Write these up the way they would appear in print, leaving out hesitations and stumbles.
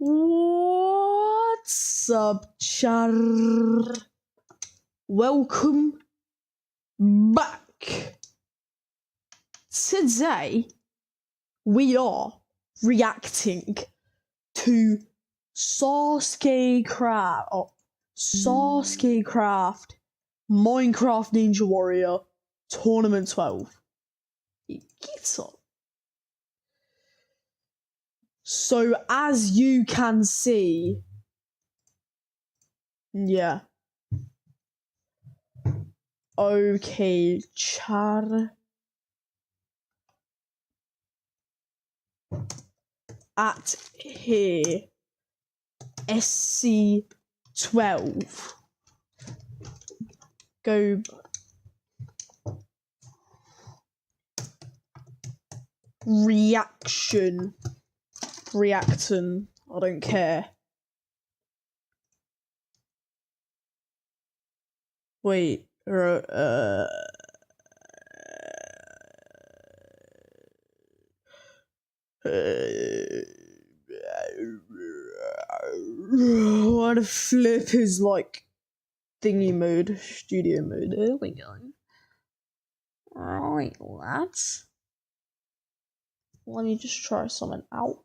What's up, char? Welcome back. Today, we are reacting to Sasuke Craft Minecraft Ninja Warrior Tournament 12. Get up. So as you can see, yeah. Okay, char. At here, SC12. Go. Reaction. Reacting. I don't care. Wait. What the flip is like thingy mode, studio mode. There we go. Alright, lads. Let me just try something out.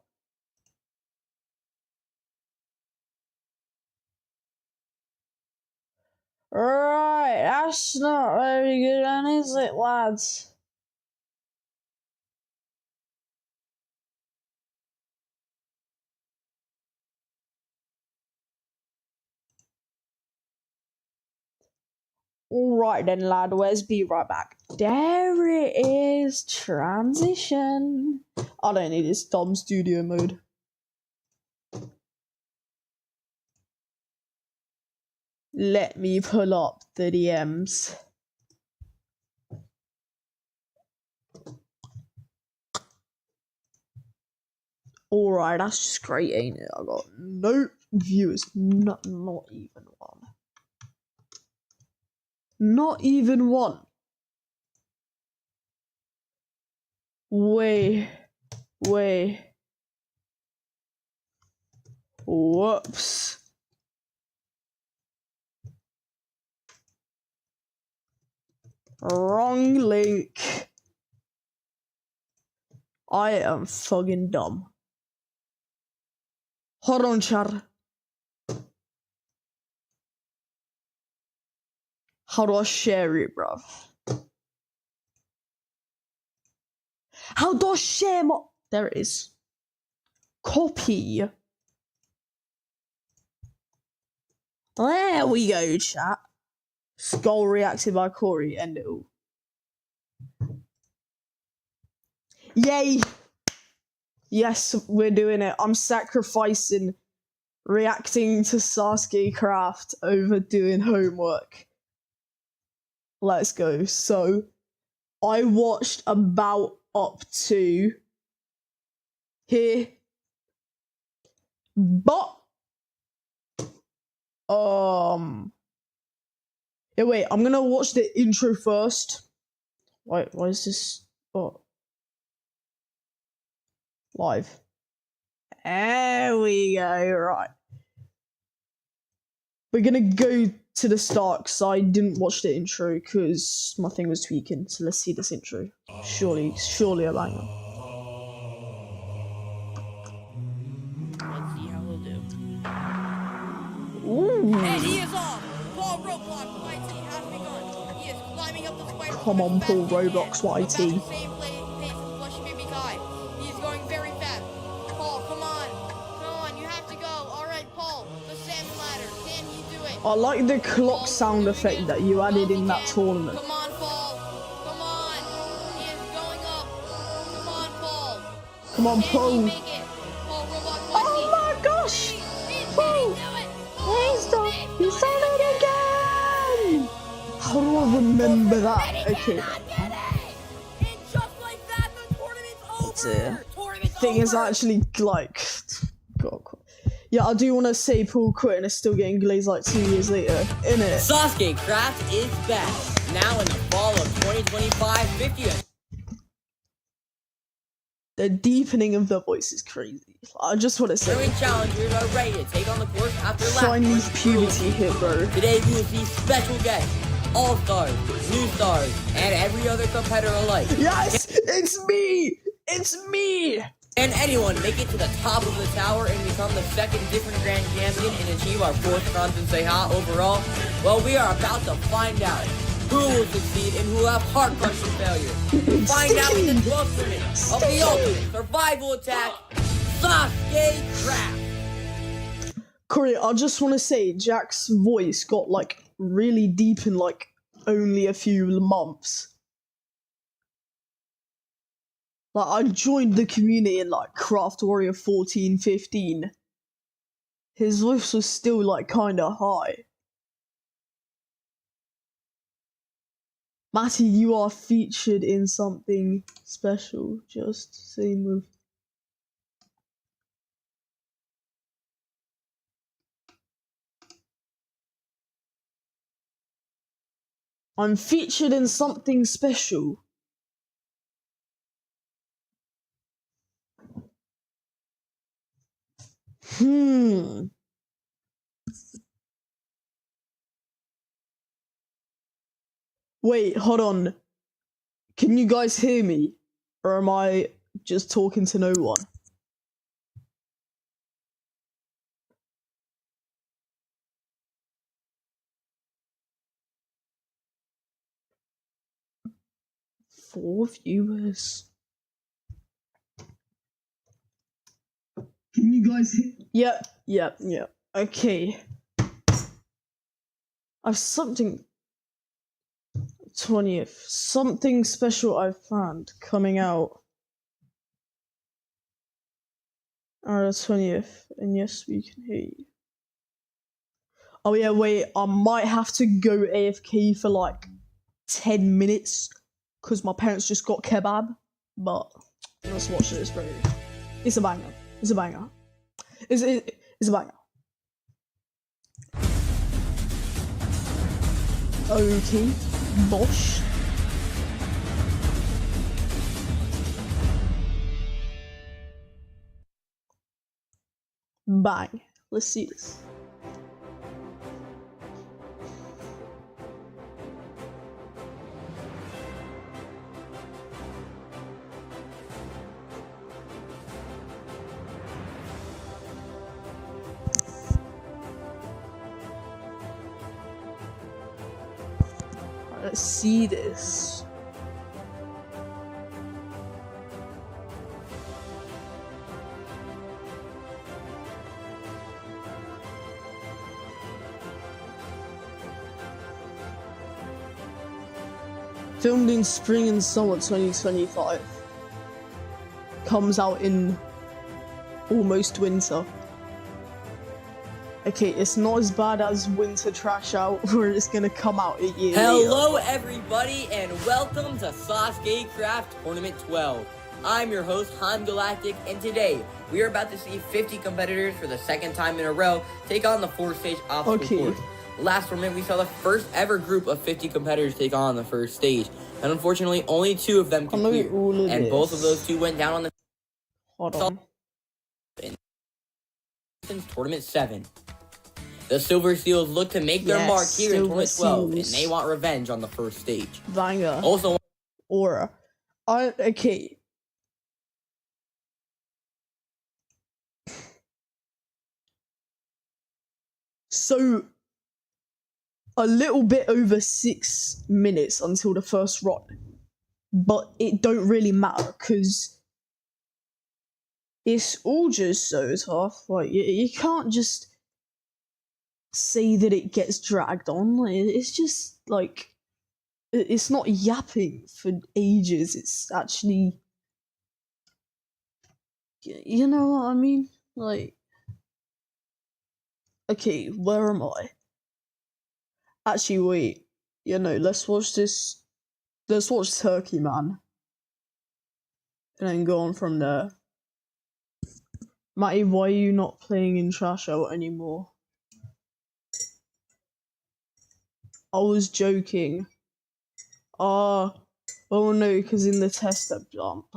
Right, that's not very good, is it, lads? Alright then, lad, where's be right back? There it is, transition. I don't need this dumb studio mode. Let me pull up the DMs. Alright, that's just great, ain't it? I got no viewers, not even one. Not even one. Wait. Whoops. Wrong link. I am fucking dumb. Hold on, char. How do I share it, bruv? How do I share my... There it is. Copy. There we go, chat. Skull reacted by Corey, end it all. Yay! Yes, we're doing it. I'm sacrificing reacting to Sasuke Craft over doing homework. Let's go. So, I watched about up to here. But, yeah, wait, I'm gonna watch the intro first. Wait, why is this? Oh. Live. There we go, right. We're gonna go to the start because I didn't watch the intro because my thing was tweaking. So let's see this intro. Surely a banger. Let's see how he'll do. Ooh. And he is off! Paul Roblox YT has begun. He is climbing up the spider. Come on, Paul Roblox YT. About the same pace as Blushy Baby Guy. He is going very fast. Paul, come on, you have to go. Alright, Paul, the sand ladder. Can he do it? I like the clock sound effect that you added in that tournament. Come on, Paul. Come on. He is going up. Come on, Paul. Come on, Paul. Can he make it? Paul Roblox YT. Oh my gosh! Paul! He's done it again! How do I remember that? Okay. Thing is actually like, God. Yeah, I do want to say Paul quit and it's still getting glazed like 2 years later, innit? Sasuke Craft is back, now in the fall of 2025, 50 The deepening of the voice is crazy. I just want to say. Tournament challengers are ready to take on the course after last Chinese month's puberty hit, bro. Today we will see special guests, all-stars, new stars, and every other competitor alike. Yes, it's me. It's me. Can anyone make it to the top of the tower and become the second different grand champion and achieve our 4th Kanzen Seiha overall? Well, we are about to find out who will succeed and who will have heart-crushing failure. Find out in the 12th minute of the ultimate survival attack, Sasuke Craft. Corey, I just want to say Jack's voice got like really deep in like only a few months. Like I joined the community in like Craft Warrior 14, 15. His voice was still like kinda high. Matty, you are featured in something special. Just same with. I'm featured in something special. Wait, hold on. Can you guys hear me? Or am I just talking to no one? Four viewers. Can you guys hear? Yep. Okay. I've something 20th. Something special I've found coming out. The 20th. And yes, we can hear you. Oh yeah, wait, I might have to go AFK for like 10 minutes because my parents just got kebab. But let's watch this, bro. It's a banger. It's a banger. It's a banger. Okay, Bosch. Bang. Let's see this. Let's see this. Filmed in spring and summer 2025. Comes out in almost winter. Okay, it's not as bad as Winter Trash Out, where it's gonna come out a year Hello later. everybody and welcome to Sasuke Craft Tournament 12. I'm your host, Han Galactic, and today we are about to see 50 competitors for the second time in a row take on the 4-stage obstacle course. Last tournament, we saw the first ever group of 50 competitors take on the first stage, and unfortunately, only 2 of them could clear, and both of those 2 went down on the Tournament 7. The Silver Seals look to make their mark here in Tournament 12, and they want revenge on the first stage. Banger. Also, Aura. Okay. So, a little bit over 6 minutes until the first run. But it don't really matter, because it's all just so tough. Like, you can't just say that it gets dragged on. Like, it's just, like, it's not yapping for ages. It's actually, you know what I mean? Like, okay, where am I? Actually, wait. Let's watch this. Let's watch Turkey Man. And then go on from there. Matty, why are you not playing in Trash Out anymore? I was joking. Oh no, because in the test I've jumped.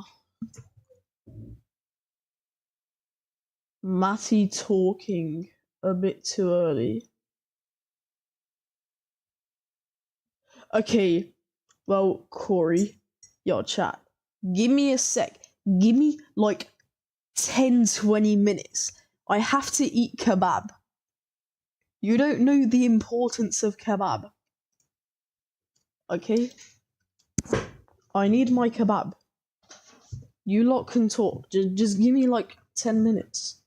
Matty talking a bit too early. Okay, well, Corey, yo, chat. Give me a sec. Give me like 10-20 minutes. I have to eat kebab. You don't know the importance of kebab. Okay? I need my kebab. You lot can talk. Just give me like 10 minutes.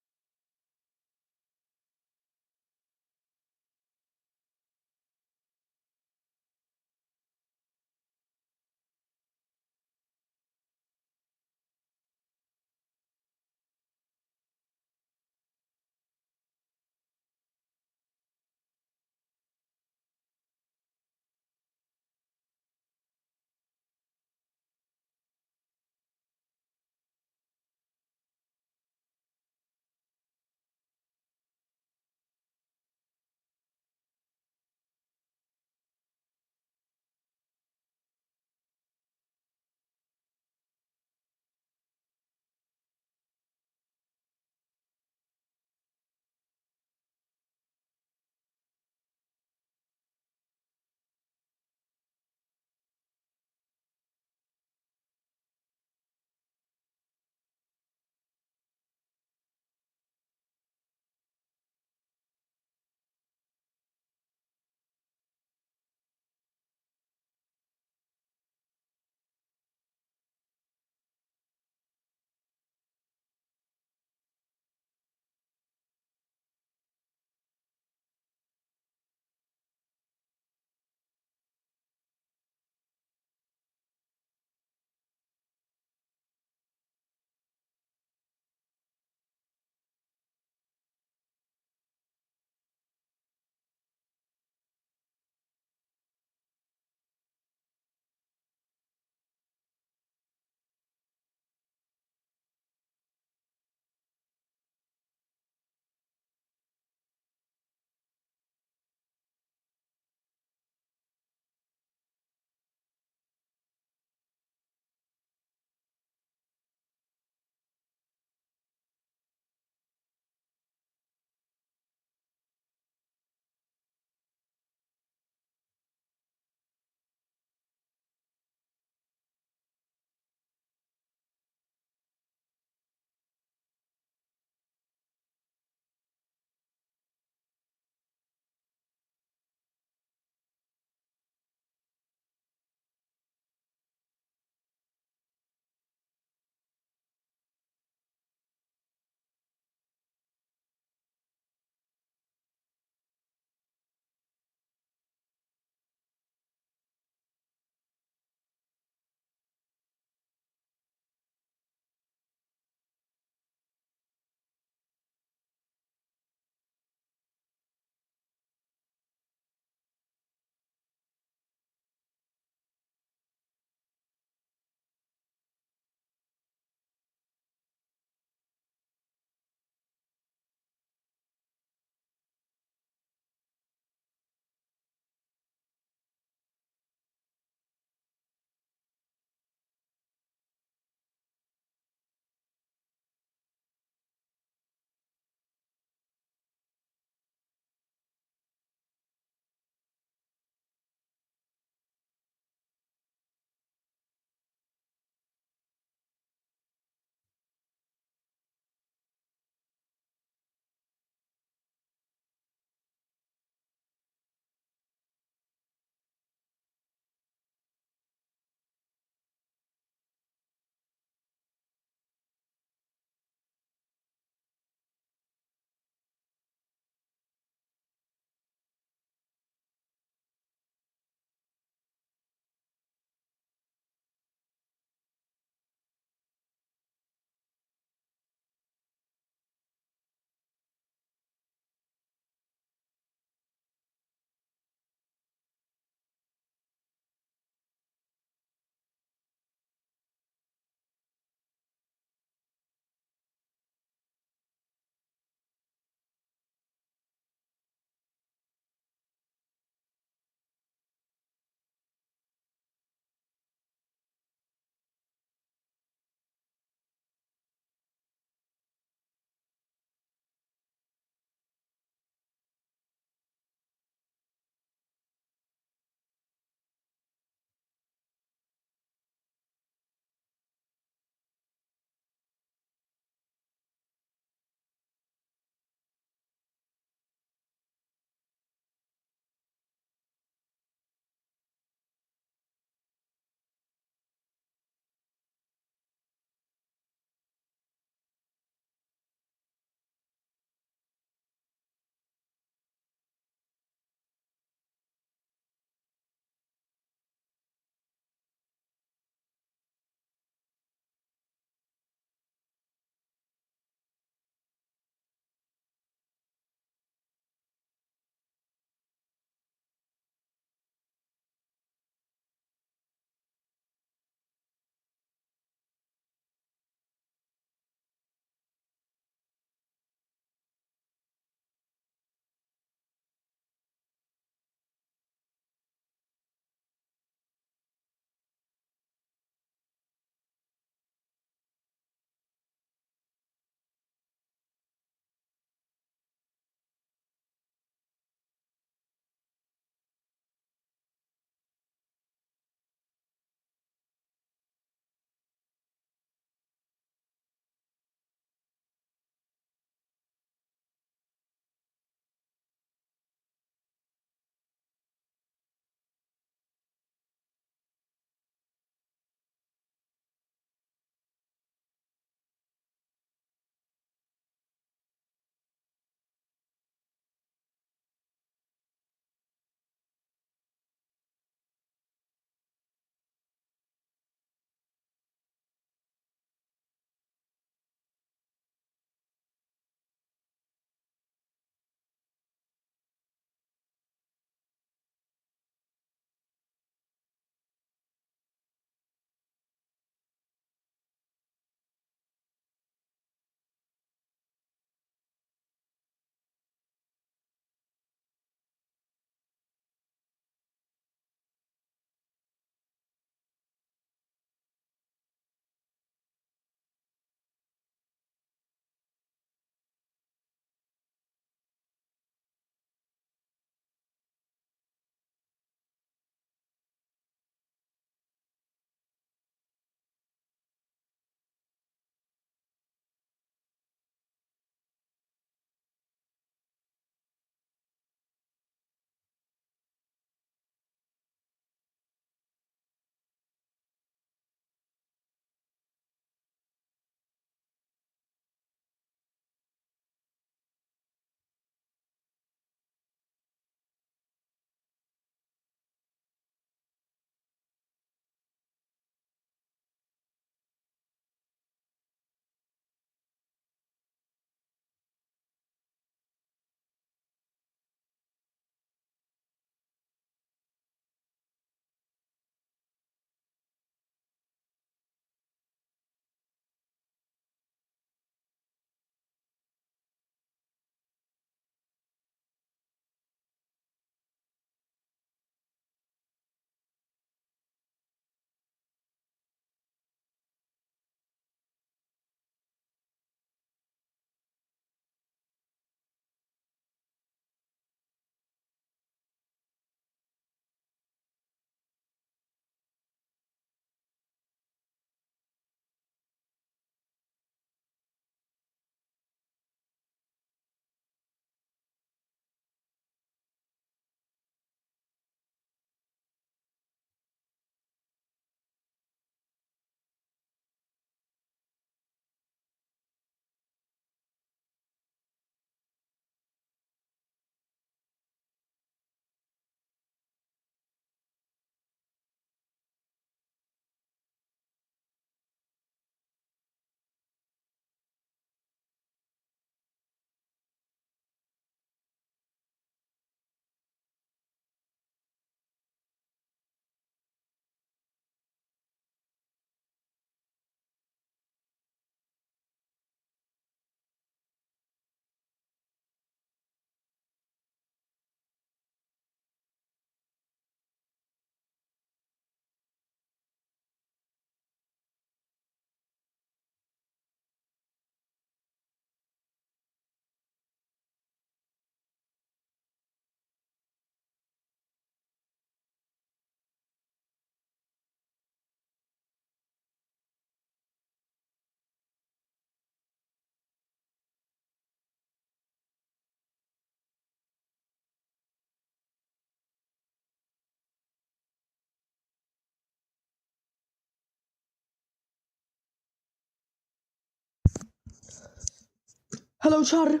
Hello, Chad.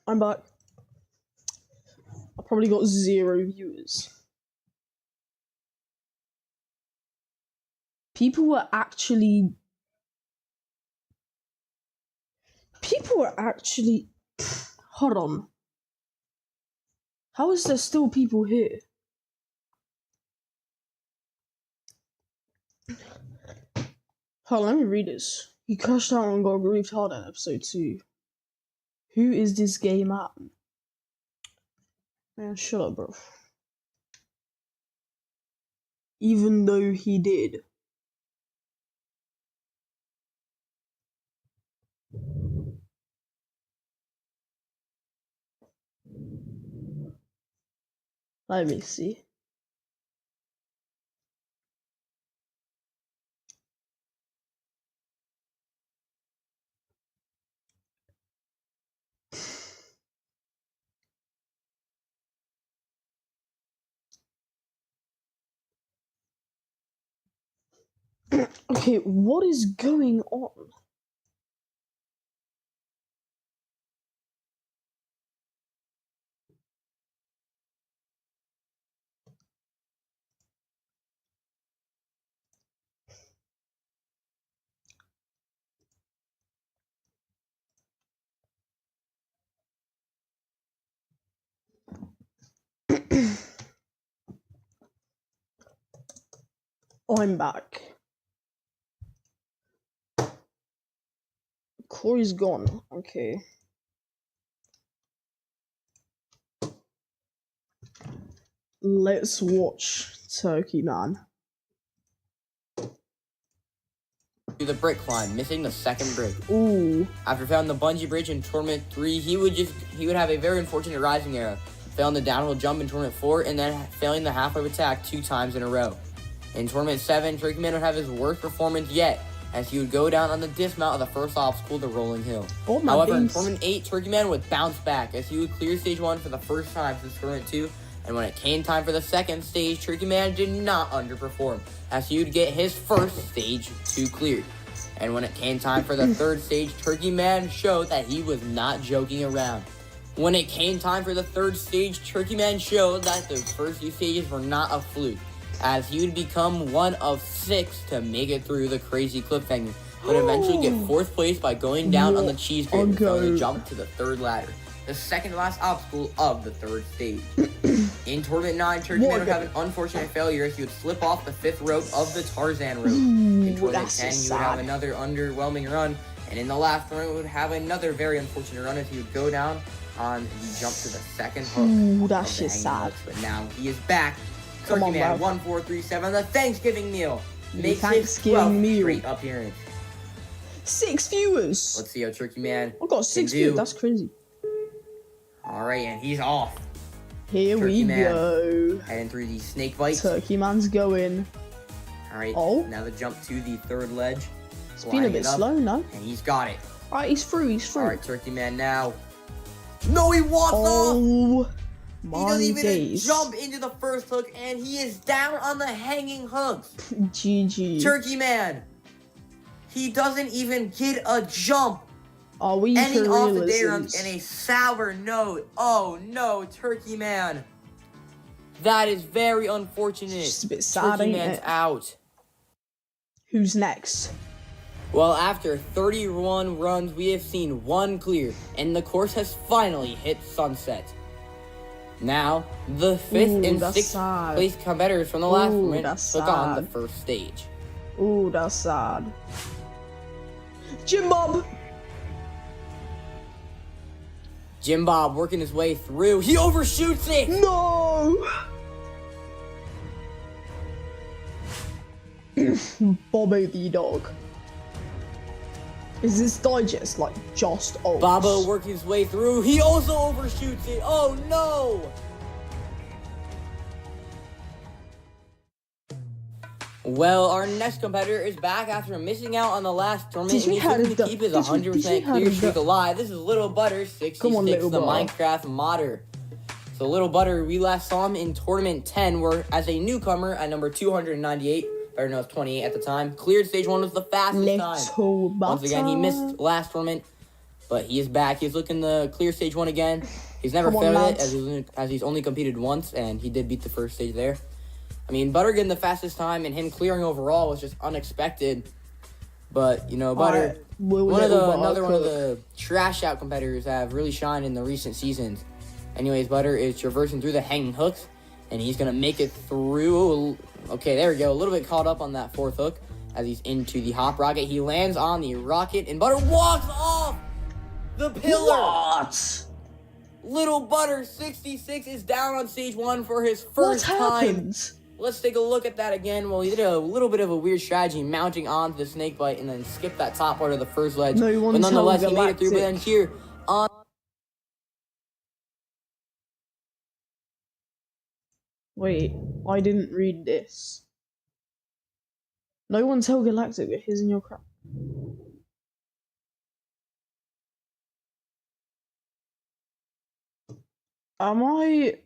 I'm back. I probably got 0 viewers. People were actually. Hold on. How is there still people here? Hold on, let me read this. He crashed out and got griefed hard in episode 2. Who is this gay man? Man, shut up, bro. Even though he did. Let me see. Okay, what is going on? I'm back. Corey's gone. Okay. Let's watch Turkey Man. To the brick climb, missing the second brick. Ooh. After failing the bungee bridge in Tournament 3, he would have a very unfortunate rising error, failing the downhill jump in Tournament 4, and then failing the half-wave attack 2 times in a row. In Tournament 7, Turkey Man would have his worst performance yet, as he would go down on the dismount of the first obstacle, the rolling hill. Oh my However, in days. Tournament 8, Turkey Man would bounce back, as he would clear Stage 1 for the first time since Tournament 2, and when it came time for the second stage, Turkey Man did not underperform, as he would get his first Stage 2 cleared. And when it came time for the third stage, Turkey Man showed that he was not joking around. When it came time for the third stage, Turkey Man showed that the first 2 stages were not a fluke, as he would become one of 6 to make it through the crazy cliffhanger, but eventually get 4th place by going down on the cheese grater from the jump to the 3rd ladder, the second to last obstacle of the 3rd stage. In Tournament 9, Turkey Man would have an unfortunate failure as he would slip off the 5th rope of the Tarzan rope. In Tournament 10, he would have another underwhelming run, and in the last tournament, would have another very unfortunate run as he would go down on the jump to the 2nd hook. Ooh, that's just sad. Hooks. But now he is back. Come Turkey on, Man bro. 1437, the Thanksgiving meal. The Makes his Thanksgiving 12th meal. straight appearance. 6 viewers. Let's see how Turkey Man I got 6 can do. viewers. That's crazy. All right, and he's off. Here Turkey we Man. go. Heading through these snake bites. Turkey Man's going. All right, Oh. now the jump to the 3rd ledge. It's been a Lining bit it up, slow, no? And he's got it. Alright, he's through. He's through. All right, Turkey Man now. No, he walks off. Oh He my doesn't even days. jump into the first hook, and he is down on the hanging hooks. GG. Turkey Man. He doesn't even get a jump. Are we Ending for off the real? day rounds in a sour note. Oh no, Turkey Man. That is very unfortunate. Just a bit sad, Turkey ain't Man's it? out. Who's next? Well, after 31 runs, we have seen 1 clear, and the course has finally hit sunset. Now, the 5th and that's 6th sad. place competitors from the last Ooh, tournament that's took on the sad. first stage. Ooh, that's sad. Jim Bob! Jim Bob working his way through. He overshoots it! No! Bobbo the dog. Is this digest like just old? Bobo working his way through. He also overshoots it. Oh no! Well, our next competitor is back after missing out on the last tournament. Teach me He's how to looking to duck. keep his Teach me 100% how to clear streak duck. alive. This is Little Butter 66, Come on, Little the Butter. Minecraft modder. So Little Butter, we last saw him in Tournament 10, where as a newcomer at number 298, better known as 28 at the time, cleared Stage 1 with the fastest time. Little butter. Once again, he missed last tournament But he is back. He's looking to clear stage 1 again. He's never Come on, failed it, lads. as he's only competed once, and he did beat the first stage there. I mean, Butter getting the fastest time and him clearing overall was just unexpected. But, you know, Butter, another one of the trash out competitors that have really shined in the recent seasons. Anyways, Butter is traversing through the hanging hooks, and he's going to make it through. Okay, there we go. A little bit caught up on that 4th hook as he's into the hop rocket. He lands on the rocket, and Butter walks off the pillar. What? Little Butter 66 is down on stage 1 for his first time. What happened? Let's take a look at that again. Well, he did a little bit of a weird strategy, mounting onto the snake bite and then skipped that top part of the first ledge. No but one's nonetheless, held he made it through. But then here on. Wait, I didn't read this. No one's held galactic, but here's in your crap. Am I?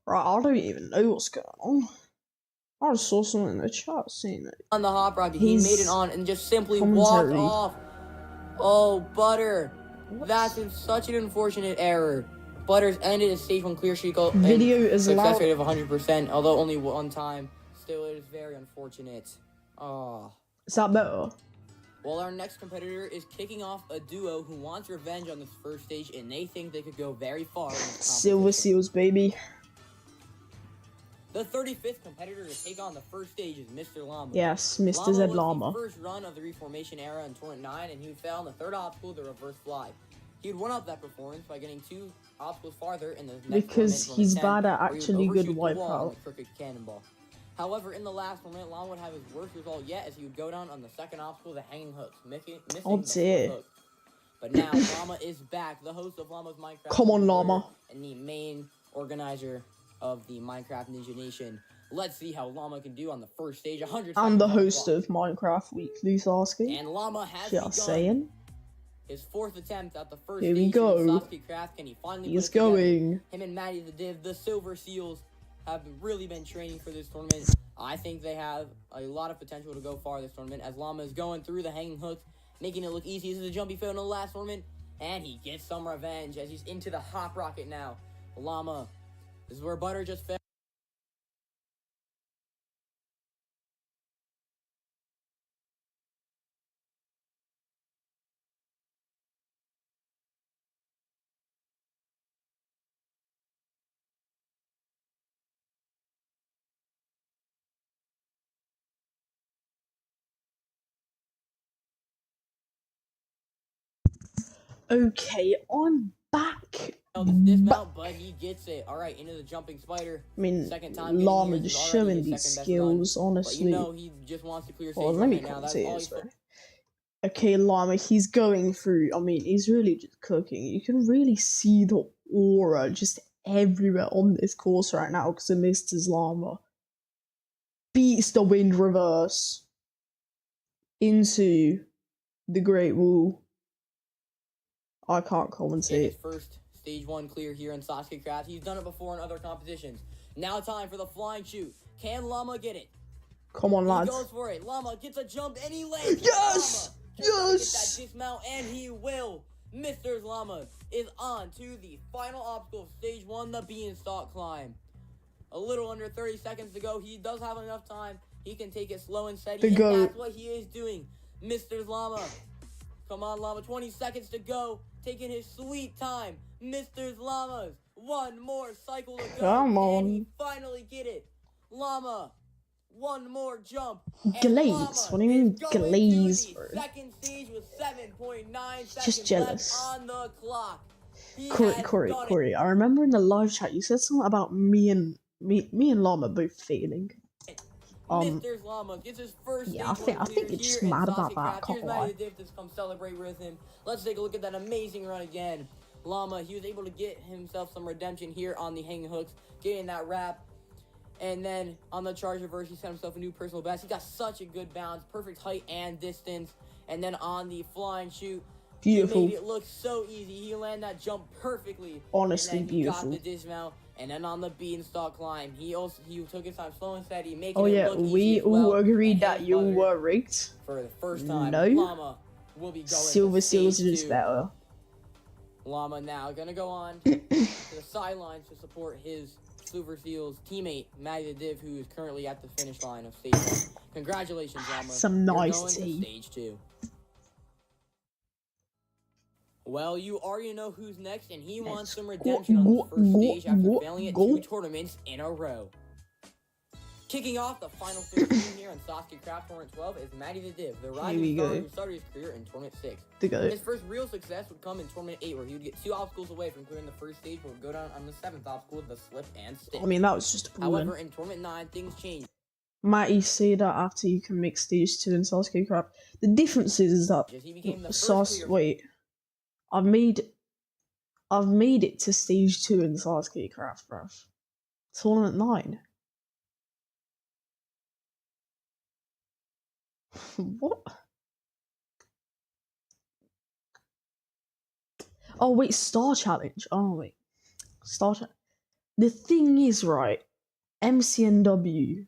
Right, I don't even know what's going on. I just saw someone in the chat saying it. On the hop rocket, he made it on and just simply walked off. Oh, Butter. That's such an unfortunate error. Butter's ended his stage 1 clear streak. Video is success loud. rate of 100%, although only one time. Still, it is very unfortunate. Oh. Is that better? Well, our next competitor is kicking off a duo who wants revenge on this first stage, and they think they could go very far. Silver Seals, baby. The 35th competitor to take on the first stage is Mr. Llama. Yes, Mr. Zed Llama. Was the first run of the reformation era in Tournament 9, and he fell on the 3rd obstacle, the reverse fly. He'd won up that performance by getting 2 obstacles farther in the next because he's 10, bad at actually good wipeout. Crooked cannonball. However, in the last tournament, Llama would have his worst result yet as he would go down on the 2nd obstacle, the hanging hooks, missing the 4th hook. But now, Llama is back, the host of Llama's Minecraft. Come on, Llama. And the main organizer of the Minecraft Ninja Nation. Let's see how Llama can do on the first stage. 100. I'm the host of Minecraft Weekly, Sasuke. And Llama has just saying. His 4th attempt at the first Here we go. Sasuke Craft. Can he finally He's going. Him and Maddie the Div, the Silver Seals, have really been training for this tournament. I think they have a lot of potential to go far this tournament as Llama is going through the hanging hooks, making it look easy. This is a jump he failed in the last tournament, and he gets some revenge as he's into the hop rocket now. Llama, this is where Butter just fell. Okay, I'm back. This dismount, but he gets it. All right, into the jumping spider. I mean, Second time Llama just showing these skills, honestly. But you know, he just wants to clear stage let me right now. commentate this, bro. Okay, Llama, he's going through. I mean, he's really just cooking. You can really see the aura just everywhere on this course right now because of Mr. Llama. Beats the wind reverse into the Great Wall. I can't commentate. His first stage 1 clear here in Sasuke Craft. He's done it before in other competitions. Now time for the flying shoot. Can Llama get it? Come on, lads. He goes for it. Llama gets a jump and he lands. Yes! Llama get that dismount and he will. Mr. Llama is on to the final obstacle of stage 1, the beanstalk climb. A little under 30 seconds to go. He does have enough time. He can take it slow and steady. And that's what he is doing. Mr. Llama. Come on, Llama. 20 seconds to go. Taking his sweet time. Mr. Llama's. One more cycle to go. Come on. And he finally get it. Llama. One more jump. Glaze? What do you mean glaze, bro? Second stage with 7.9 seconds just jealous. left on the clock. Corey, I remember in the live chat you said something about me and Llama both failing. Mr. Llama gets his first I think you're just mad about that. Here's Maddie the Div to come celebrate with him. Let's take a look at that amazing run again. Llama, he was able to get himself some redemption here on the hanging hooks, getting that wrap. And then on the charge reverse, he set himself a new personal best. He got such a good bounce, perfect height and distance. And then on the flying shoot, beautiful. He made it look so easy. He landed that jump perfectly. Honestly, and then he beautiful. got the dismount, And then on the beanstalk climb, he took his time slow and steady, making Oh it yeah, look easy we as well. all agreed And that his you butter, were rigged. for the first time, No. Llama will be going Silver to Seals stage is 2. better. Llama now gonna go on to the sidelines to support his Silver Seals teammate, Matty the Div, who is currently at the finish line of stage 1. Congratulations, Llama. Some You're nice going tea. to stage 2. Well, you already know who's next, and he wants some redemption on the first stage after failing at 2 tournaments in a row. Kicking off the final 15 here on Sasuke Craft Tournament 12 is Matty the Div, the rising star who started his career in Tournament 6. His first real success would come in Tournament 8, where he would get 2 obstacles away from clearing the first stage, but would go down on the 7th obstacle, the slip and stick. I mean, that was just a However, in Tournament 9, things changed. Matty say that after you can make stage 2 in Sasuke Craft. The difference is that He became the first wait, I've made it to stage 2 in Sasuke Craft, bruv. Tournament 9. What? Oh wait, Star Challenge. Oh wait, Star Challenge. The thing is, right, MCNW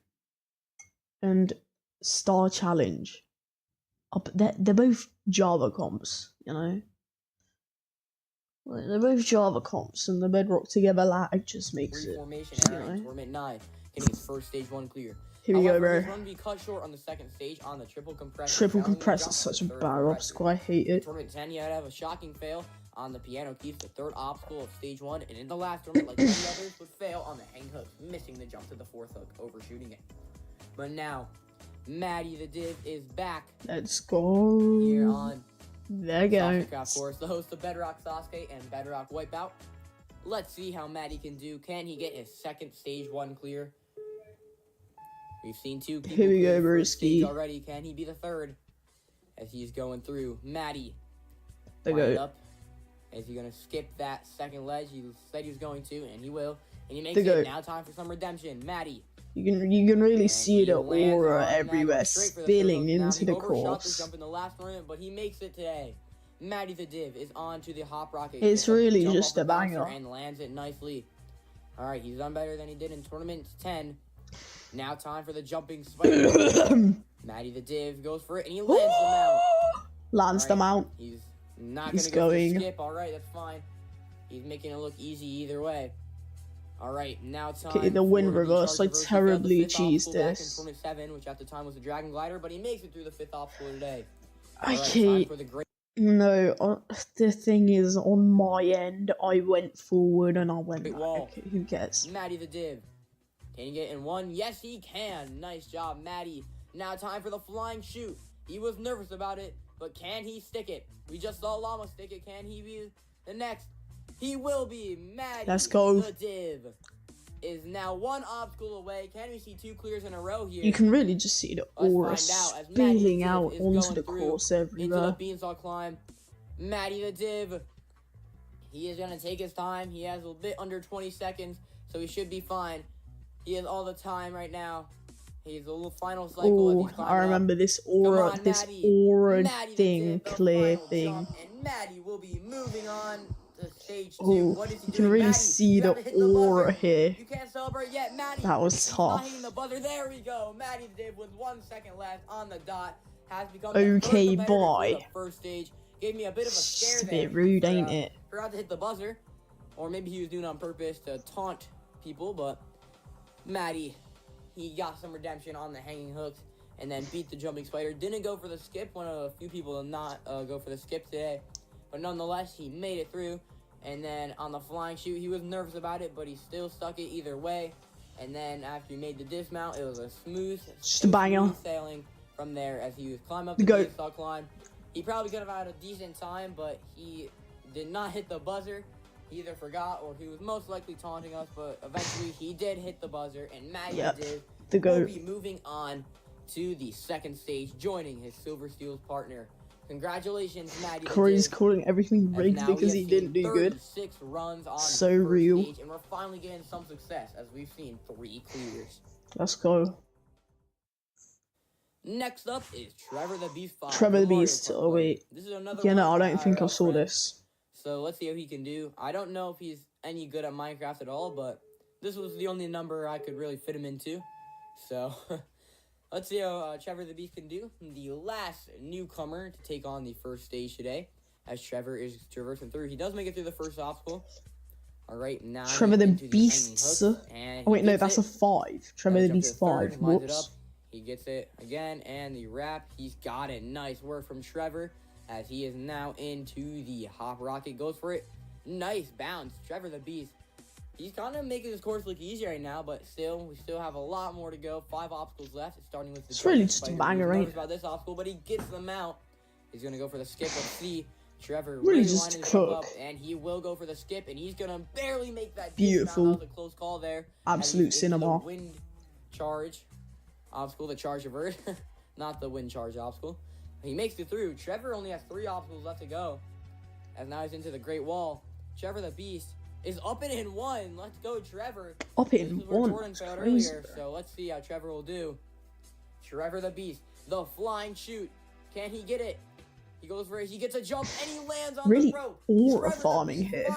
and Star Challenge, they're both Java comps, you know. They're both Java comps, and the Bedrock together lag just makes it. You know? Tournament 9, getting his first stage 1 clear. Here we go, bro. His run be cut short on the second stage on the triple compressor. Triple compressor is such a bad obstacle. I hate it. Tournament 10, he had to have a shocking fail on the piano keys, the third obstacle of stage 1, and in the last tournament, like many others, would fail on the hang hook, missing the jump to the 4th hook, overshooting it. But now, Matty the Div is back. Let's go. Here on there you go. Of course, the host of Bedrock Sasuke and Bedrock Wipeout. Let's see how Matty can do. Can he get his second stage 1 clear? We've seen 2 people Here we go, clear the first stage Broski. already. Can he be the third? As he's going through, Matty. There you go. Up. Is he gonna skip that second ledge? He said he was going to, and he will. And he makes There you it. go. Now time for some redemption. Matty. You can really see the lands aura on everywhere straight for the spilling third hook. into the Now, he overshot course. the jump in the last tournament, but he makes it today. Matty the Div is on to the hop rocket. It's really Jump just off a the bouncer banger. and lands it nicely. All right, he's done better than he did in tournament 10. Now time for the jumping spider. Matty the Div goes for it, and he lands the mount. Lands the mount. He's not He's gonna go for the going. skip. All right, that's fine. He's making it look easy either way. All right, now time Okay, the wind for reverse. I charge reverse. He failed the terribly fifth cheesed obstacle back in this. tournament 7, which at the time was a dragon glider, but he makes it through the 5th obstacle today. All right, Okay. time for the great No, the thing is, on my end, I went forward and I went back. wall. Okay, who cares? Matty the Div. Can he get in one? Yes, he can. Nice job, Matty. Now time for the flying shoot. He was nervous about it, but can he stick it? We just saw Llama stick it. Can he be the next? He will be. Matty Let's go. the Div is now 1 obstacle away. Can we see 2 clears in a row here? You can really just see the aura Let's find out as Matty the spilling Div out is onto going the through course into the everywhere. beanstalk climb. Matty the Div. He is going to take his time. He has a bit under 20 seconds, so he should be fine. He has all the time right now. He's a little final cycle. Oh, I remember this aura, Matty thing, the Div, clear final thing. jump, and Matty will be moving on to stage 2. Oh, What is he you can doing? really Matty, see you the have to hit the aura buzzer. here. You can't celebrate yet, Matty. That was He's not tough. hitting the buzzer. There we go. Matty the Div with 1 second left on the dot has become Okay, the first competitor bye. for the first stage. Gave me a bit of a scare It's a there. bit rude, for, ain't it? Forgot to hit the buzzer, or maybe he was doing it on purpose to taunt people. But Matty, he got some redemption on the hanging hooks and then beat the jumping spider. Didn't go for the skip. One of a few people did not go for the skip today, but nonetheless, he made it through. And then on the flying shoot, he was nervous about it, but he still stuck it either way. And then after he made the dismount, it was a smooth sailing from there as he was climbing up the beanstalk climb. He probably could have had a decent time, but he did not hit the buzzer. He either forgot or he was most likely taunting us, but eventually he did hit the buzzer, and Matty did. Will be moving on to the second stage, joining his Silver Steel's partner. Congratulations, Matty. Corey's calling everything rigged because he didn't do good. 36 runs on So the first real. stage, and we're finally getting some success as we've seen 3 clears. Let's go. Next up is Trevor the Beast 5. Trevor the Beast. Oh wait. This is another Yeah, no, I one don't think I our saw friend. this. So let's see how he can do. I don't know if he's any good at Minecraft at all, but this was the only number I could really fit him into. So, let's see how Trevor the Beast can do. The last newcomer to take on the first stage today, as Trevor is traversing through. He does make it through the first obstacle. All right, now Trevor the Beast's. Oh wait, no, that's a 5. Trevor the Beast 5. Whoops. He gets it again, and the wrap, he's got it. Nice work from Trevor, as he is now into the hop rocket. Goes for it. Nice bounce. Trevor the Beast. He's kind of making his course look easy right now, but still, we still have a lot more to go. 5 obstacles left, starting with the... It's really just a banger, right? About this obstacle, but he gets them out. He's going to go for the skip. Let's see. Trevor really just cook. Up, and he will go for the skip, and he's going to barely make that. Beautiful. That was a close call there. Absolute cinema. Wind charge obstacle, the charge reverse, not the wind charge obstacle. He makes it through. Trevor only has 3 obstacles left to go, as now he's into the Great Wall. Trevor the Beast is up and in 1. Let's go, Trevor. Up in 1. Jordan failed earlier, so let's see how Trevor will do. Trevor the Beast, the flying shoot. Can he get it? He goes for it. He gets a jump, and he lands on the rope. Horrifying here.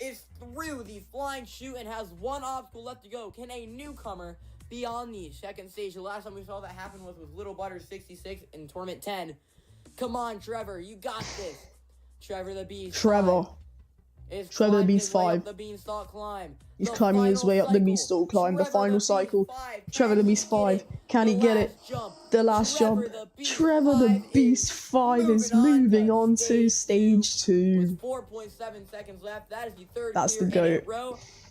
Is through the flying chute and has 1 obstacle left to go. Can a newcomer be on the second stage? The last time we saw that happen was with Little Butter 66 in Tournament 10. Come on, Trevor. You got this. Trevor the Beast. Trevor the Beast 5. The beanstalk climb. He's climbing his way up the beanstalk climb. The final cycle. Trevor the Beast 5. Can he get it? The last jump. Trevor the Beast 5 is moving on to stage 2. With 4.7 seconds left. That is the third. That's the GOAT.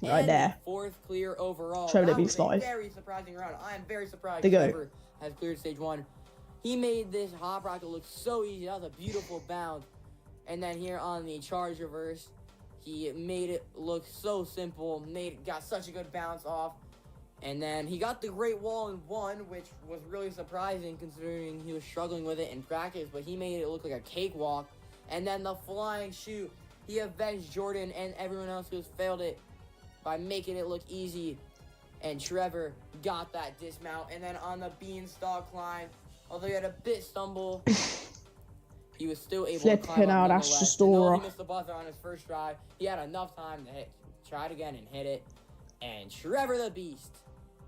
Right there. 4th clear overall. Trevor the Beast 5. Very surprising round. I am very surprised. The GOAT. Trevor has cleared stage 1. He made this hop rocket look so easy. That was a beautiful bounce. And then here on the charge reverse, he made it look so simple. Got such a good bounce off. And then he got the Great Wall in 1, which was really surprising considering he was struggling with it in practice. But he made it look like a cakewalk. And then the flying chute. He avenged Jordan and everyone else who's failed it by making it look easy. And Trevor got that dismount. And then on the beanstalk climb, although he had a bit stumble, he was still able to climb out nonetheless. He missed the buzzer on his first try. He had enough time to try it again and hit it. And Trevor the Beast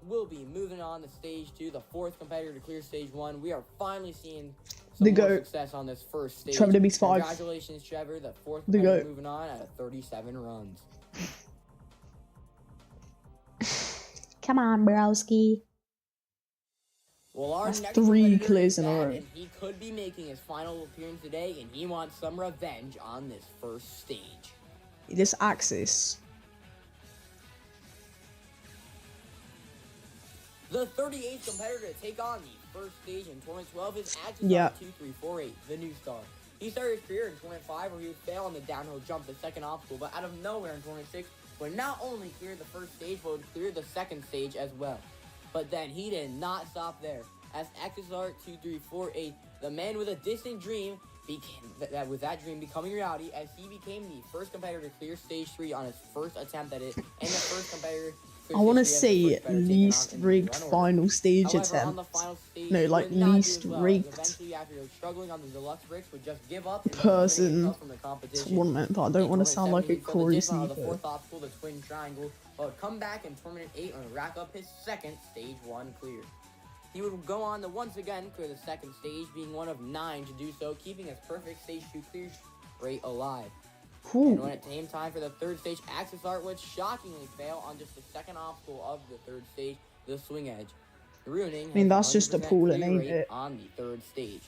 will be moving on to stage 2, the 4th competitor to clear stage 1. We are finally seeing some more success on this first stage. Trevor the Beast 5. Congratulations, Trevor, the 4th competitor moving on at 37 runs. Come on, Browski. Well, our That's next 3 clears in a row. And he could be making his final appearance today, and he wants some revenge on this first stage. This Axis. The 38th competitor to take on the first stage in Tournament 12 is Axis 2348, the new star. He started his career in Tournament 5 where he would fail on the downhill jump, the second obstacle, but out of nowhere in Tournament 6 would not only clear the first stage, but would clear the second stage as well. But then he did not stop there. As XSR2348, the man with a distant dream, with that dream becoming reality, as he became the first competitor to clear stage 3 on his first attempt at it, and the first competitor. I want to say least rigged final stage attempt. No, like least rigged Eventually, after struggling on the deluxe bricks, would just give up person tournament. But I don't want to sound like a Corey Sneaker. The 4th obstacle, the twin triangle, but would come back in Tournament 8 and rack up his second stage 1 clear. He would go on to once again clear the second stage, being one of 9 to do so, keeping his perfect stage 2 clear rate alive. Cool. And when it came time for the third stage, Axis Art would shockingly fail on just the second obstacle of the third stage, the swing edge, ruining that's just a pooling, ain't it? On the third stage.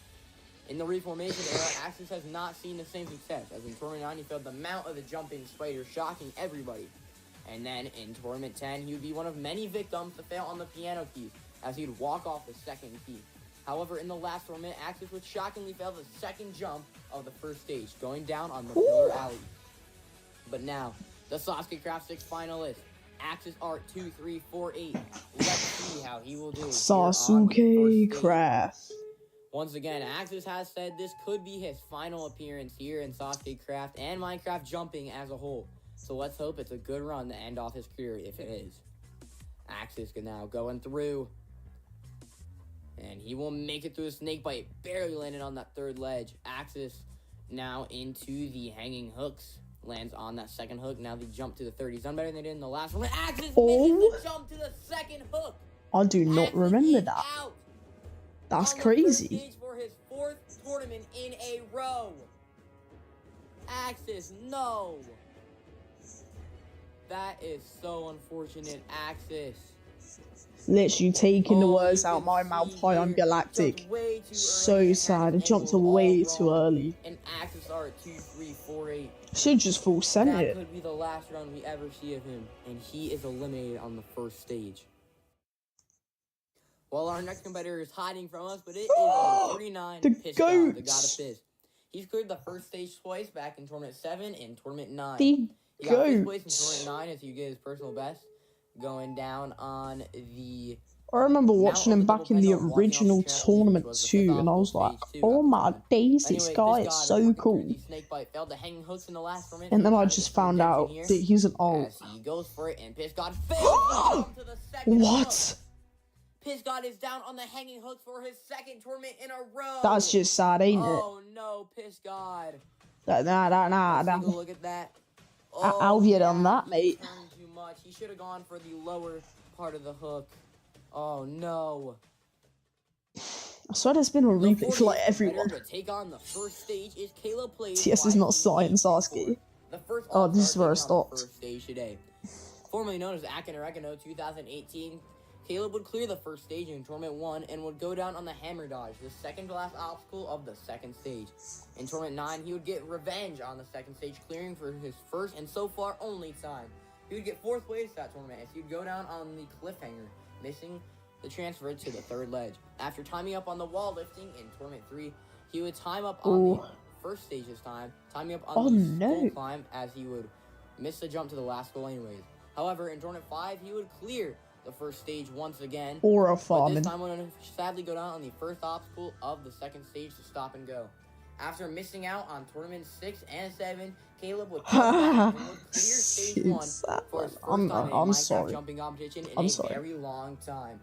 In the reformation era, Axis has not seen the same success, as in Tournament 9 he failed the mount of the jumping spider, shocking everybody. And then in Tournament 10, he would be one of many victims to fail on the piano key, as he'd walk off the second key. However, in the last tournament, Axis would shockingly fail the second jump of the first stage, going down on the pillar alley. But now, the Sasuke Craft 6 finalist, Axis Art 2348. Let's see how he will do. Sasuke Craft. Once again, Axis has said this could be his final appearance here in Sasuke Craft and Minecraft jumping as a whole. So let's hope it's a good run to end off his career if it is. Axis now going through. And he will make it through the snake bite, barely landing on that third ledge. Axis now into the hanging hooks. lands on that second hook. Now the jump to the third. He's done better than they did in the last one. Axis Oh. misses the jump to the second hook. I do not Axis remember is that. out That's on the first crazy. stage for his 4th tournament in a row. Axis, no. That is so unfortunate, Axis. Literally taking the Oh, words you out can my see mouth. I am here, galactic. jumped way too So early and sad. had It his jumped angles way all too wrong. early. And Axis are at 2-3-4-8. Should just full send That it. could be the last run we ever see of him, and he is eliminated on the first stage. Well, our next competitor is hiding from us, but it is number 39, The Piss God, the God of goats. Piss. He's cleared the first stage twice back in Tournament 7 and Tournament 9. The He got 5th place in goats. Tournament 9 as he get his personal best, going down on the... I remember Now watching on him the back in the double pedal, walking off original the trampoline, which tournament was the too, fifth and I was obstacle like, stage 2 oh at the my time. days, this Anyway, guy Piss is God so working cool. through the snake bite, failed the hanging hooks in the last tournament. And then so I he's just trying to found get out redemption that here he's an alt. as he goes for it, and Piss God fails to jump to the second hook. What? Piss God is down on the hanging hooks for his 2nd tournament in a row. That's just sad, ain't it? Oh no, Piss God. Nah. Let's take a look at that. How have you done that, he mate? turned too much. He should have gone for the lower part of the hook. Oh no. I swear there's been a The replay for like 40th everyone. competitor to take on the first stage is Caleb Plays. TS is not YT starting 824. Sasuke. The first Oh, this is all-star where I taking on the stopped. first stage today. Formerly known as Akin Oregano 2018, Caleb would clear the first stage in Tournament 1 and would go down on the Hammer Dodge, the second to last obstacle of the second stage. In Tournament 9, he would get revenge on the second stage, clearing for his first and so far only time. He would get 4th place that tournament as he would go down on the cliffhanger, missing the transfer to the 3rd ledge. After timing up on the wall lifting in Tournament 3, he would time up on Ooh. the first stage this time, timing up Oh, on the no. skull climb as he would miss the jump to the last goal anyways. However, in Tournament 5, he would clear the first stage once again, Aura but farming. this time would sadly go down on the first obstacle of the second stage to stop and go. After missing out on Tournament 6 and 7, Caleb would come back and would clear stage 1 for his first time in a I'm Minecraft sorry. jumping competition in I'm a sorry. very long time.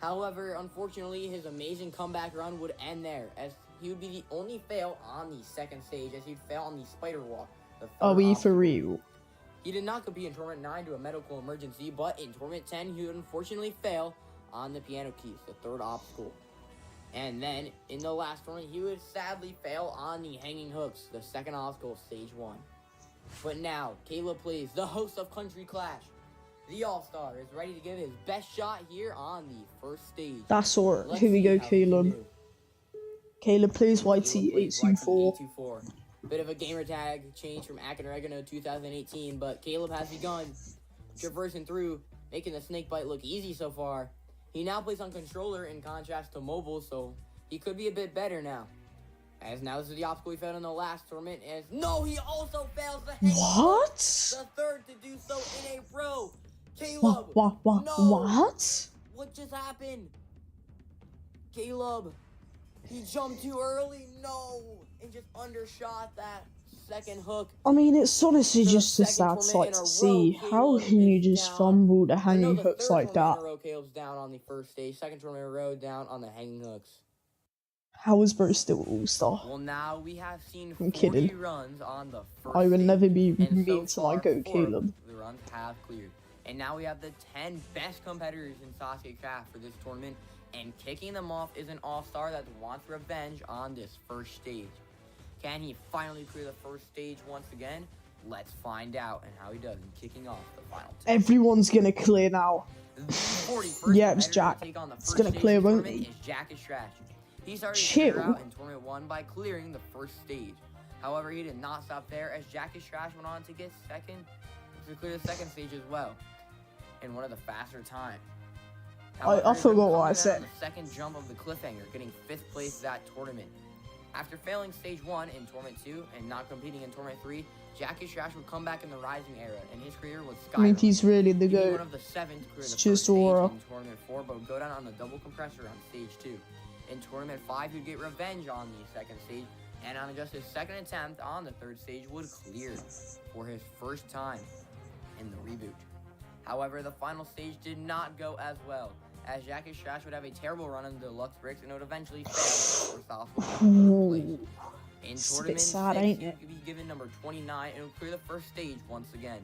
However, unfortunately, his amazing comeback run would end there, as he would be the only fail on the second stage, as he'd fail on the spider walk. The third Are we for obstacle. real? He did not compete in Tournament 9 due to a medical emergency, but in Tournament 10, he would unfortunately fail on the piano keys, the 3rd obstacle. And then, in the last tournament, he would sadly fail on the hanging hooks, the 2nd obstacle of Stage 1. But now, Caleb Plays, the host of Country Clash, the All-Star, is ready to give his best shot here on the first stage. That's alright. Let's Here we see go, how he can Caleb. do. Caleb plays Caleb YT Plays 824. YT824. Bit of a gamer tag change from Akin Oregano 2018, but Caleb has begun traversing through, making the snake bite look easy so far. He now plays on controller in contrast to mobile, so he could be a bit better now. As now this is the obstacle he failed in the last tournament, as no, he also fails the hanging hook, What? the 3rd to do so in a row. Caleb, What? no. What? What just happened? Caleb, he jumped too early, no, and just undershot that 2nd hook. I mean, it's honestly For the just a second sad tournament sight in a to see. row, How Caleb can you is just down. fumble the I know hanging the hooks 3rd like tournament that? in a row, Caleb's down on the first stage. 2nd tournament in a row, down on the hanging hooks. How is bro still all-star? Well, now we have seen I'm 40 kidding. runs on the first I would stage, never be and mean so to my far, goat 4 of Caleb. the runs have cleared. And now we have the 10 best competitors in Sasuke Craft for this tournament, and kicking them off is an all-star that wants revenge on this first stage. Can he finally clear the first stage once again? Let's find out, and how he does in kicking off the final 10. Everyone's gonna clear now. The 41st Yeah, it's competitor to Jack. take on the It's first gonna stage clear, of the won't tournament he? is Jack is Trash. He started his Chill. career out in Tournament 1 by clearing the first stage. However, he did not stop there, as Jack is Trash went on to get to clear the second stage as well, in one of the faster times. I forgot what I said. On the second jump of the cliffhanger, getting 5th place that tournament. After failing stage 1 in Tournament 2 and not competing in Tournament 3, Jack is Trash would come back in the Rising era, and his career was I mean, skyrocketing. he's really the He'd be one goat. of the 7 to clear It's the just first stage aura. in Tournament 4, but would go down on the double compressor on stage 2. In Tournament 5, he'd get revenge on the second stage, and on just his second attempt on the third stage would clear for his first time in the reboot. However, the final stage did not go as well, as Jack is Trash would have a terrible run on the deluxe bricks and would eventually fail in the first obstacle. Ooh. In It's a tournament bit sad, 6, ain't he it? would be given number 29 and would clear the first stage once again.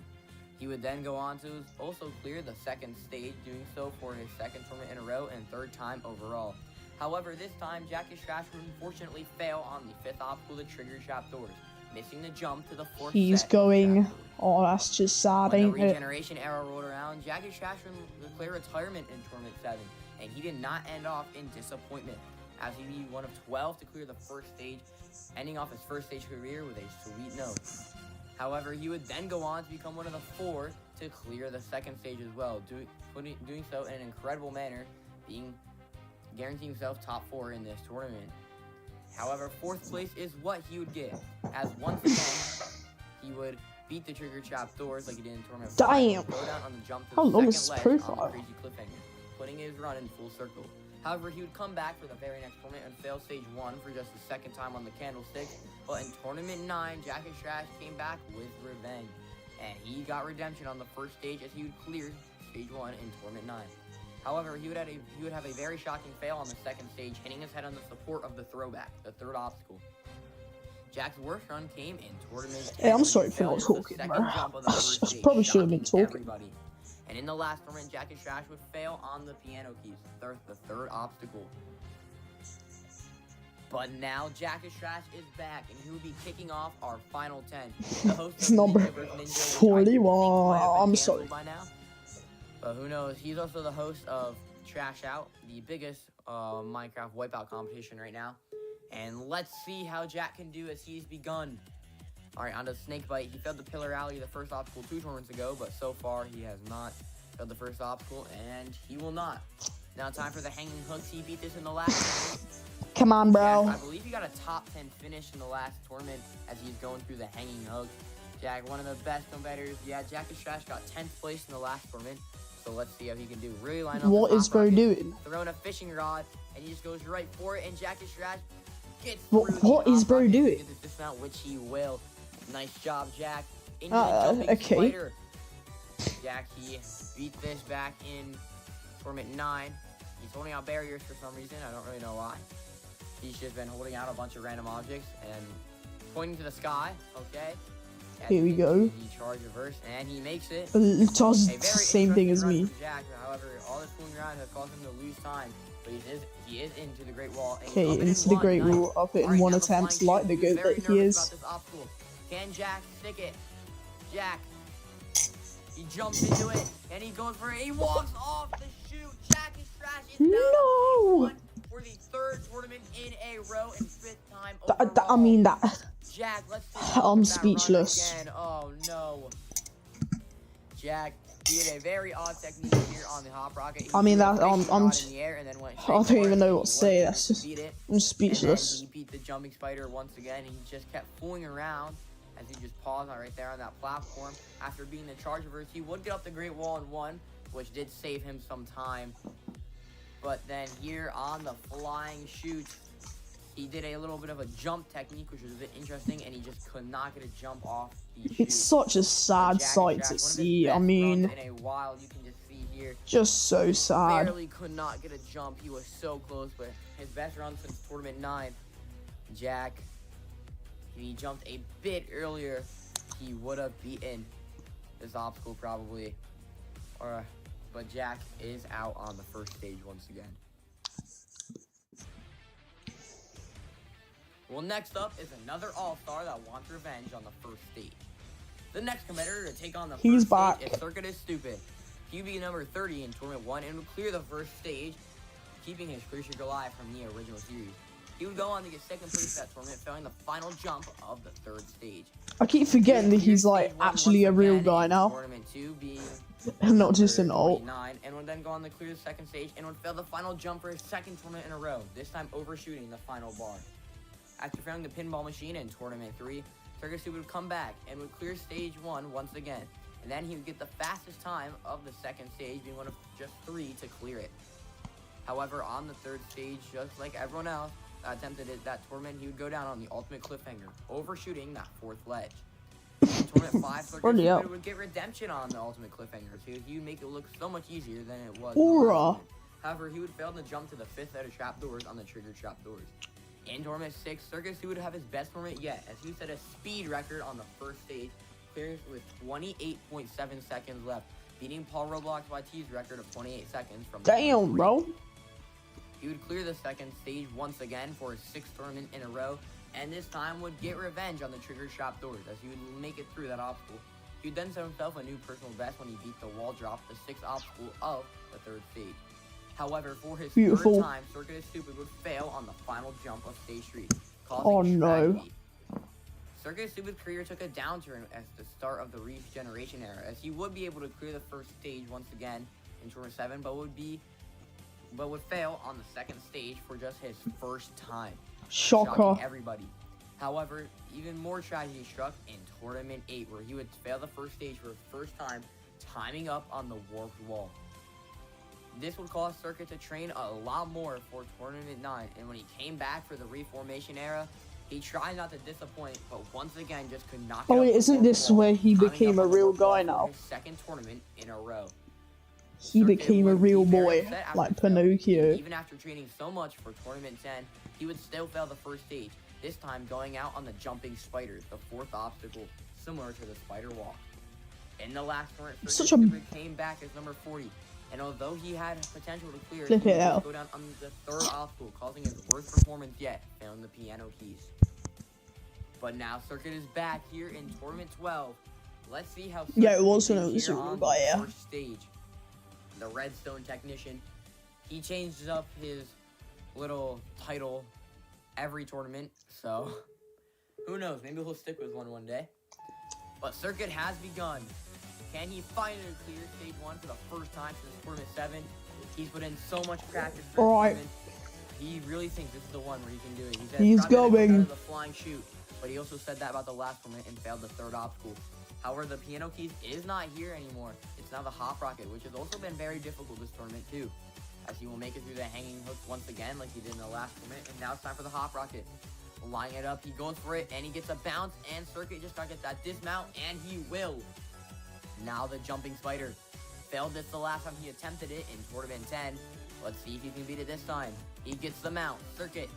He would then go on to also clear the second stage, doing so for his second tournament in a row and third time overall. However, this time, Jack is Trash would unfortunately fail on the fifth obstacle, the trigger trapdoors, missing the jump to the fourth He's set of going. trapdoors. Oh, that's just sad, When the ain't it? regeneration era rolled around, Jack is Trash would declare retirement in Tournament 7, and he did not end off in disappointment, as he'd be one of 12 to clear the first stage, ending off his first stage career with a sweet note. However, he would then go on to become one of the 4 to clear the second stage as well, doing so in an incredible manner, guaranteeing himself top 4 in this tournament. However, 4th place is what he would get, as once again, he would beat the trigger trapdoors like he did in tournament 5, Damn. go down on the jump to How the long is second his ledge on the profile? crazy cliffhanger, putting his run in full circle. However, he would come back for the very next tournament and fail stage 1 for just the second time on the candlestick, but in tournament 9, Jack is Trash came back with revenge, and he got redemption on the first stage as he would clear stage 1 in tournament 9. However, he would have a very shocking fail on the second stage, hitting his head on the support of the throwback, the third obstacle. Jack's worst run came in tournament 10. Hey, I'm when sorry he for not failed the talking, second bro. jump of the first I stage, probably should have been shocking talking. everybody. And in the last tournament, Jack and Trash would fail on the piano keys, the third obstacle. But now Jack and Trash is back, and he will be kicking off our final 10. The host of Number Ninja vs. Ninja, which I think 41. might have been I'm canceled sorry. by now. But who knows? He's also the host of Trash Out, the biggest Minecraft wipeout competition right now. And let's see how Jack can do as he's begun. Alright, on to Snake Bite. He failed the Pillar Alley, the first obstacle 2 tournaments ago, but so far he has not failed the first obstacle, and he will not. Now time for the Hanging Hooks. He beat this in the last tournament. Come on, bro. Jack, I believe he got a top 10 finish in the last tournament as he's going through the Hanging Hooks. Jack, one of the best competitors. Yeah, Jack is Trash got 10th place in the last tournament, so let's see how he can do. Really line up. What the is top bro rocket, doing? throwing a fishing rod, and he just goes right for it, and Jack is Trash gets What- through the what is top bro rocket to doing? get this dismount, which he will. Nice job, Jack. Into the jumping Okay. spider. Jack, he beat this back in tournament 9. He's holding out barriers for some reason. I don't really know why. He's just been holding out a bunch of random objects and pointing to the sky. Okay. Here we go. The charge reverse, and he makes it. It does A the very same thing as interesting me. run from Jack. However, all this fooling around has caused him to lose time. But he is into the Great Wall. And he's Okay, up it in into the one. Great Nice. Wall, up it in Alright, one now the attempt, flying like shoot. the He's goat very that he nervous is. about this obstacle. Can Jack stick it? Jack. He jumps into it, and he goes for it. He walks off the chute. Jack is Trash is down No! for the 3rd tournament in a row and 5th time I overall. mean that. Jack, let's take a I'm look at that run speechless. again. Oh no. Jack, he had a very odd technique here on the hop rocket. He I mean, threw a that- I'm- fishing I'm rod s- in the air and then went I straight don't for even it. know He what to say. wasn't That's able just- to beat it. I'm speechless. And then he beat the jumping spider once again. He just kept fooling around as he just paused right there on that platform. After beating the charge reverse, he would get up the Great Wall in 1, which did save him some time. But then here on the flying chute, he did a little bit of a jump technique, which was a bit interesting, and he just could not get a jump off the chute. It's such a sad Jack and sight Trash, to one of his see. I best mean, runs in a while, you can just see here. just so sad. Barely could not get a jump. He was so close, but his best run since tournament 9. Jack, if he jumped a bit earlier, he would have beaten this obstacle probably. But Jack is out on the first stage once again. Well, next up is another all-star that wants revenge on the first stage. The next competitor to take on the He's first back. stage is Circuit is Stupid. He would be number 30 in Tournament 1 and would clear the first stage, keeping his career streak alive from the original series. He would go on to get second place that tournament, failing the final jump of the 3rd stage. I keep forgetting that he's like Stage 1 actually a once real again guy in now, Tournament 2 being not just an number alt. 49, and would then go on to clear the second stage and would fail the final jump for his second tournament in a row, this time overshooting the final bar. After failing the pinball machine in Tournament 3, Circus would come back and would clear stage 1 once again, and then he would get the fastest time of the second stage, being one of just 3 to clear it. However, on the 3rd stage, just like everyone else that attempted it that tournament, he would go down on the ultimate cliffhanger, overshooting that 4th ledge. In Tournament 5, Bloody hell. Circus would get redemption on the ultimate cliffhanger, so he would make it look so much easier than it was. Aura. However, he would fail to jump to the 5th set of trapdoors on the trigger trapdoors. In Tournament 6, Circus would have his best tournament yet, as he set a speed record on the first stage, clearing with 28.7 seconds left, beating Paul Roblox YT's record of 28 seconds from Damn, bro. He would clear the second stage once again for his 6th tournament in a row, and this time would get revenge on the trigger shop doors, as he would make it through that obstacle. He would then set himself a new personal best when he beat the wall drop, the 6th obstacle of the 3rd stage. However, for his third time, Circuit is Stupid would fail on the final jump of Stage 3, causing tragedy. Circuit is Stupid's career took a downturn at the start of the regeneration era, as he would be able to clear the first stage once again in Tournament 7, but would fail on the 2nd stage for just his first time. Shocking everybody. However, even more tragedy struck in Tournament 8, where he would fail the first stage for the first time, timing up on the warped wall. This would cause Circuit to train a lot more for Tournament 9, and when he came back for the Reformation era, he tried not to disappoint, but once again just could not get isn't this where he became a real guy now? His 2nd tournament in a row. He became a real boy, like Pinocchio. Even after training so much for Tournament 10, he would still fail the first stage, this time going out on the jumping spiders, the 4th obstacle, similar to the spider walk. In the last tournament, Circuit came back as number 40. And although he had potential to clear, he would go down on the 3rd obstacle, causing his worst performance yet, failing the piano keys. But now Circuit is back here in Tournament 12. Let's see how Circuit it was when it was here on the first stage. The Redstone Technician. He changes up his little title every tournament, so who knows? Maybe he'll stick with one day. But Circuit has begun. Can he finally clear Stage 1 for the first time since Tournament 7? He's put in so much practice for this tournament. He really thinks this is the one where he can do it. He said he's going the flying chute, but he also said that about the last tournament and failed the 3rd obstacle. However, the piano keys is not here anymore. It's now the hop rocket, which has also been very difficult this tournament too, as he will make it through the hanging hooks once again like he did in the last tournament. And now it's time for the hop rocket. Lining it up, he goes for it, and he gets a bounce, and Circuit just got to get that dismount, and he will. Now the jumping spider. Failed this the last time he attempted it in Tournament 10. Let's see if he can beat it this time. He gets the mount. Circuit.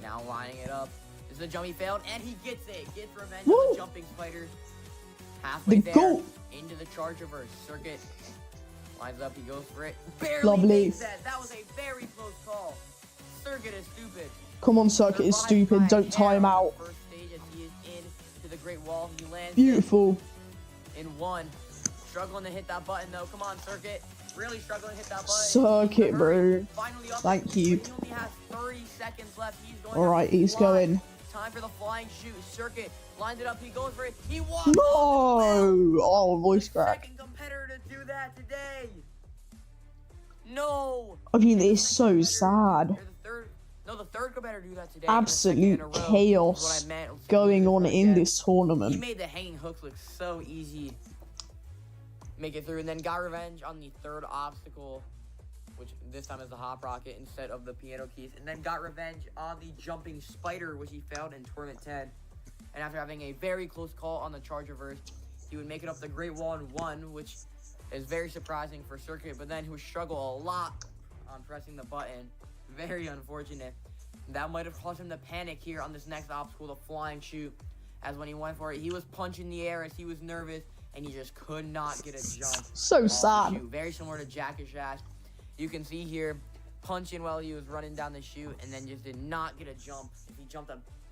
Now lining it up. This is a jump he failed, and he gets it. Gets revenge on the jumping spider. Halfway there. Into the charge reverse. Circuit. Lines up. He goes for it. Barely makes that. That was a very close call. Circuit is Stupid. Come on, Circuit is Stupid. Don't time out. First stage as he is in to the Great Wall. He lands beautiful. In 1. Struggling to hit that button though. Come on, Circuit. Really struggling to hit that button. Circuit, bro. Finally up. Thank you. He only has 30 seconds left. He's going. Alright, he's going. Time for the flying chute. Circuit lines it up. He goes for it. He walks. No! Oh, voice crack. Second competitor to do that today. No. I mean, it's so sad. The third competitor to do that today. Absolute chaos going on in this tournament. He made the hanging hooks look so easy. Make it through, and then got revenge on the 3rd obstacle, which this time is the hop rocket instead of the piano keys, and then got revenge on the jumping spider, which he failed in Tournament 10. And after having a very close call on the charge reverse, he would make it up the Great Wall in 1, which is very surprising for Circuit, but then he would struggle a lot on pressing the button. Very unfortunate. That might have caused him to panic here on this next obstacle, the flying chute, as when he went for it, he was punching the air as he was nervous, and he just could not get a jump. So sad. Very similar to Jack and Shash. You can see here, punching while he was running down the chute, and then just did not get a jump.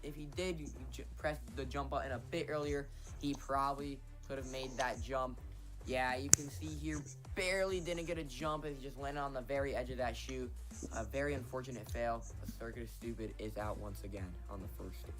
If he did press the jump button a bit earlier, he probably could have made that jump. Yeah, you can see here, barely didn't get a jump as he just landed on the very edge of that chute. A very unfortunate fail. The Circuit is Stupid is out once again on the first stage.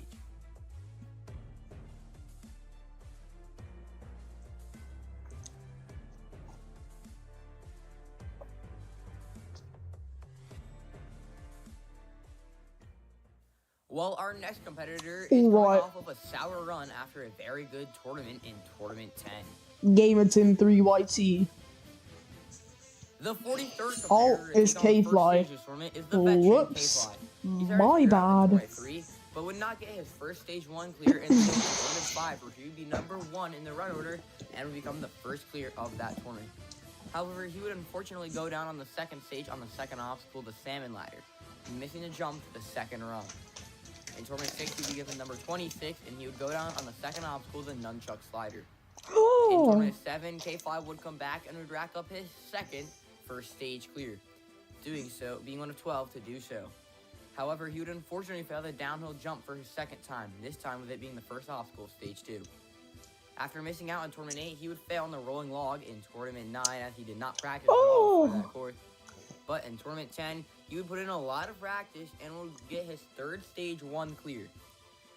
Well, our next competitor is coming off of a sour run after a very good tournament in Tournament 10. Gamerton 3YT. The 43rd competitor is K-Fly. Whoops. My bad. But would not get his first Stage 1 clear until Tournament 5, where he would be number 1 in the run order and would become the first clear of that tournament. However, he would unfortunately go down on the 2nd stage on the 2nd obstacle, the Salmon Ladder, missing a jump to the 2nd run. In Tournament 6, he would be given number 26, and he would go down on the second obstacle, the nunchuck slider. In Oh. Tournament 7, K-Fly would come back and would rack up his second first stage clear, doing so, being one of 12 to do so. However, he would unfortunately fail the downhill jump for his second time, this time with it being the first obstacle of stage 2. After missing out in Tournament 8, he would fail on the rolling log in Tournament 9 as he did not practice at all for that course. But in Tournament 10, he would put in a lot of practice and would get his third stage 1 clear.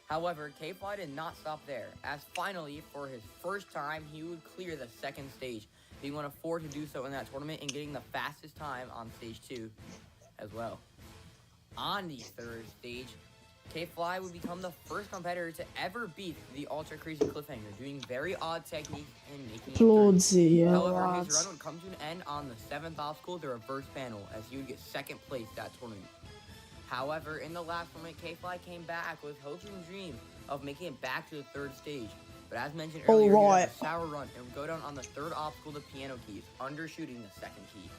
However, K-Fly did not stop there, as finally, for his first time, he would clear the second stage, being one of 4 to do so in that tournament and getting the fastest time on stage 2 as well. On the third stage, K-Fly would become the first competitor to ever beat the Ultra Crazy Cliffhanger, doing very odd techniques and making it through. Bloody However, hell, his run would come to an end on the 7th obstacle, the reverse panel, as he would get second place that tournament. However, in the last tournament, K-Fly came back with hopes and dreams of making it back to the third stage. But as mentioned earlier, he had a sour run and would go down on the third obstacle, the piano keys, undershooting the second key.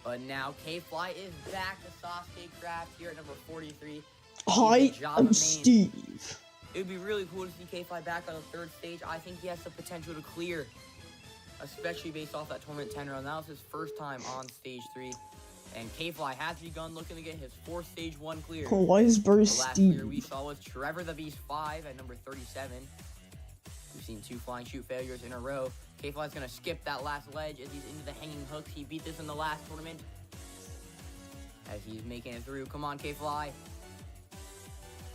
But now, K-Fly is back to Sasuke Craft here at number 43. Hi, I'm Steve. It would be really cool to see K-Fly back on the third stage. I think he has the potential to clear, especially based off that Tournament 10 run. That was his first time on stage 3. And K-Fly has begun looking to get his 4th stage 1 clear. Oh, why is bro The last clear we Steve? saw was Trevor the Beast 5 at number 37. We've seen 2 flying shoot failures in a row. K-Fly's going to skip that last ledge as he's into the hanging hooks. He beat this in the last tournament. As he's making it through. Come on, K-Fly.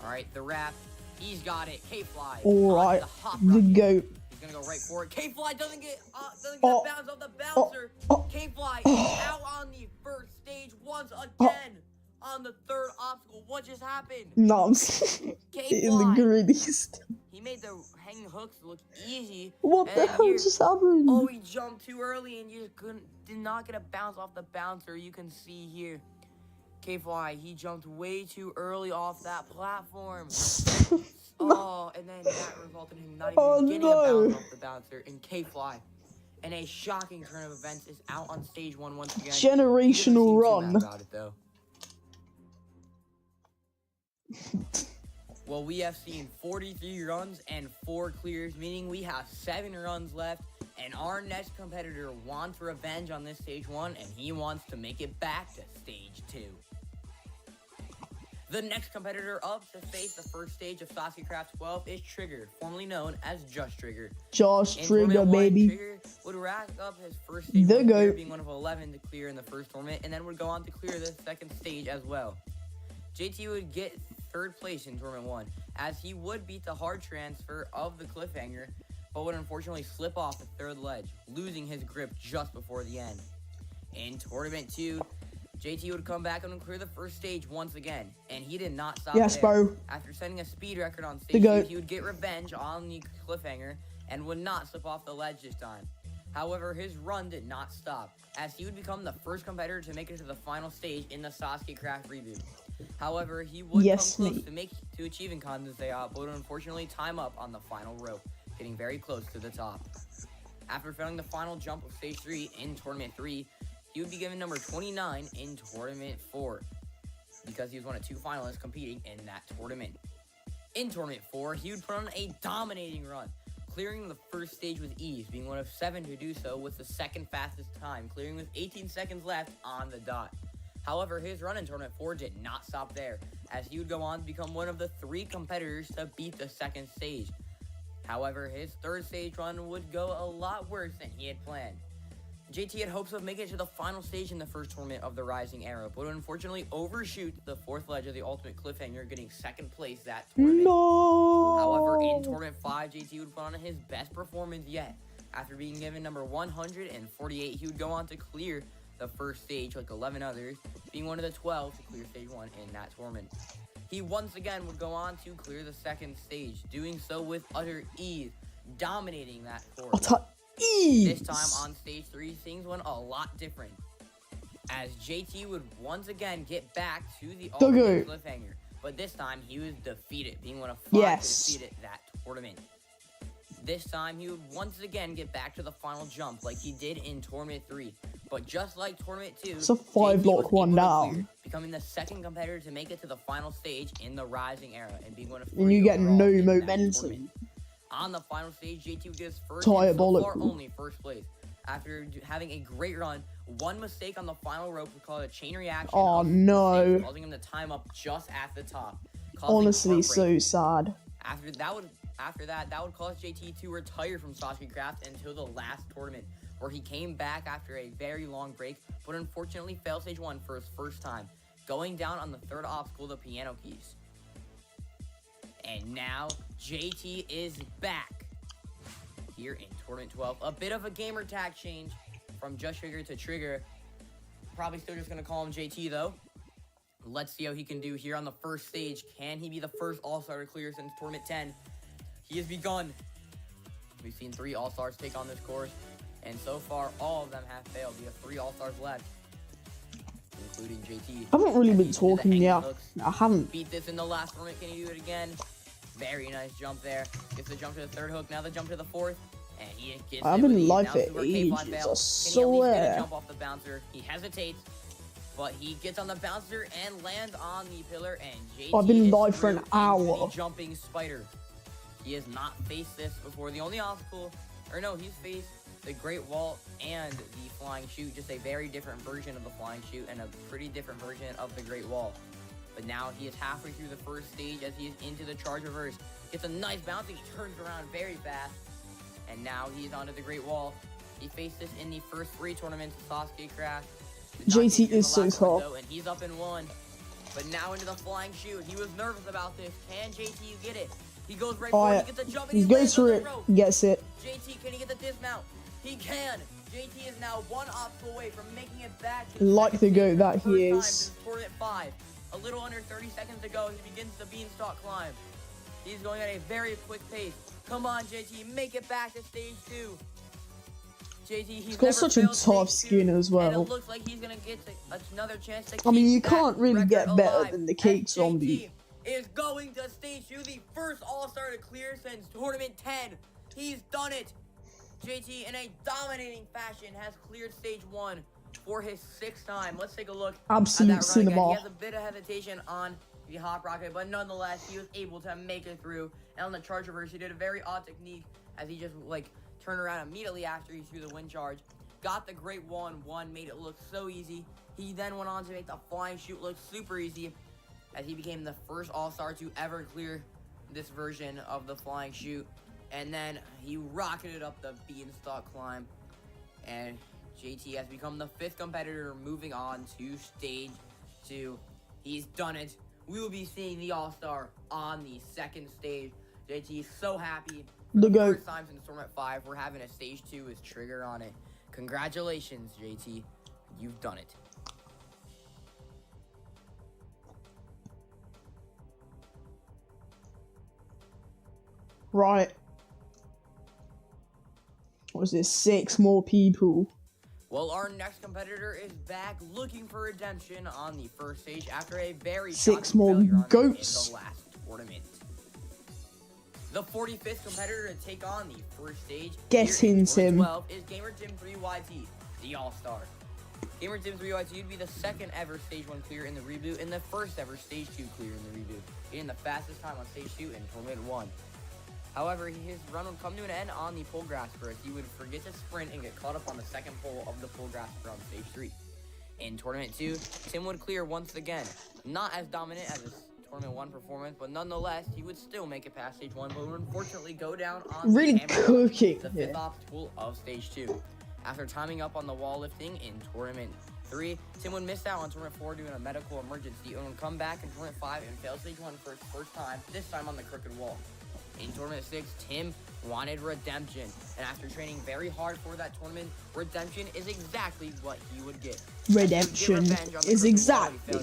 Alright, the wrap. He's got it. K-Fly. Alright, the GOAT. He's going to go right for it. K-Fly doesn't get a bounce off the bouncer. K-Fly is out on the first stage once again. On the third obstacle. What just happened? No, I'm K-Fly. in the greatest. He made the hanging hooks look easy. What the hell just happened? Oh, he jumped too early and you just did not get a bounce off the bouncer. You can see here. K-Fly, he jumped way too early off that platform. Oh, and then that resulted in him not even getting a bounce off the bouncer. And K-Fly, in a shocking turn of events, is out on stage 1 once again. Generational run. About it, though. Well, we have seen 43 runs and 4 clears, meaning we have 7 runs left. And our next competitor wants revenge on this stage 1, and he wants to make it back to stage 2. The next competitor up to face the first stage of Sasuke Craft 12 is Trigger, formerly known as Just Trigger. Just In Trigger, Tournament 1, baby. Trigger would rack up his first stage The 1 clear, GOAT. being one of 11 to clear in the first tournament, and then would go on to clear the second stage as well. JT would get 3rd place in Tournament 1, as he would beat the hard transfer of the Cliffhanger, but would unfortunately slip off the 3rd ledge, losing his grip just before the end. In Tournament 2, JT would come back and clear the first stage once again, and he did not stop Yes, there. bro. After setting a speed record on The stage 2, GOAT. he would get revenge on the Cliffhanger and would not slip off the ledge this time. However, his run did not stop, as he would become the first competitor to make it to the final stage in the Sasuke Craft reboot. However, he would come close to achieving Condensate, but would unfortunately time up on the final rope, getting very close to the top. After failing the final jump of stage 3 in Tournament 3, he would be given number 29 in Tournament 4, because he was one of 2 finalists competing in that tournament. In Tournament 4, he would put on a dominating run, clearing the first stage with ease, being one of 7 to do so with the second fastest time, clearing with 18 seconds left on the dot. However, his run in Tournament 4 did not stop there, as he would go on to become one of the 3 competitors to beat the second stage. However, his 3rd stage run would go a lot worse than he had planned. JT had hopes of making it to the final stage in the first tournament of the Rising Era, but would unfortunately overshoot the 4th ledge of the Ultimate Cliffhanger, getting 2nd place that tournament. No. However, in Tournament 5, JT would put on his best performance yet. After being given number 148, he would go on to clear the first stage like 11 others, being one of the 12 to clear stage 1 in that tournament. He once again would go on to clear the 2nd stage, doing so with utter ease, dominating that course. This time on stage 3, things went a lot different, as JT would once again get back to the Ultimate Cliffhanger, but this time he was defeated, being one of 5 to defeat it that tournament. This time he would once again get back to the final jump like he did in Tournament 3, But just like Tournament 2, It's a 5-block one down. becoming the second competitor to make it to the final stage in the Rising era and being one of And you get no in that momentum. tournament. On the final stage, JT would get his first Diabolical. and so far only first place. After having a great run, one mistake on the final rope would call it a chain reaction. Oh no. Causing him to time up just at the top. Honestly, so sad. After that would cause JT to retire from Sasuke Craft until the last tournament, where he came back after a very long break, but unfortunately failed stage 1 for his first time, going down on the third obstacle, the piano keys. And now, JT is back here in Tournament 12. A bit of a gamer tag change from Just Trigger to Trigger. Probably still just going to call him JT, though. Let's see how he can do here on the first stage. Can he be the first All-Star to clear since Tournament 10? He has begun. We've seen 3 All-Stars take on this course, and so far, all of them have failed. We have 3 All-Stars left, including JT. I haven't really been talking yet. I haven't. Beat this in the last tournament. Can he do it again? Very nice jump there. Gets the jump to the third hook. Now the jump to the fourth. And he gets I've it been with ease. live Now for super K-fly ages, fail. I Can he at swear. least get a jump off the bouncer? He hesitates, but he gets on the bouncer and lands on the pillar. And JT I've been is live for an through into hour. the jumping spider. He has not faced this before. The only obstacle, or no, he's faced the Great Wall and the Flying Chute, just a very different version of the Flying Chute and a pretty different version of the Great Wall. But now he is halfway through the first stage as he is into the charge reverse. Gets a nice bounce and he turns around very fast. And now he's onto the Great Wall. He faced this in the first 3 tournaments of Sasuke Craft. JT is so tough. And he's up in 1. But now into the Flying Chute. He was nervous about this. Can JT get it? He goes right for it. He gets a jump and He he goes lands on for the it. rope. Gets it. JT, can he get the dismount? He can. JT is now 1 obstacle away from making it back to Like the goat that first he time is. since Tournament 5. A little under 30 seconds to go as he begins the beanstalk climb. He's going at a very quick pace. Come on, JT, make it back to stage 2. JT, he's got such a tough skin as well. And it looks like he's gonna get another chance to I mean, keep you can't that really record get better alive. than the Cake And Zombie. JT is going to stage 2, the first All-Star to clear since Tournament 10. He's done it. JT, in a dominating fashion, has cleared stage 1 for his 6th time. Let's take a look Absolute at that run again. cinema. He has a bit of hesitation on the hop rocket, but nonetheless, he was able to make it through. And on the charge reverse, he did a very odd technique as he just turned around immediately after he threw the wind charge. Got the Great Wall in 1, made it look so easy. He then went on to make the Flying Chute look super easy as he became the first All-Star to ever clear this version of the Flying Chute. And then he rocketed up the beanstalk climb. And JT has become the 5th competitor moving on to stage 2. He's done it. We will be seeing the All-Star on the 2nd stage. JT is so happy. For the first time since Tournament 5, we're having a stage 2 with Trigger on it. Congratulations, JT. You've done it. Right. What was this? 6 more people. Well, our next competitor is back looking for redemption on the first stage after a very 6 shocking more failure on goats. in the last tournament. The 45th competitor to take on the first stage Get here in in, Tournament Tim. 12 is GamerTim3YT, the All-Star. GamerTim3YT would be the 2nd ever Stage 1 clear in the reboot and the 1st ever Stage 2 clear in the reboot, getting the fastest time on Stage 2 in Tournament 1. However, his run would come to an end on the pole grass first. He would forget to sprint and get caught up on the 2nd pole of the pole grass from Stage 3. In Tournament 2, Tim would clear once again. Not as dominant as his Tournament 1 performance, but nonetheless, he would still make it past Stage 1, but would unfortunately go down on Really the hammer, cooking the 5th here. obstacle of Stage 2. After timing up on the wall lifting in Tournament 3, Tim would miss out on Tournament 4 due to a medical emergency and would come back in Tournament 5 and fail Stage 1 for his first time, this time on the crooked wall. In Tournament 6, Tim wanted redemption, and after training very hard for that tournament, redemption is exactly what he would get. Redemption is exactly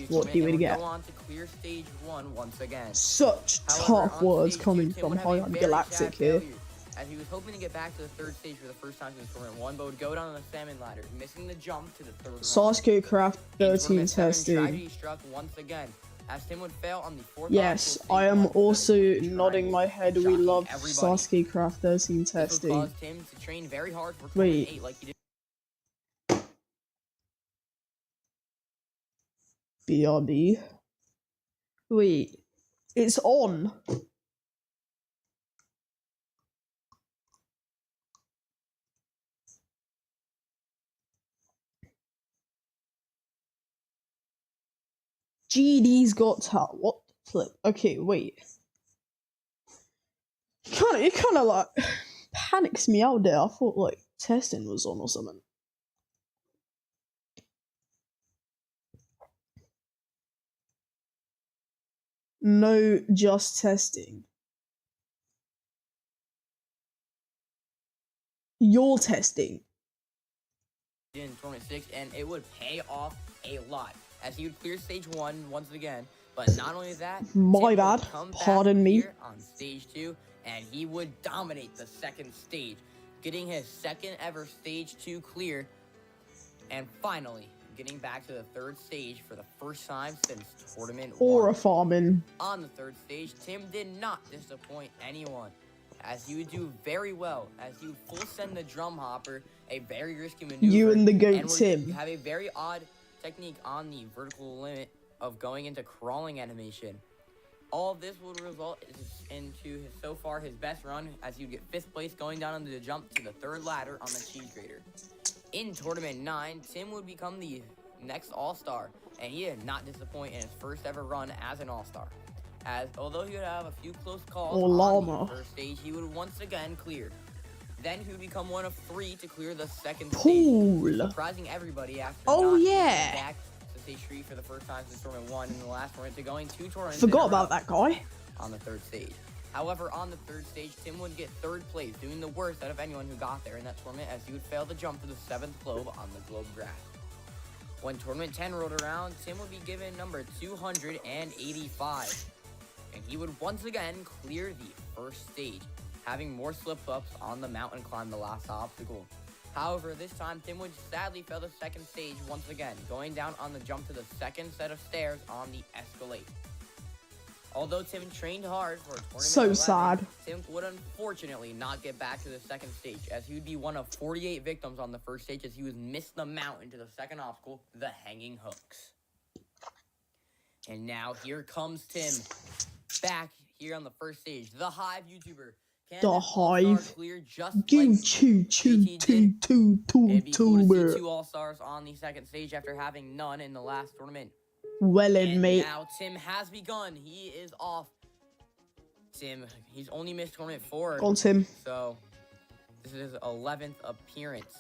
what he would get. Go on to clear Stage 1 once again. Such However, tough on words Stage coming 2, Tim from would have a High on very Galactic sad here. failure, as he was hoping to get back to the 3rd stage for the first time since Tournament 1, but would go down on the salmon ladder, missing the jump to the 3rd round. Sasuke Craft In 13 Tournament 7, testing. tragedy struck once again, as Tim would fail on the 4th Yes, obstacle I Stage am 1 also because of nodding my head. We shocking love everybody. Sasuke Craft 13 This would testing. cause Tim to train very hard for Wait. Tournament 8 like he did. BRB. Wait, it's on. GD's got talent. What the flip? Okay, wait. It kind of like panics me out there. I thought like testing was on or something. No, just testing. You're testing. In tournament 6, and it would pay off a lot as he would clear stage 1 once again. But not only that, My Tim would bad. come back Pardon me. here on stage 2, and he would dominate the second stage, getting his second ever stage 2 clear, and finally getting back to the third stage for the first time since tournament 1. Or a farming. On the third stage, Tim did not disappoint anyone, as he would do very well, as he would full send the drum hopper, a very risky maneuver. You and the goat and would Tim. have a very odd technique on the vertical limit of going into crawling animation. All of this would result into so far his best run, as he would get 5th place going down on the jump to the 3rd ladder on the cheese grater. In tournament 9, Tim would become the next all-star, and he did not disappoint in his first ever run as an all-star. As although he would have a few close calls on the first stage, he would once again clear. Then he would become one of 3 to clear the second stage, surprising everybody after not being back to stage 3 for the first time since tournament 1 in the last tournament to going 2 tournaments. Forgot about that guy. On the 3rd stage. However, on the 3rd stage, Tim would get 3rd place, doing the worst out of anyone who got there in that tournament, as he would fail to jump to the 7th globe on the globe grass. When tournament 10 rolled around, Tim would be given number 285, and he would once again clear the first stage, having more slip-ups on the mountain climb, the last obstacle. However, this time, Tim would sadly fail the second stage once again, going down on the jump to the second set of stairs on the escalade. Although Tim trained hard for tournament 11, sad. Tim would unfortunately not get back to the second stage, as he would be one of 48 victims on the first stage, as he would miss the mountain to the second obstacle, the hanging hooks. And now here comes Tim, back here on the first stage, the Hive YouTuber. The Hive. Clear just tuber. 2 all-stars on the second stage after having none in the last tournament. Well in, mate. Now Tim has begun. He is off. Tim, he's only missed tournament 4. Go on, Tim. So this is his 11th appearance.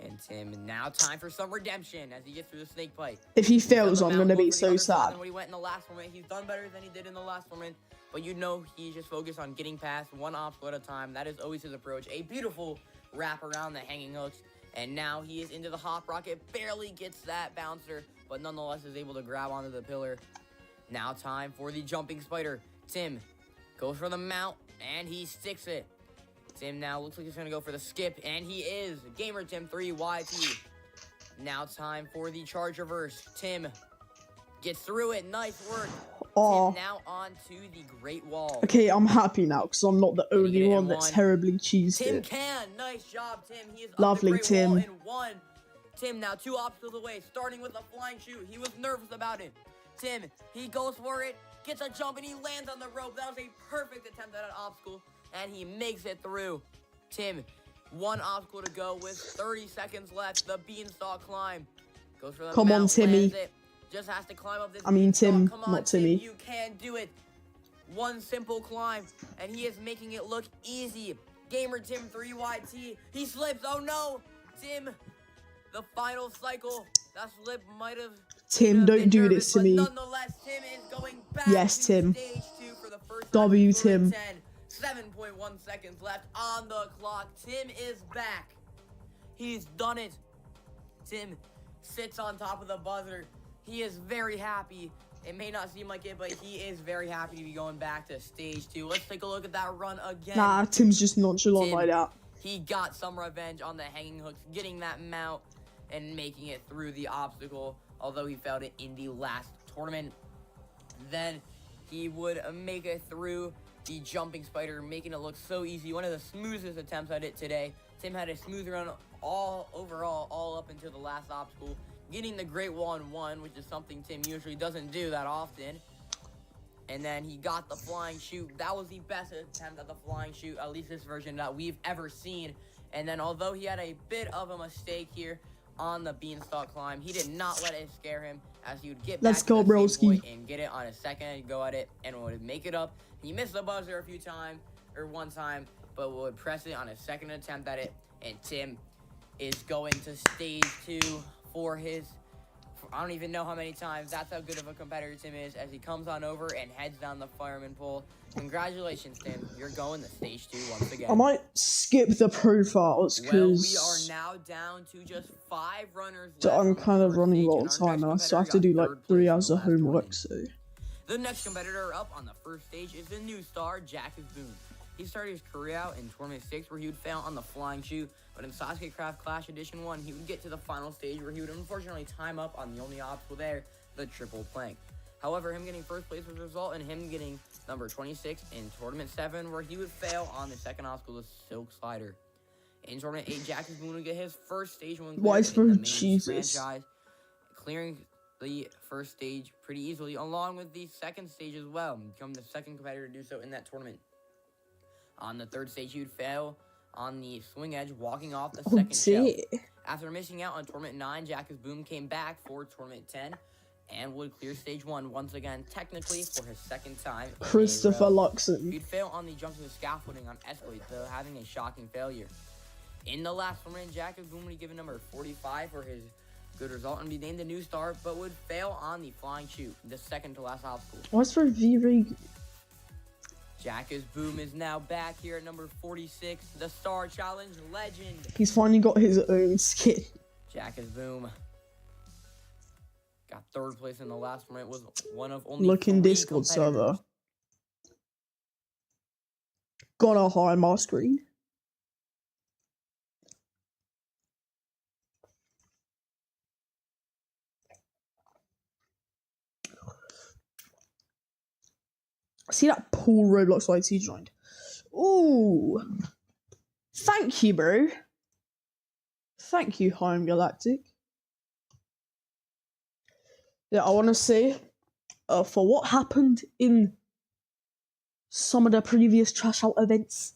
And Tim, now time for some redemption as he gets through the snake bite. If he fails, I'm gonna be so sad. When he went in the last tournament, he's done better than he did in the last tournament. But you know, he's just focused on getting past one obstacle at a time. That is always his approach. A beautiful wrap around the hanging hooks. And now he is into the hop rocket. Barely gets that bouncer, but nonetheless is able to grab onto the pillar. Now time for the jumping spider. Tim goes for the mount, and he sticks it. Tim now looks like he's going to go for the skip, and he is. Gamer Tim 3YT. Now time for the charge reverse. Tim gets through it. Nice work. Oh. Tim now on to the Great Wall. Okay, I'm happy now because I'm not the only one that's terribly cheesed Tim it. can. Nice job, Tim. He is Lovely, up the Great Wall Tim. in 1. Tim now 2 obstacles away, starting with a flying chute. He was nervous about it. Tim, he goes for it, gets a jump, and he lands on the rope. That was a perfect attempt at an obstacle, and he makes it through. Tim, 1 obstacle to go with 30 seconds left. The beanstalk climb. Goes for the Come on, mount, Timmy. lands it. Just has to climb up this I mean, beanstalk. Tim, Come on, not Tim, Timmy. you can do it. 1 simple climb, and he is making it look easy. Gamer Tim 3YT. He slips. Oh no, Tim. The final cycle. That slip might have. Tim, don't do this to me. Nonetheless, Tim is going back Yes, to Tim. stage 2 for the first W, time. Tim. 7.1 seconds left on the clock. Tim is back. He's done it. Tim sits on top of the buzzer. He is very happy. It may not seem like it, but he is very happy to be going back to stage 2. Let's take a look at that run again. Nah, Tim's just nonchalant like that. He got some revenge on the hanging hooks, getting that mount and making it through the obstacle, although he failed it in the last tournament. Then he would make it through the jumping spider, making it look so easy. One of the smoothest attempts at it today. Tim had a smooth run all up until the last obstacle, getting the Great Wall in one, which is something Tim usually doesn't do that often. And then he got the flying shoot. That was the best attempt at the flying shoot, at least this version that we've ever seen. And then although he had a bit of a mistake here on the beanstalk climb, he did not let it scare him, as he would get back Let's go, to that same broski. point and get it on his second go at it and would make it up. He missed the buzzer a few times, or one time, but would press it on his second attempt at it. And Tim is going to stage 2 for his... I don't even know how many times. That's how good of a competitor Tim is, as he comes on over and heads down the fireman pole. Congratulations, Tim. You're going to stage 2 once again. I might skip the profiles Well, we are because now down to just 5 runners left. I'm on the kind of first running stage, low and on our time next and I still have to competitor do got like third 3 place hours in of the last homework, running. so... The next competitor up on the first stage is the new star, Jackus Boone. He started his career out in Tournament 6, where he would fail on the flying shoot, but in Sasuke Craft Clash Edition 1, he would get to the final stage, where he would unfortunately time up on the only obstacle there, the triple plank. However, him getting first place would result in him getting number 26 in Tournament 7, where he would fail on the second obstacle, the Silk Slider. In Tournament 8, Jackus Boone would get his first stage win Wise in for the main Jesus. franchise, clearing the first stage pretty easily, along with the second stage as well, becoming the second competitor to do so in that tournament. On the third stage, he would fail on the swing edge, walking off the second shell. After missing out on Tournament 9, Jackus Boone came back for Tournament 10 and would clear stage 1 once again, technically for his second time. Christopher Luxon. He'd fail on the jump to the scaffolding on Escalade, though having a shocking failure. In the last tournament, Jackus Boone would be given number 45 for his good result and be named the new star, but would fail on the flying shoot, the second to last obstacle. What's for V-Rig? Jackus Boone is now back here at number 46, the Star Challenge legend. He's finally got his own skin. Jackus Boone got third place in the last tournament, was one of only Look in 3 Discord competitors. server. Gotta hide my screen. See that Paul Roblox IT joined? Ooh. Thank you, bro. Thank you, Home Galactic. Yeah, I want to say, for what happened in some of the previous trash out events,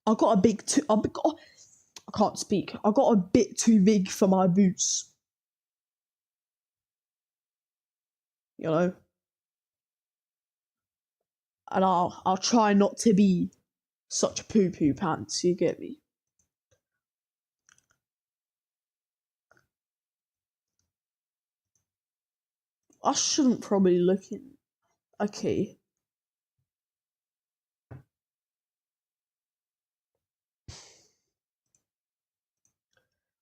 I got a big too. I can't speak. I got a bit too big for my boots. You know. And I'll try not to be such a poo-poo pants, you get me? I shouldn't probably look in. Okay.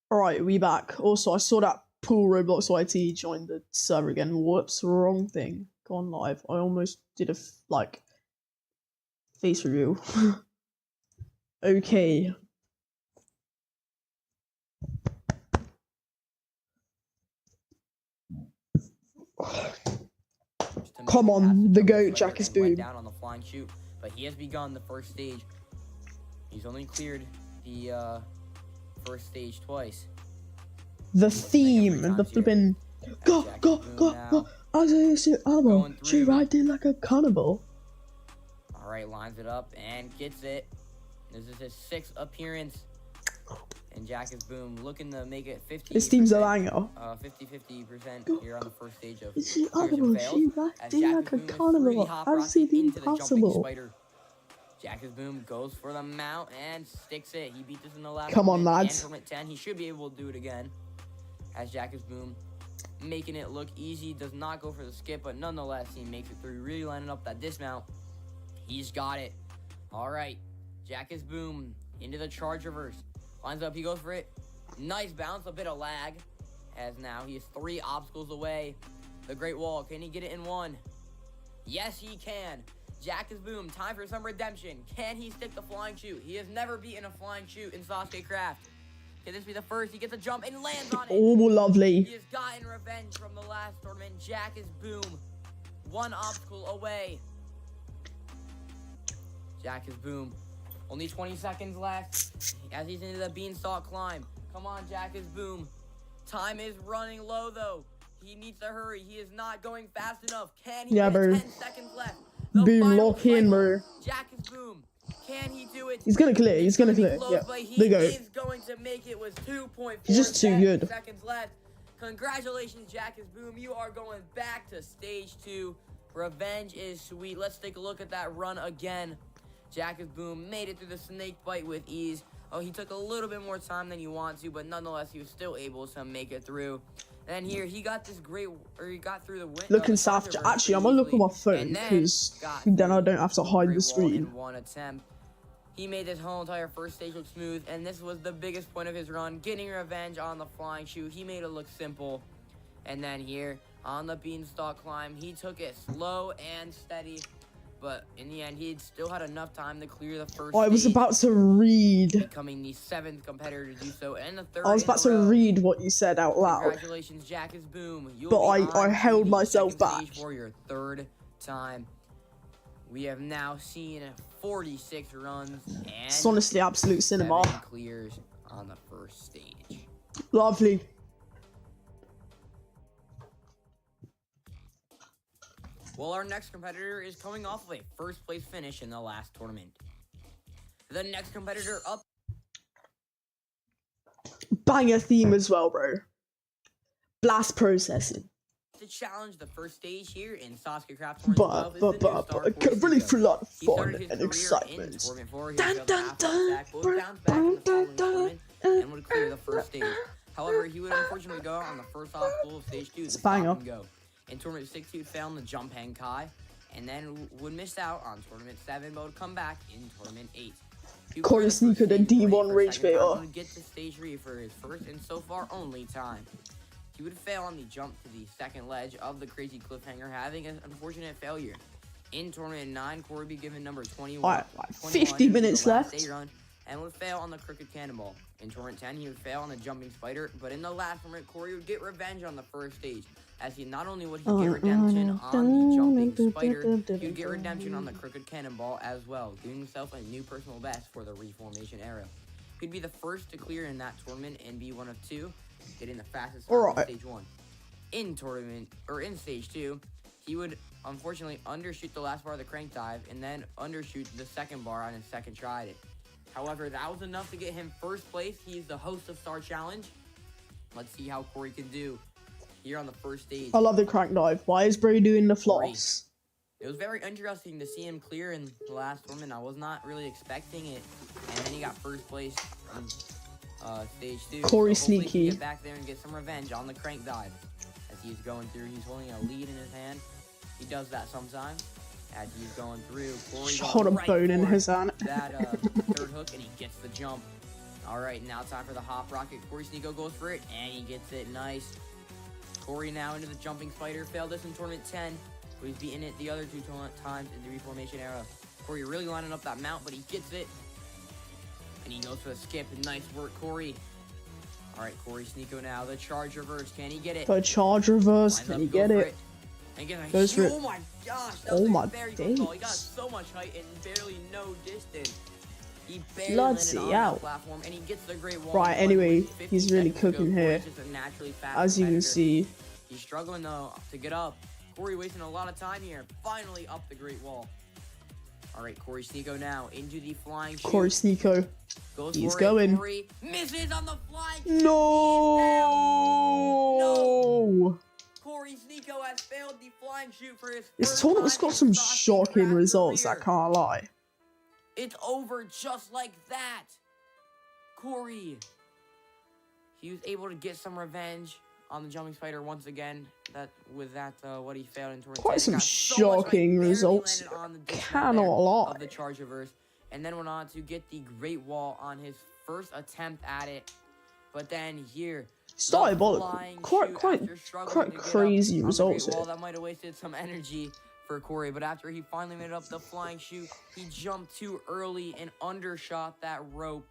Alright, we back. Also, I saw that Pool Roblox YT joined the server again. Whoops, wrong thing. Gone live. I almost did a, face reveal. Okay. Come on, the GOAT, Jackus Boone. Down on the flying shoot, but he has begun the first stage. He's only cleared the first stage twice. The theme, the flipping go. As I say, elbow, she right there like a cannibal. Alright, lines it up and gets it. This is his 6th appearance. And Jackus Boone looking to make it 50%. This team's a banger. 50% here on the first stage of She Clears and Fails, she right as there Jackus like a Boone is carnival. really hot I've rocking seen the into the jumping impossible. spider. Jackus Boone goes for the mount and sticks it. He beat this in the last Come on, tournament, lads. and tournament 10. He should be able to do it again. As Jackus Boone making it look easy, does not go for the skip, but nonetheless, he makes it through, really lining up that dismount. He's got it. All right, Jackus Boone into the charge reverse. Lines up, he goes for it. Nice bounce, a bit of lag, as now he is 3 obstacles away. The Great Wall, can he get it in 1? Yes, he can. Jackus Boone, time for some redemption. Can he stick the flying shoot? He has never beaten a flying shoot in Sasuke Craft. Can this be the first? He gets a jump and lands on it. Oh, lovely. He has gotten revenge from the last tournament. Jackus Boone, 1 obstacle away. Jackus Boone, only 20 seconds left as he's into the beanstalk climb. Come on, Jackus Boone. Time is running low, though. He needs to hurry. He is not going fast enough. Can he Yeah, get it? bro. 10 seconds left. The Boom, final lock in, cycle. bro. Jack is Boom. Can he do it? He's gonna clear. He's gonna be clear. close, Yeah. but he There you go. is going to make it with 2.4 He's just too good. seconds left. Congratulations, Jack is Boom. You are going back to stage 2. Revenge is sweet. Let's take a look at that run again. Jack is Boom made it through the snake bite with ease. Oh, he took a little bit more time than you want to, but nonetheless, he was still able to make it through. And here, he got this great, or he got through the win. Looking soft. Actually, I'm gonna look on my phone because then I don't have to hide the screen. In one attempt. He made this whole entire first stage look smooth, and this was the biggest point of his run, getting revenge on the flying shoe. He made it look simple. And then here, on the beanstalk climb, he took it slow and steady. But in the end, he still had enough time to clear the first I was stage, about to read. becoming the 7th competitor to do so, and the 3rd I was about to read what you said out loud. Congratulations, Jack is Boom. You'll But be I on held the myself second back. stage for your 3rd time. We have now seen 46 runs, and It's honestly absolute 7 cinema. clears on the first stage. Lovely. Well, our next competitor is coming off of a first place finish in the last tournament. The next competitor up Banger theme as well, bro. Blast processing. to challenge the first stage here in Sasuke Craft Tournament 12 is the new star, I get really Corey full of He fun started his and career in excitement. Tournament 4. He Dun, failed dun, half dun, stack, but would bounce back in the following tournament and would clear the first stage. However, he would unfortunately go out on the first obstacle of stage 2, the stop banger. and go. In Tournament 6, he would fail in the jump hang kai, and then would miss out on Tournament 7, but would come back in Tournament 8. He would Corey clear the first Sneaker, the stage D1 for a Rage second time Baiter. and would get to stage 3 for his first and so far only time. He would fail on the jump to the second ledge of the crazy cliffhanger, having an unfortunate failure. In Tournament 9, Corey would be given number 21. Alright, 21 50 would be the minutes last left. day run, and would fail on the crooked cannonball. In Tournament 10, he would fail on the jumping spider, but in the last tournament, Corey would get revenge on the first stage, as he not only would he get redemption on the jumping spider, he would get redemption on the crooked cannonball as well, giving himself a new personal best for the reformation era. He'd be the first to clear in that tournament and be one of 2, getting the fastest time in Alright. stage 1. In stage 2, he would unfortunately undershoot the last bar of the crank dive and then undershoot the second bar on his second try at it. However, that was enough to get him first place. He's the host of Star Challenge. Let's see how Corey can do here on the first stage. I love the crank dive. Why is Bro doing the floss? It was very interesting to see him clear in the last tournament. I was not really expecting it, and then he got first place in stage 2. Corey So hopefully he Sneaky. can get back there and get some revenge on the crank dive. As he's going through, he's holding a lead in his hand. He does that sometimes. As he's going through, Corey Hold a goes right bone in for his hand. that third hook, and he gets the jump. All right, now time for the hop rocket. Corey Sneeko goes for it, and he gets it. Nice. Corey now into the jumping spider. Failed this in Tournament 10, but he's beaten it the other 2 times in the reformation era. Corey really lining up that mount, but he gets it. And he goes for the skip. Nice work, Corey. All right, Corey Sneeko now. The charge reverse. Can he get it? The charge reverse. Lines Can up, you goes get for it? And get a Goes for it. Oh my gosh. That Oh was my a very close call. He got days. so much height and barely no distance. He barely Bloody landed on hell. the platform, and he gets the great wall. Right, in anyway, 50 he's really seconds to go. cooking here. Corey's just a naturally fast As you can competitor. see. He's struggling, though, to get up. Corey wasting a lot of time here. Finally up the great wall. All right, Corey Sneeko now into the flying shoe. Corey Sneeko. Goes He's for going. It. Corey misses on the flying shoe. No! Corey Sneeko has failed the flying shoot for his This first tournament's time got in some Sasuke shocking Craft results, I career. can't lie. It's over just like that. Corey. He was able to get some revenge on the jumping spider once again. What he failed in tournament 10. Quite He some got so much height, shocking barely results. landed on the dismount Cannot there lie. of the charge reverse, and then went on to get the great wall on his first attempt at it. But then here, It's the diabolical. flying Quite shoot after struggling to get up crazy on the results great wall, here. that might have wasted some energy for Corey, but after he finally made it up the flying chute, he jumped too early and undershot that rope.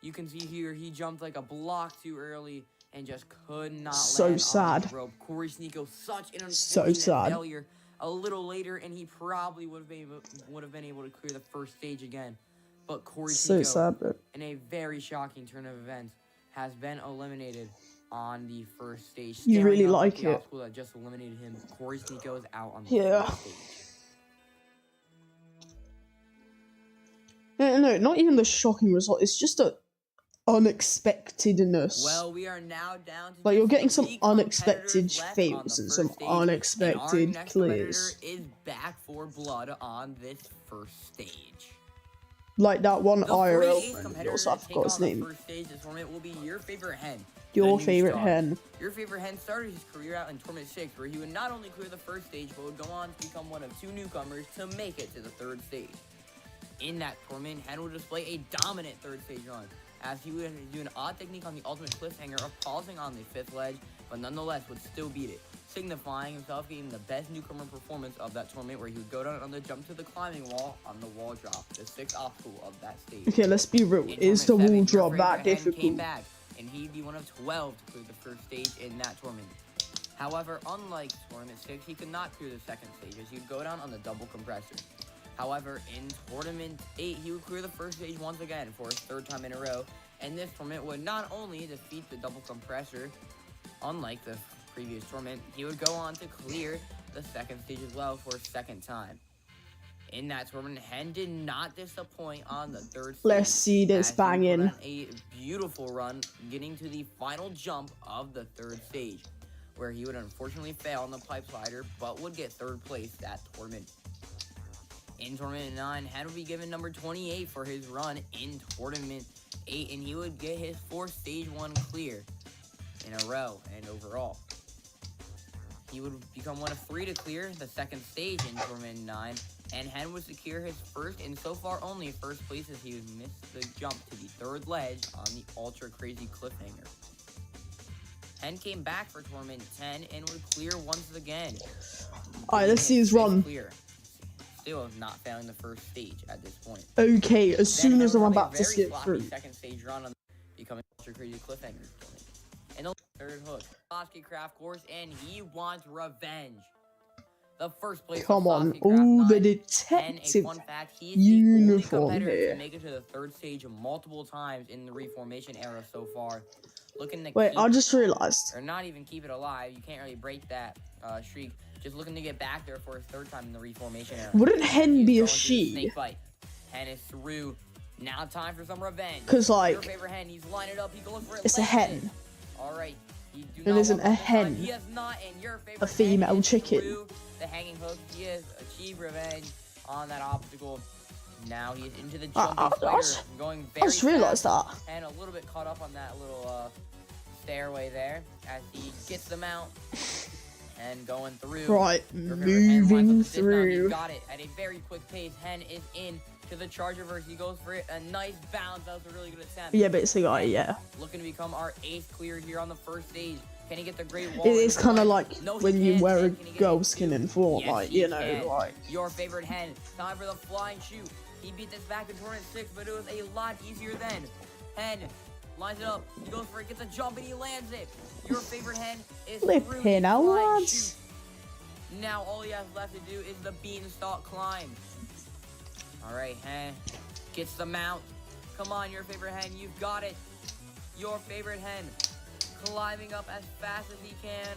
You can see here, he jumped like a block too early and just could not So land on sad. the rope. Corey Sneeko, such an So unfortunate sad. failure. A little later, and he probably would have been able to clear the first stage again. But Corey So Sneeko, sad, bro. in a very shocking turn of events, has been eliminated. on the first stage. You really staring up like at the it. obstacle that just eliminated him. Corey Sneeko is out on the Yeah. first stage. No, not even the shocking result. It's just a unexpectedness. Well, we are now down to Like, you're just getting some 3 unexpected competitors left on fails the and first some stage, and our unexpected next clears. competitor is back for blood on this first stage. Like that one The IRL free ace friend of competitor yours, to I take forgot his on the name. first stage this tournament will be your favorite hen. Your the new favorite star. hen. Your favorite hen started his career out in Tournament 6, where he would not only clear the first stage, but would go on to become one of 2 newcomers to make it to the third stage. In that tournament, Hen would display a dominant third stage run, as he would do an odd technique on the ultimate cliffhanger of pausing on the 5th ledge, but nonetheless would still beat it, signifying himself getting the best newcomer performance of that tournament, where he would go down on the jump to the climbing wall on the wall drop, the 6th obstacle of that stage. Okay, let's be real. In Is the tournament 7, wall your drop favorite that hen difficult? came back, and he'd be one of 12 to clear the first stage in that tournament. However, unlike Tournament 6, he could not clear the second stage, as he'd go down on the double compressor. However, in Tournament 8, he would clear the first stage once again for his 3rd time in a row, and this tournament would not only defeat the double compressor, unlike the previous tournament, he would go on to clear the second stage as well for a 2nd time. In that tournament, Hen did not disappoint on the 3rd stage. Let's see this as he put banging. on a beautiful run, getting to the final jump of the 3rd stage, where he would unfortunately fail on the pipe slider, but would get 3rd place that tournament. In Tournament 9, Hen would be given number 28 for his run in Tournament 8, and he would get his 4th Stage 1 clear in a row and overall. He would become one of 3 to clear the 2nd stage in Tournament 9, and Hen would secure his first and so far only 1st place, as he would miss the jump to the 3rd ledge on the ultra crazy cliffhanger. Hen came back for Tournament 10 and would clear once again. Alright, let's see his run. Clear. Still not failing the first stage at this point. Okay, as soon Then as there I'm was a about to very skip sloppy through. 2nd stage run on becoming ultra crazy cliffhanger. And the 3rd hook, Sasuke Craft course, and he wants revenge. The first place. Come on, Sasuke Craft all the 9, detective a fun fact, he is the only uniform competitor here. to make it to the 3rd stage multiple times in the reformation era so far. Looking to Wait, keep, I just realized. or not even keep it alive. You can't really break that streak. Just looking to get back there for his 3rd time in the reformation era. Wouldn't hen He's be a going to the she? snake bite. Hen is through. Now time for some revenge. 'Cause, like, your favorite hen, he's lined it up. He goes for it. It's a hen. All right. He do It not isn't walk a off this time. hen. He has not, and your favorite A female hen is chicken. through the hanging hook. He has achieved revenge on that obstacle. Now he's into the jumping spider, going very I just realized fast, that. and a little bit caught up on that little stairway there as he gets them out and going through. Right, Your favorite hen winds moving up with this now. He through. got it at a very quick pace. Hen is in to the charge reverse. He goes for it. A nice bounce. That was a really good attempt. Yeah, basically, yeah. Looking to become our 8th clear here on the first stage. Can he get the great wall? It is kind of like No, he when you can't. wear a And can he get girl it? skin in Yes, Fortnite, he you know, can. like. Your favorite hen. Time for the flying shoot. He beat this back in Tournament 6, but it was a lot easier then. Hen lines it up. He goes for it, gets a jump, and he lands it. Your favorite hen is through the Flipping out, flying lads. shoot. Now all he has left to do is the beanstalk climb. All right, hen gets the mount. Come on, your favorite hen. You've got it. Your favorite hen climbing up as fast as he can.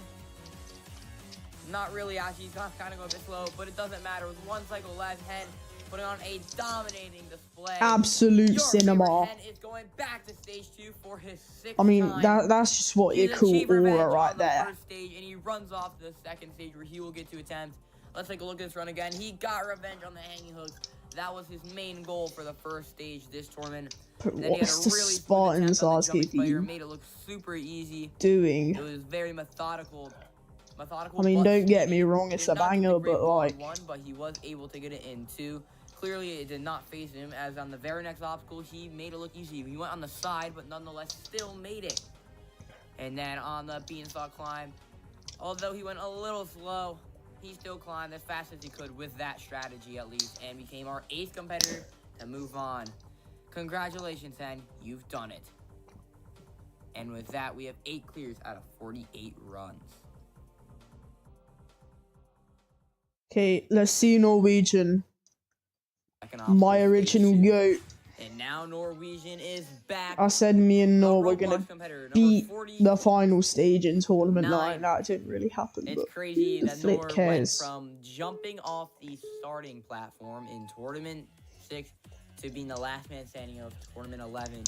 Not really, actually. He's kind of going a bit slow, but it doesn't matter. With 1 cycle left, hen putting on a dominating display. Absolute Your cinema. favorite hen is going back to stage 2 for his 6th I mean, time. that's just what you He's call achieved revenge aura on right the there. first stage, and he runs off to the 2nd stage where he will get to attempt. Let's take a look at this run again. He got revenge on the hanging hooks. That was his main goal for the first stage this tournament. But Then he had what's a the really smooth Spartan attempt on the jumping Sasuke spider, team made it look super easy. doing? It was very methodical. I mean, but don't get me speedy. wrong, it's Did a not get the banger, great but wall like. in 1, but he was able to get it in 2. Clearly, it did not phase him, as on the very next obstacle, he made it look easy. He went on the side, but nonetheless still made it. And then on the beanstalk climb, although he went a little slow, he still climbed as fast as he could with that strategy at least, and became our 8th competitor to move on. Congratulations, Hen. You've done it. And with that, we have 8 clears out of 48 runs. Okay, let's see Norwegian. Second My obstacle, original stage 2. goat. And now Norwegian is back. I said me and The Nor were Roblox gonna competitor, number beat 40. the final stage in Tournament 9. 9. That didn't really happen, It's but crazy who that flip Nor went cares? from jumping off the starting platform in Tournament 6 to being the last man standing of Tournament 11.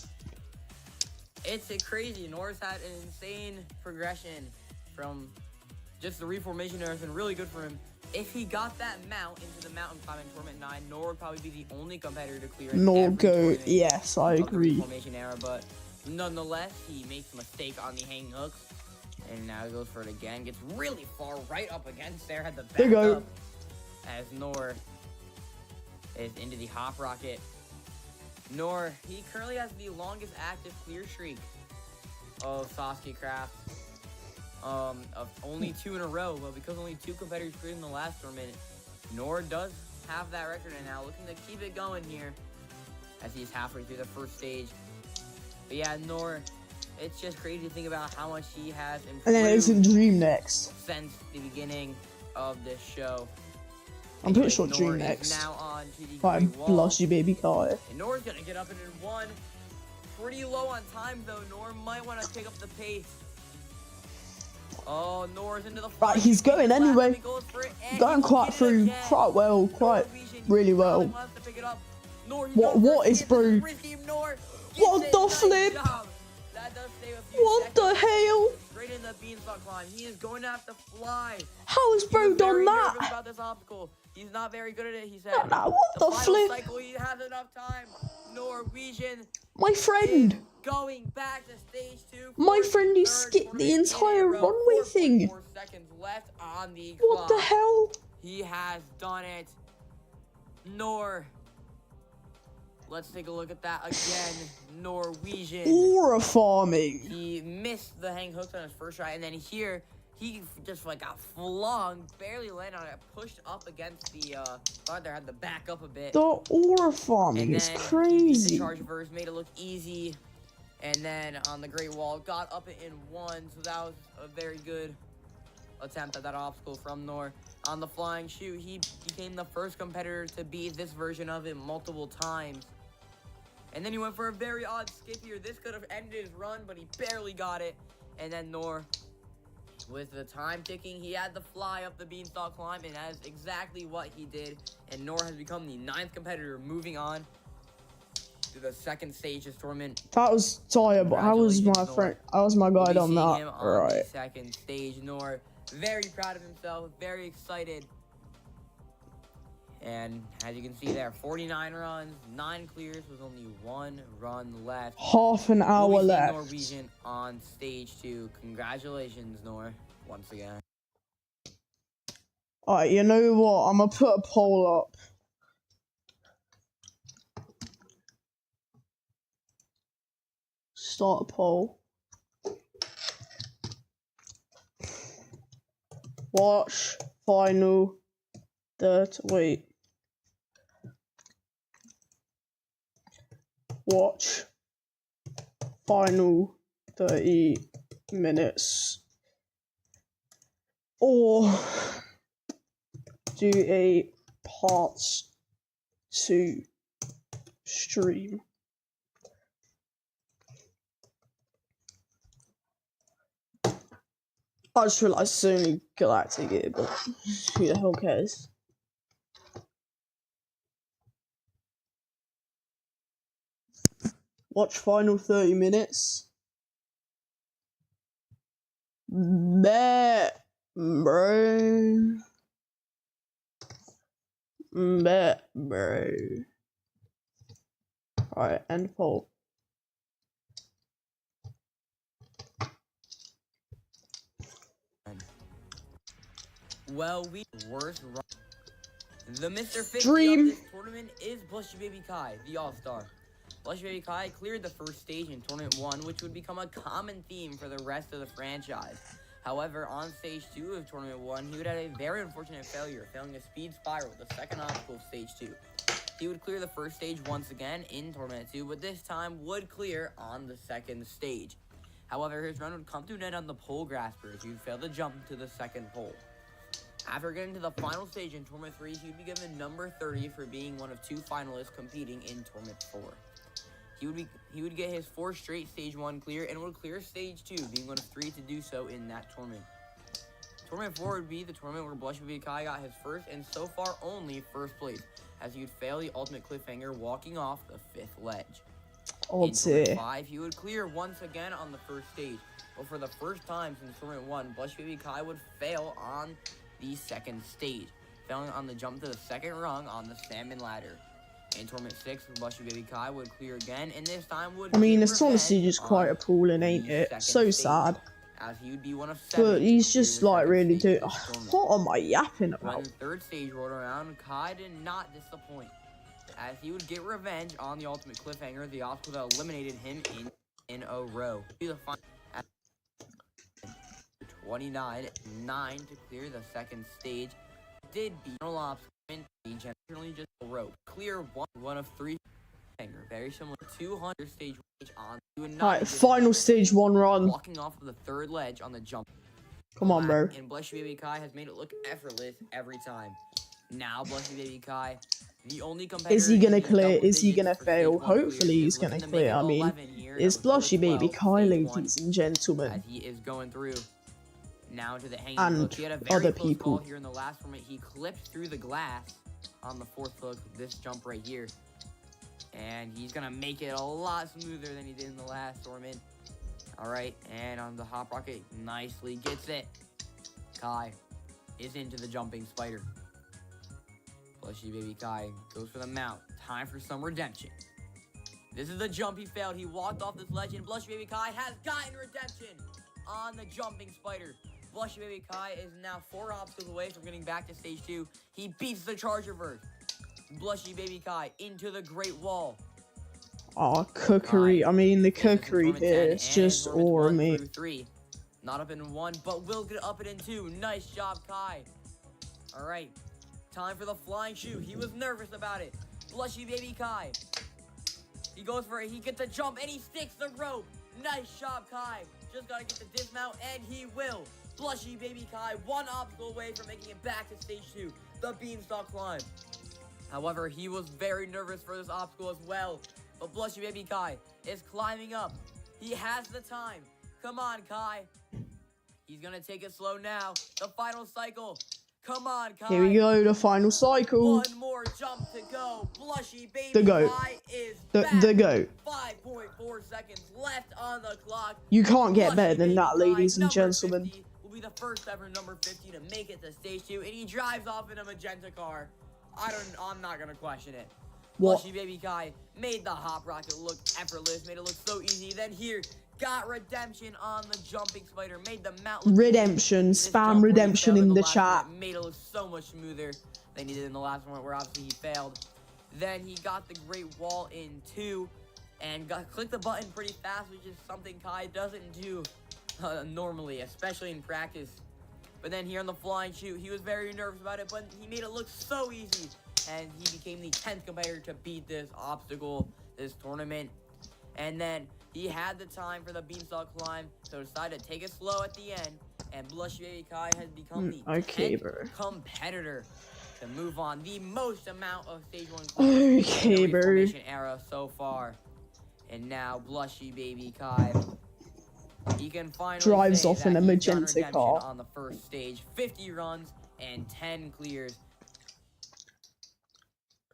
It's crazy. Nor's had an insane progression from just the reformation there has been really good for him. If he got that mount into the mountain climb in Tournament 9, Nor would probably be the only competitor to clear it. Nor go, yes, I of the agree. reformation era, but nonetheless, he makes a mistake on the hanging hooks. And now he goes for it again. Gets really far right up against there. Had the back There you go. up as Nor is into the hop rocket. Nor, he currently has the longest active clear streak of Sasuke Craft. Of only 2 in a row, but because only 2 competitors cleared in the last tournament, Nor does have that record and now looking to keep it going here as he's halfway through the first stage. But yeah, Nor, it's just crazy to think about how much he has improved. And then it's in Dream next. Since the beginning of this show. I'm pretty sure Nor Dream is next. now on to the I Great Wall. blush you, baby Kai. And Nor's gonna get up in 1. Pretty low on time though. Nor might want to pick up the pace. Oh, Nor's into the Right, he's going anyway. Going quite through, quite well, quite really well. What is bro? What the flip? What the hell? Straight in the beanstalk climb. He is going to have to fly. How has bro done that? About this obstacle. He's not very good at it, he said. What the final flip? cycle, he has enough time. Norwegian My friend. going back to stage 2. My friend, you skipped the entire runway thing. 4 seconds left on the What the clock. hell? He has done it. Nor. Let's take a look at that again. Norwegian. Aura farming. He missed the hang hooks on his first try, and then here he just like got flung, barely landed on it, pushed up against the guard there, had to back up a bit. The aura farming And is then he beat crazy. the charge reverse, made it look easy. And then on the Great Wall, got up in 1, so that was a very good attempt at that obstacle from Nor. On the flying shoe, he became the first competitor to beat this version of it multiple times. And then he went for a very odd skip here. This could have ended his run, but he barely got it. And then Nor, with the time ticking, he had to fly up the beanstalk climb, and that is exactly what he did. And Nor has become the 9th competitor, moving on to the second stage of this tournament. That was tired, but how was my friend? How was my We'll guide be on seeing that? him on the Right. second stage. Nor, very proud of himself, very excited. And as you can see there, 49 runs, 9 clears, with only 1 run left. Half an hour We'll be seeing left. Norwegian on stage 2. Congratulations, Nor, once again. Alright, you know what? I'm gonna put a poll up. Start a poll. Watch final 30. Wait. Watch final 30 minutes. Or do a parts 2 stream. I just realised it's only Galactic here, but who the hell cares? Watch final 30 minutes. Bet, bro. Bet, bro. Alright, end poll. Well, worst run. The Mr. 50 Dream. of this tournament is Blushy Baby Kai, the All-Star. Blushy Baby Kai cleared the first stage in Tournament 1, which would become a common theme for the rest of the franchise. However, on Stage 2 of Tournament 1, he would have a very unfortunate failure, failing a speed spiral, the second obstacle of Stage 2. He would clear the first stage once again in Tournament 2, but this time would clear on the second stage. However, his run would come to an end on the pole grasper as he would fail to jump to the second pole. After getting to the final stage in Tournament 3, he would be given number 30 for being one of 2 finalists competing in Tournament 4. he would get his 4th straight stage 1 clear and would clear stage 2, being one of 3 to do so in that tournament. Tournament 4 would be the tournament where Blushy Baby Kai got his first and so far only 1st place, as he would fail the ultimate cliffhanger walking off the 5th ledge. Oh In dear. tournament 5, he would clear once again on the 1st stage, but for the first time since tournament 1, Blushy Baby Kai would fail on the 2nd stage, failing on the jump to the 2nd rung on the salmon ladder. In tournament 6, Blushy Baby Kai would clear again, and this time would I mean, get this honestly revenge just quite on appalling, ain't the it? 2nd So stage, sad. as he would be one of 7 But to he's clear just the like 2nd really stage doing. of this tournament. What am I yapping When about? the 3rd stage rolled around, Kai did not disappoint, as he would get revenge on the ultimate cliffhanger, the obstacle that eliminated him in a row. The final at 29-9 to clear the 2nd stage. Did beat final obstacle in generally just a row. Clear one of 3 cliffhanger, very similar to 200 stage range on. Alright, final stage 1 run. Walking off of the 3rd ledge on the jump. Come on, bro. And Blushy Baby Kai has made it look effortless every time. Now, Blushy Baby Kai, the only competitor. Is he gonna in clear? double Is he digits gonna for fail? stage 1 Hopefully clears, he's is gonna looking to clear. make I it mean, 11 here it's out of Blushy Baby 12, Kai, stage 1, ladies and gentlemen. as he is going through. Now to the hanging And hook. He had a very other close people. call here in the last tournament. He clipped through the glass on the 4th hook, this jump right here. And he's gonna make it a lot smoother than he did in the last tournament. Alright, and on the hop rocket, nicely gets it. Kai is into the jumping spider. Blushy Baby Kai goes for the mount. Time for some redemption. This is the jump he failed. He walked off this ledge, and Blushy Baby Kai has gotten redemption on the jumping spider. Blushy Baby Kai is now 4 obstacles away from getting back to stage 2. He beats the charge reverse. Blushy Baby Kai into the Great Wall. Oh, cookery. I mean, the cookery Tournament here 10 is and just tournament aura 1 me. through 3. Not up in 1, but will get up it in 2. Nice job, Kai. All right, time for the flying shoe. He was nervous about it. Blushy Baby Kai. He goes for it. He gets a jump, and he sticks the rope. Nice job, Kai. Just got to get the dismount, and he will. Blushy Baby Kai, 1 obstacle away from making it back to stage 2, the beanstalk climb. However, he was very nervous for this obstacle as well. But Blushy Baby Kai is climbing up. He has the time. Come on, Kai. He's going to take it slow now. The final cycle. Come on, Kai. Here we go, the final cycle. 1 more jump to go. Blushy Baby The goat. Kai is The back. goat. 5.4 seconds left on the clock. You can't get Blushy better than Baby that, Kai, ladies and number gentlemen. 50, will be the first ever number 50 to make it to stage 2, and he drives off in a magenta car. I'm not gonna question it. What? Blushy Baby Kai made the hop rocket look effortless, made it look so easy. Then here, got redemption on the jumping spider, made the mount look Redemption. This Spam jump where he redemption failed in the last chat. one, made it look so much smoother than he did in the last one, where obviously he failed. Then he got the Great Wall in 2, and clicked the button pretty fast, which is something Kai doesn't do normally, especially in practice. But then here on the flying chute, he was very nervous about it, but he made it look so easy. And he became the 10th competitor to beat this obstacle, this tournament. And then he had the time for the beanstalk climb, so decided to take it slow at the end. And Blushy Baby Kai has become the 10th competitor to move on the most amount of stage 1 climbs in the reformation era so far. And now Blushy Baby Kai, he can finally Drives say off that in a he's done magenta redemption car. on the first stage. 50 runs and 10 clears.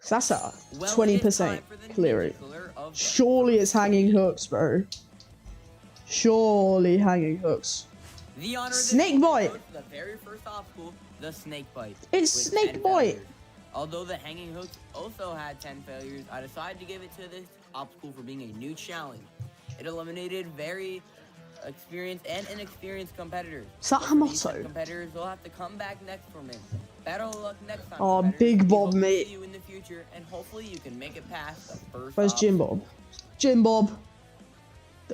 So that's a Well, 20% clear rate. Surely it's hanging hooks, bro. Surely hanging hooks. The honor Snake bite. goes for the very first obstacle, the snake bite. It's with snake 10 bite. failures. Although the hanging hooks also had 10 failures, I decided to give it to this obstacle for being a new challenge. It eliminated very experienced and inexperienced competitors. Is that But for these Hamato? 10 competitors will have to come back next tournament. Better luck next time. Oh, competitors. Big We Bob, hope to mate. see you in the future, and hopefully you can make it past the first. Where's Jim obstacle. Bob? Jim Bob.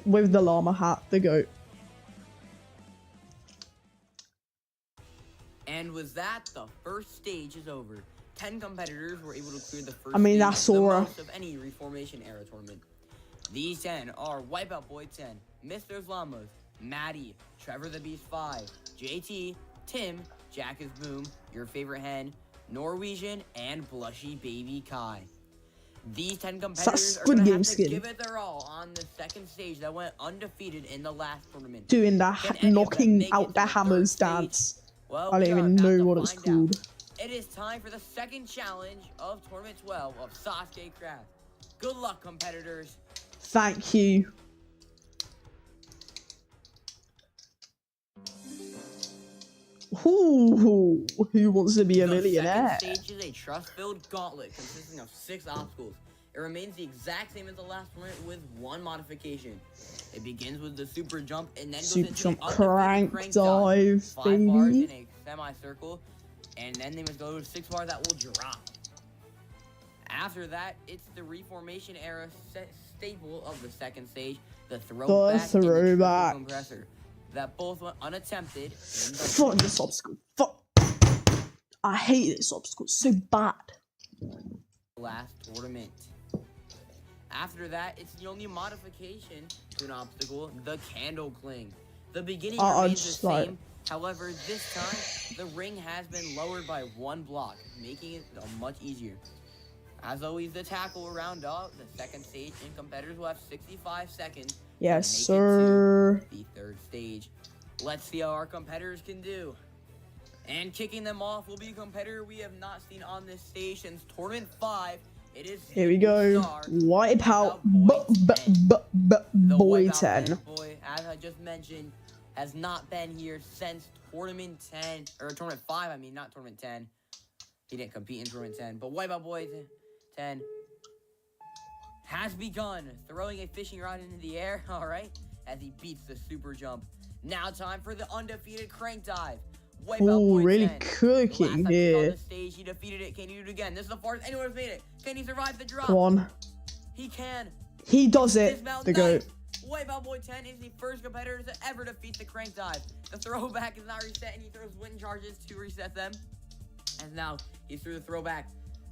With the llama hat, the goat. And with that, the first stage is over. 10 competitors were able to clear the first I mean, stage, that's the aura. most of any Reformation era tournament. These 10 are Wipeout Boy 10, Mr. Llamas, Maddie, Trevor the Beast 5, JT, Tim, Jack is Boom, Your Favorite Hen, Norwegian, and Blushy Baby Kai. These 10 that competitors are Squid going to Game have to skin. give it their all on the second stage that went undefeated in the last tournament. Doing the Can any of them knocking make it out to the third hammers stage? dance. Well, I don't we are even about know to what it's find called. out. It is time for the second challenge of Tournament 12 of Sasuke Craft. Good luck, competitors. Thank you. Ooh, who wants to be a The millionaire? second stage is a trust-filled gauntlet consisting of 6 obstacles. It remains the exact same as the last tournament with one modification. It begins with the super jump and then Super goes into jump, the undefeated crank dive, 5 bars baby. in a semicircle, and then they must go to 6 bars that will drop. After that, it's the reformation era staple of the second stage, the throwback and the triple compressor, that both went unattempted in the Fuck this obstacle. Fuck. I hate this obstacle. It's so bad. last tournament. After that, it's the only modification to an obstacle, the candle cling. The beginning remains the same. However, this time, the ring has been lowered by 1 block, making it much easier. As always, the tackle will round off the second stage, and competitors will have 65 seconds Yes, to make sir. it to the third stage. Let's see how our competitors can do. And kicking them off will be a competitor we have not seen on this stage since Tournament 5. It is Here we go. Wipeout Boy 10. Boy, as I just mentioned, has not been here since Tournament 10, or Tournament 5, I mean, not Tournament 10. He didn't compete in Tournament 10, but Wipeout Boy 10 has begun, throwing a fishing rod into the air, alright, as he beats the super jump. Now time for the undefeated crank dive. Oh, really 10. cooking the here. on the stage, he defeated it. Can he do it again? This is the farthest anyone has made it. Can he survive the drop? Go on. He can. He does it. The GOAT. Wipeout Boy 10 is the first competitor to ever defeat the crank dive. The throwback is not reset, and he throws wind charges to reset them. And now he's through the throwback.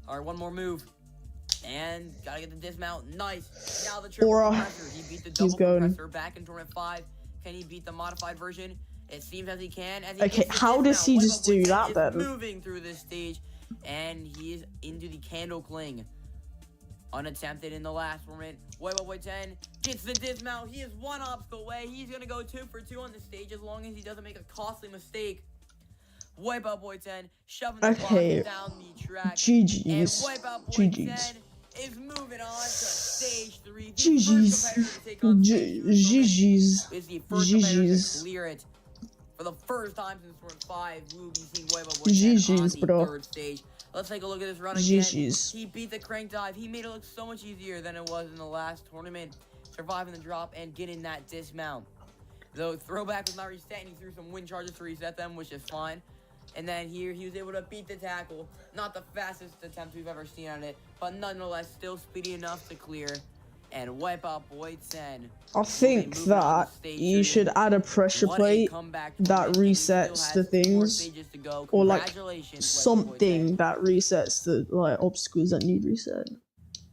All right, one more move. And gotta get the dismount. Nice. Now the triple compressor. He beat the double compressor back in Tournament 5. Can he beat the modified version? It seems as he can. Okay, how does he just do that then? Moving through this stage, and he is into the candle cling. Unattempted in the last tournament. Wipeout Boy 10 gets the dismount. He is 1 obstacle away. He's gonna go 2 for 2 on the stage as long as he doesn't make a costly mistake. Wipeout Boy 10 shoving the box down the track. GG's. And Wipeout Boy 10 is moving on to stage 3. GG's. GG's. Is the first competitor to clear it. For the first time since Tournament 5, we will be seeing Wipeout Boy 10 on the third stage. Let's take a look at this run again. He beat the crank dive. He made it look so much easier than it was in the last tournament. Surviving the drop and getting that dismount. The throwback was not reset, and he threw some wind charges to reset them, which is fine. And then here, he was able to beat the tackle. Not the fastest attempt we've ever seen on it, but nonetheless, still speedy enough to clear. And Wipeout Boy 10. I think that you should add a pressure plate that resets the things, or like something that resets the obstacles that need reset.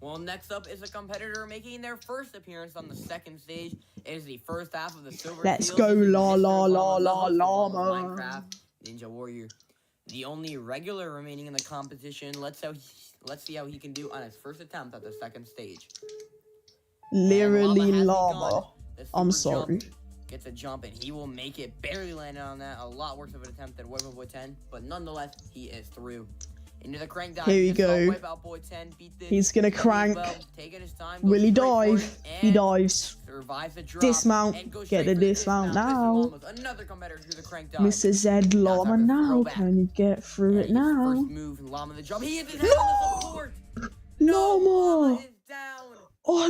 Well, next up is a competitor making their first appearance on the second stage. It is the first half of the Silver Let's go, la la la la llama. Minecraft Ninja Warrior. The only regular remaining in the competition. Let's see how he can do on his first attempt at the second stage. Literally llama. I'm sorry. Gets a jump, and he will make it. Barely landed on that. A lot worse of an attempt than Wipeout Boy 10, but nonetheless, he is through. Into the crank dive. Here we go. Wipeout Boy 10 beat this. He's gonna crank. Taking his time, will he dive? He dives. Survives the drop. Dismount. Get the dismount now. Another competitor through the crank dive. Mr. Z Llama now. Can you get through it now? First move, Llama the jump. He hits his head on the support. Llama is down. Oh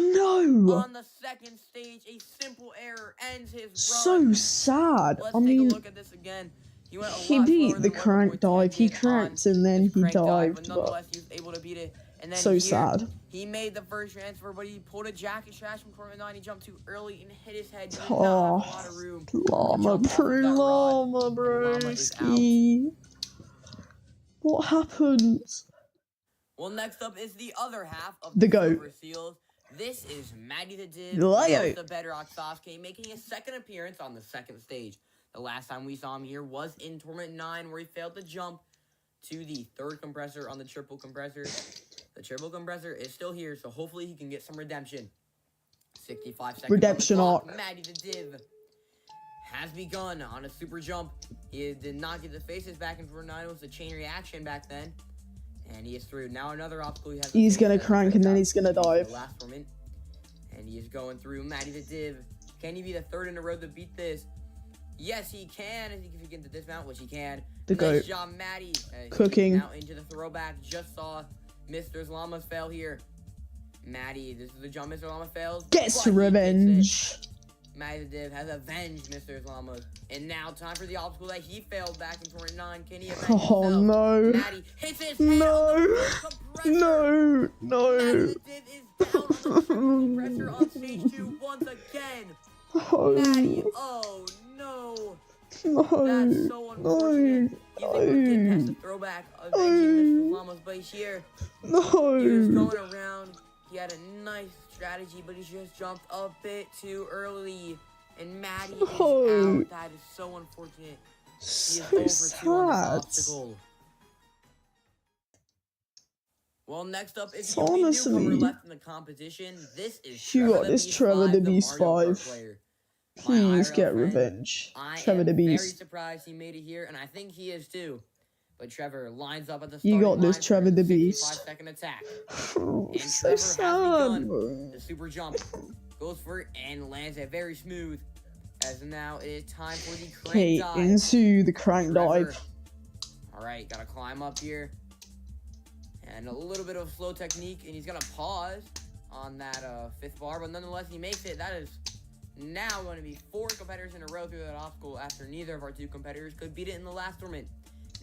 no! On the second stage, a simple error ends his run. So sad. Let's I mean, take a look at this again. He beat the crank dive. He cranked and then he dived. But nonetheless, he was able to beat it. And then so sad. He made the first transfer, but he pulled a jacket trash from Tournament 9. He jumped too early and hit his head. Oh, llama, broski. What happened? Well, next up is the other half of the GOAT. Silver Seals. This is Maddie the Div, the Bedrock Sasuke, making his second appearance on the second stage. The last time we saw him here was in Tournament 9, where he failed to jump to the third compressor on the triple compressor. The triple compressor is still here, so hopefully he can get some redemption. 65 seconds Redemption on the clock. arc. Maddie the Div has begun on a super jump. He did not get the faces back in for 9. It was a chain reaction back then. And he is through. Now another obstacle. He's gonna crank and then he's gonna dive. The last tournament. And he is going through. Maddie the Div. Can he be the third in a row to beat this? Yes, he can. If he can get the dismount, which he can. The nice goat. job, Maddie. Cooking. Now into the throwback. Just saw Mr. Llama's fail here. Maddie, this is the jump Mr. Llama fails. Gets but he revenge. gets it. Maddie the Div has avenged Mr. Llama. And now time for the obstacle that he failed back in tournament 9. Can he avenge Oh himself? no. Maddie hits his head on the compressor. No. Maddie No. the Div is down on the compressor on stage 2 once again. Oh. Maddie, oh no. No. That's so unfortunate. He's able to get past the throwback, avenging Mr. Llama's base here. He was No. going around. He had a nice strategy, but he just jumped a bit too early. And Maddie is No. out. That is so unfortunate. He is So over 2 on this sad. obstacle. Well, next up is So the only honestly, newcomer left in the competition. This is you Trevor got the this Beast Trevor 5, the the Beast Mario Kart 5. player. My Please IRL get friend. revenge. I Trevor am the very Beast. surprised he made it here, and I think he is too. But Trevor lines up at the You starting got this, line for Trevor his the Beast. 65-second attack. Oh, And so Trevor has sad. begun the super jump. Goes for it and lands it very smooth. As now it is time for the crank Okay, dive. into the crank Trevor. dive. Alright, gotta climb up here. And a little bit of slow technique, and he's gonna pause on that 5th bar, but nonetheless he makes it. That is now going to be 4 competitors in a row through that obstacle after neither of our 2 competitors could beat it in the last tournament.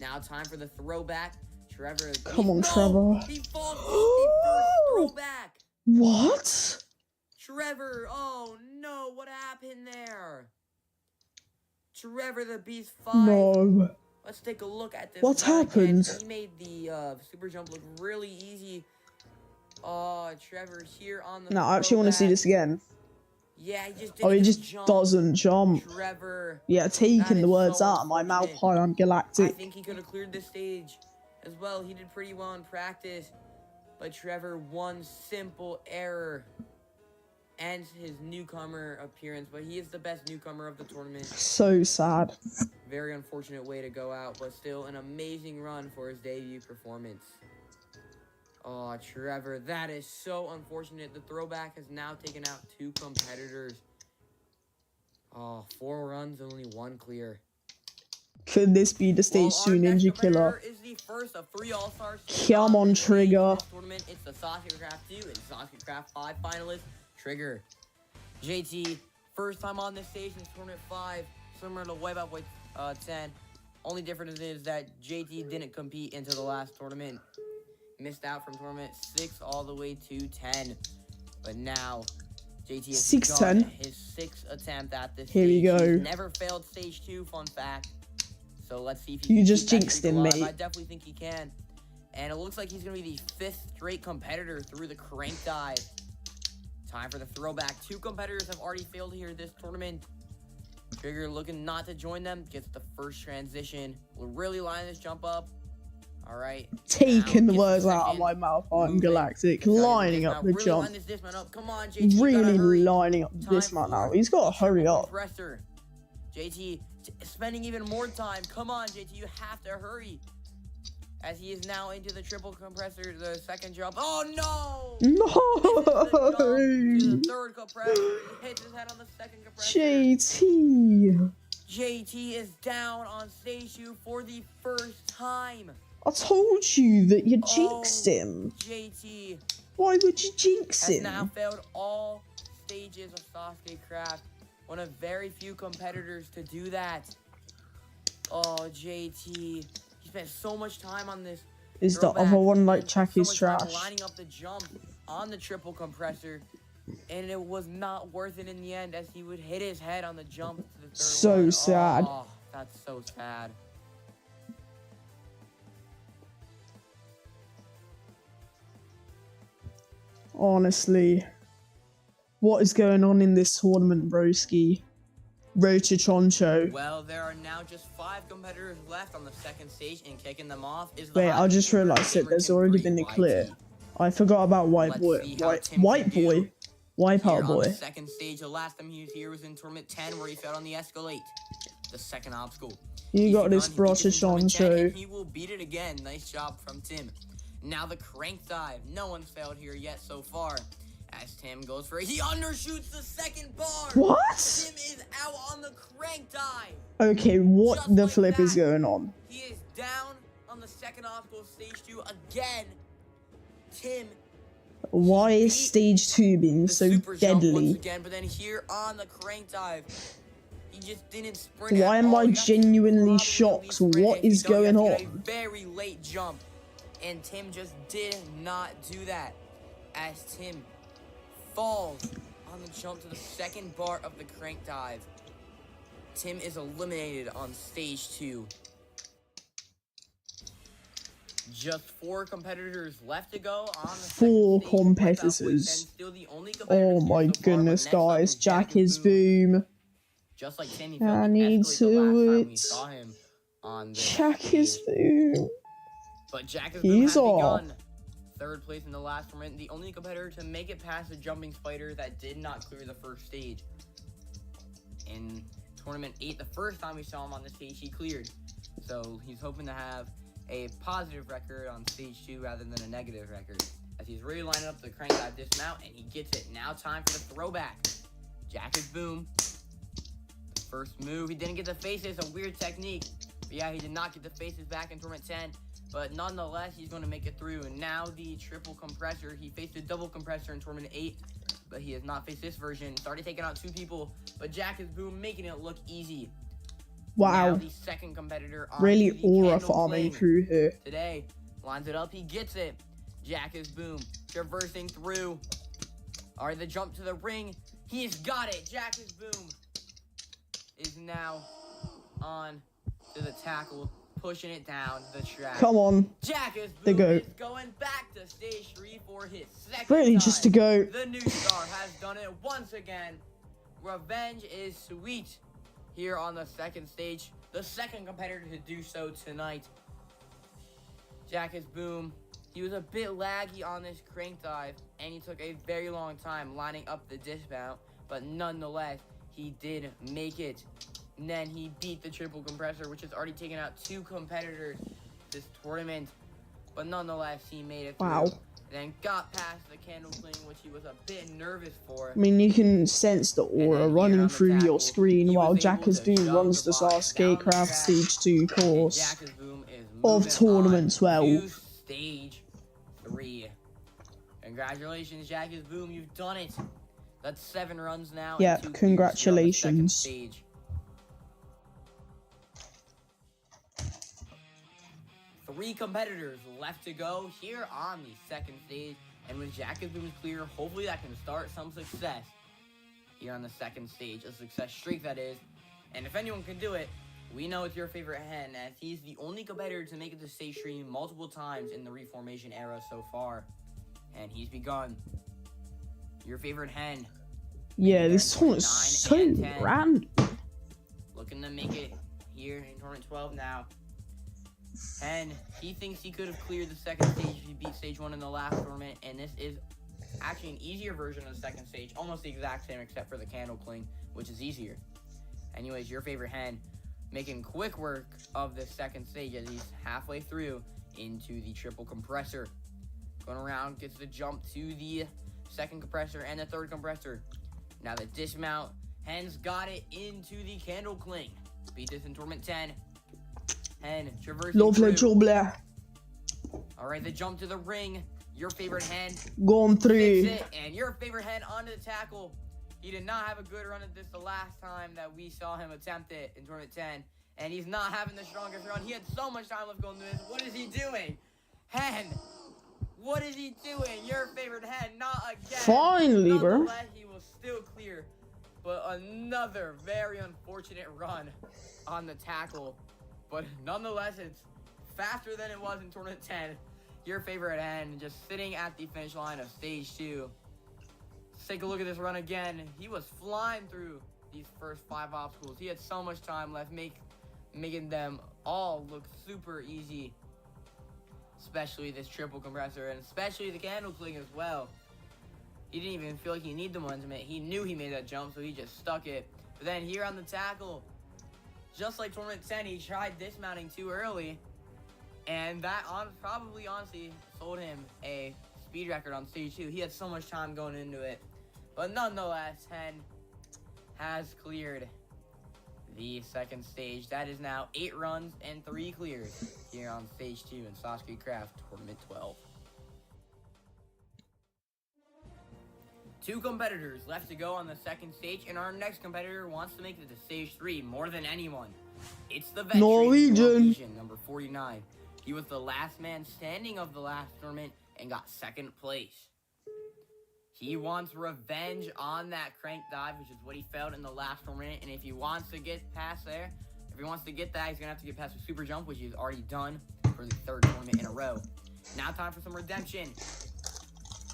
Now time for the throwback. Trevor. Come on, no! Trevor. He falls off the first throwback. What? Trevor, oh no, what happened there? Trevor the Beast 5. No. Let's take a look at this. What run again. happened? He made the super jump look really easy. Oh, Trevor's here on the No, I actually want to see throwback. this again. Yeah, he just Oh, didn't he even just jump. doesn't jump. Trevor. Yeah, That taking is the words so out of my mouth. unfortunate. Hi, I'm I Galactic. think he could have cleared this stage as well. He did pretty well in practice. But Trevor, one simple error ends his newcomer appearance. But he is the best newcomer of the tournament. So sad. Very unfortunate way to go out, but still an amazing run for his debut performance. Oh, Trevor, that is so unfortunate. The throwback has now taken out 2 competitors. Oh, 4 runs, only 1 clear. Could this be the stage 2 Ninja Killer? Is the first of 3 All-Stars. Come on, Trigger. This tournament, it's the Sasuke Craft 2 and Sasuke Craft 5 finalist, Trigger. JT, first time on this stage in tournament 5, similar to Wipeout Boy 10. Only difference is that JT didn't compete into the last tournament. Missed out from tournament 6 all the way to 10. But now, JT has 6-10. done his 6th attempt at this Here we stage. go. He's never failed stage 2, fun fact. So let's see if he You can just keep that jinxed streak him, alive. mate. I definitely think he can. And it looks like he's going to be the 5th straight competitor through the crank dive. Time for the throwback. 2 competitors have already failed here this tournament. Trigger looking not to join them. Gets the first transition. Will really line this jump up. Alright. Taking the words out of my mouth. I'm Galactic. Lining up the really jump. line this dismount up. Come on, JT. You gotta Really hurry. lining up Time this man now. for He's got to hurry triple up. compressor. JT spending even more time. Come on, JT. You have to hurry. As he is now into the triple compressor, the 2nd jump. Oh, no! No! To the 3rd compressor. He hits his head on the 2nd compressor. JT. JT is down on stage 2 for the first time. I told you that you jinxed him. JT Why would you jinx has him? now failed all stages of Sasuke Craft. One of very few competitors to do that. Oh, JT. He spent so much time on this. Is the throwback. other one like He spent Chucky's so much time trash? lining up the jump on the triple compressor. And it was not worth it in the end as he would hit his head on the jump to the 3rd So one. sad. Oh, that's so sad. Honestly. What is going on in this tournament, broski? Road to Choncho. Well, there are now just 5 competitors left on the 2nd stage, and kicking them off is the Wait, I just realised that there's already been a clear. I forgot about white Let's boy. see how Tim White can do boy. Wipeout here on boy. the second stage. The last time he was here was in Tournament 10, where he failed on the Escalate, the second obstacle. You He's got this, begun, he beat this in Brother Tournament 10, Sancho. and he will beat it again. Nice job from Tim. Now the crank dive. No one's failed here yet so far. As Tim goes for it, he undershoots the second bar. What? Tim is out on the crank dive. Okay, what Just the like flip is that. going on? He is down on the second obstacle, stage 2 again. Tim, Why he is beat stage 2 being the so super jump once deadly? again, but then here on the crank dive, he just didn't sprint. Why at am all. I You have to genuinely probably shocked? at least sprint. What If you is don't, you going have to get on? a very late jump, and Tim just did not do that. As Tim falls on the jump to the second bar of the crank dive, Tim is eliminated on stage 2. Just 4 competitors left to go on the Four second stage. competitors. Without Winston, still the only competitor Oh here my so far, goodness, but next up guys. is Jack is boom. Just like Tim, he I failed the need Escalade the last to time we it. saw him on this Jack is stage. boom. But Jack has He's off. begun 3rd place in the last tournament, the only competitor to make it past the jumping spider that did not clear the first stage. In Tournament 8, the first time we saw him on the stage, he cleared. So he's hoping to have a positive record on stage 2 rather than a negative record. As he's really lining up the crank dive dismount, and he gets it. Now time for the throwback. Jack is boom. The first move, he didn't get the faces, a weird technique. But yeah, he did not get the faces back in Tournament 10. But nonetheless, he's going to make it through. And now the triple compressor. He faced a double compressor in Tournament 8. But he has not faced this version. It's already taken out 2 people. But Jack is boom, making it look easy. Now Wow. the second competitor on Really the aura candle farming flame through here. today. Lines it up, he gets it. Jack is boom, traversing through. All right, the jump to the ring. He's got it. Jack is boom is now on to the tackle, pushing it down the track. Come on. Jack is The boom goat. is going back to stage 3 for his second Really, time. just to go. The new star has done it once again. Revenge is sweet here on the second stage. The second competitor to do so tonight. Jack is boom. He was a bit laggy on this crank dive, and he took a very long time lining up the dismount, but nonetheless, he did make it. And then he beat the triple compressor, which has already taken out 2 competitors this tournament, but nonetheless, he made it through. Wow. Then got past the candle cling, which he was a bit nervous for. I mean, you can sense the aura then running here on the through tackle, your screen he while was Jack able is to doing shove runs the the box Sasuke down the Craft track. Stage 2 And course. Jack is boom is Of moving Tournament on 12. to stage 3. Congratulations, Jack is boom. You've done it. That's 7 runs now. and Yep, 2 cubes congratulations. here on the second stage. 3 competitors left to go here on the second stage. And with Jack is boom clear, hopefully that can start some success here on the second stage. A success streak, that is. And if anyone can do it, we know it's your favorite hen, as he's the only competitor to make it to stage 3 multiple times in the reformation era so far. And he's begun. Your favorite hen. Yeah, this There in tournament's so 9 and 10. random. Looking to make it here in Tournament 12 now. And he thinks he could have cleared the second stage if he beat stage 1 in the last tournament. And this is actually an easier version of the second stage. Almost the exact same except for the candle cling, which is easier. Anyways, your favorite hen making quick work of the second stage as he's halfway through into the triple compressor. Going around, gets the jump to the second compressor and the third compressor. Now the dismount. Hen's got it into the candle cling. Beat this in Tournament 10. Hen traversing Lovely through. jubbly. Alright, the jump to the ring. Your favorite hen Going fits through. it. And your favorite hen onto the tackle. He did not have a good run at this the last time that we saw him attempt it in Tournament 10. And he's not having the strongest run. He had so much time left going through this. What is he doing? Hen! What is he doing? Your favorite hen, not again. Finally, bro. Nonetheless, he will still clear. But another very unfortunate run on the tackle. But nonetheless, it's faster than it was in Tournament 10. Your favorite hen just sitting at the finish line of stage 2. Let's take a look at this run again. He was flying through these first 5 obstacles. He had so much time left, making them all look super easy. especially this triple compressor, and especially the candle cling as well. He didn't even feel like he needed the one to make. He knew he made that jump, so he just stuck it. But then here on the tackle, just like Tournament 10, he tried dismounting too early. And that probably honestly sold him a speed record on stage 2. He had so much time going into it. But nonetheless, 10 has cleared the second stage. That is now 8 runs and 3 clears here on stage 2 in Sasuke Craft Tournament 12. 2 competitors left to go on the second stage, and our next competitor wants to make it to stage 3 more than anyone. It's the veteran Norwegian, number 49. He was the last man standing of the last tournament and got second place. He wants revenge on that crank dive, which is what he failed in the last tournament. And if he wants to get past there, if he wants to get that, he's going to have to get past the super jump, which he's already done for the 3rd tournament in a row. Now time for some redemption.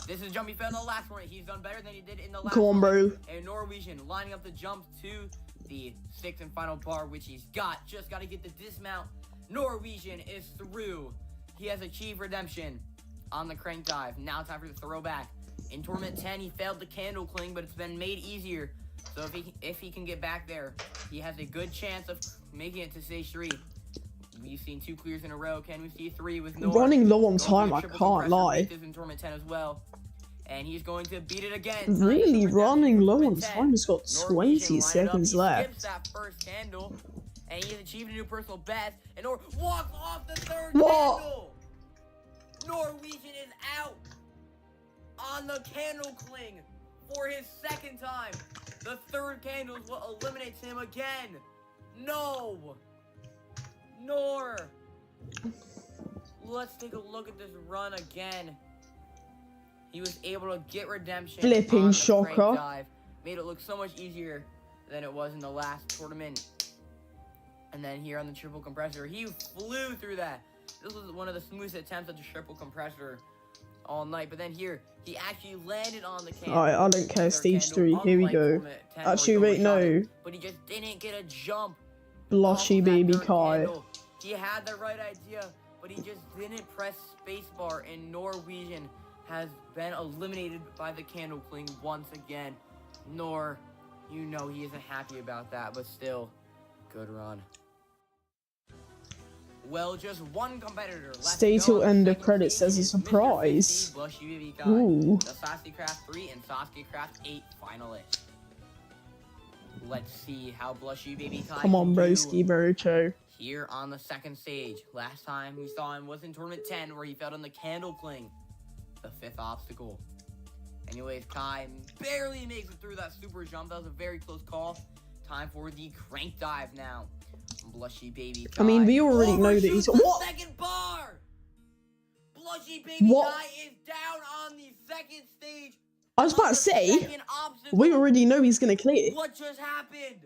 This is a jump he failed in the last tournament. He's done better than he did in the last tournament. And Norwegian lining up the jump to the 6th and final bar, which he's got. Just got to get the dismount. Norwegian is through. He has achieved redemption on the crank dive. Now time for the throwback. In Tournament 10, he failed the candle cling, but it's been made easier. So if he can get back there, he has a good chance of making it to stage 3. We've seen 2 clears in a row. Can we see 3 with no running low on time? I can't lie. In Tournament 10 as well, and he's going to beat it again. Really running low on time. He's got 20 seconds he left. skips that first candle, and he's achieved a new personal best. And walks off the 3rd What? candle. Norwegian is out on the candle cling for his 2nd time. The 3rd candle is what eliminates him again. No. Nor. Let's take a look at this run again. He was able to get redemption. Flipping on the shocker. crank dive. Made it look so much easier than it was in the last tournament. And then here on the triple compressor, he flew through that. This was one of the smoothest attempts at the triple compressor all night. But then here, he actually landed on the candle. Alright, I don't care. Stage 3. Here we go. Actually, wait, no. But he just didn't get a jump. Blushy baby Kai. He had the right idea, but he just didn't press spacebar, and Norwegian has been eliminated by the candle cling once again. Nor, you know he isn't happy about that, but still, good run. Well, just one competitor left. Stay till end of credits as a surprise. Ooh. The Sasuke Craft 3 and Sasuke Craft 8 finalists. Let's see how Blushy Baby Kai Come on, can do broski, Boruto. here on the 2nd stage. Last time we saw him was in Tournament 10, where he failed on the candle cling, the 5th obstacle. Anyways, Kai barely makes it through that super jump. That was a very close call. Time for the crank dive now. Blushy Baby Kai. I mean, we already know that he's... What? 2nd bar! Blushy Baby What? Kai is down on the 2nd stage. I was about to say, we already know he's gonna clear. What just happened?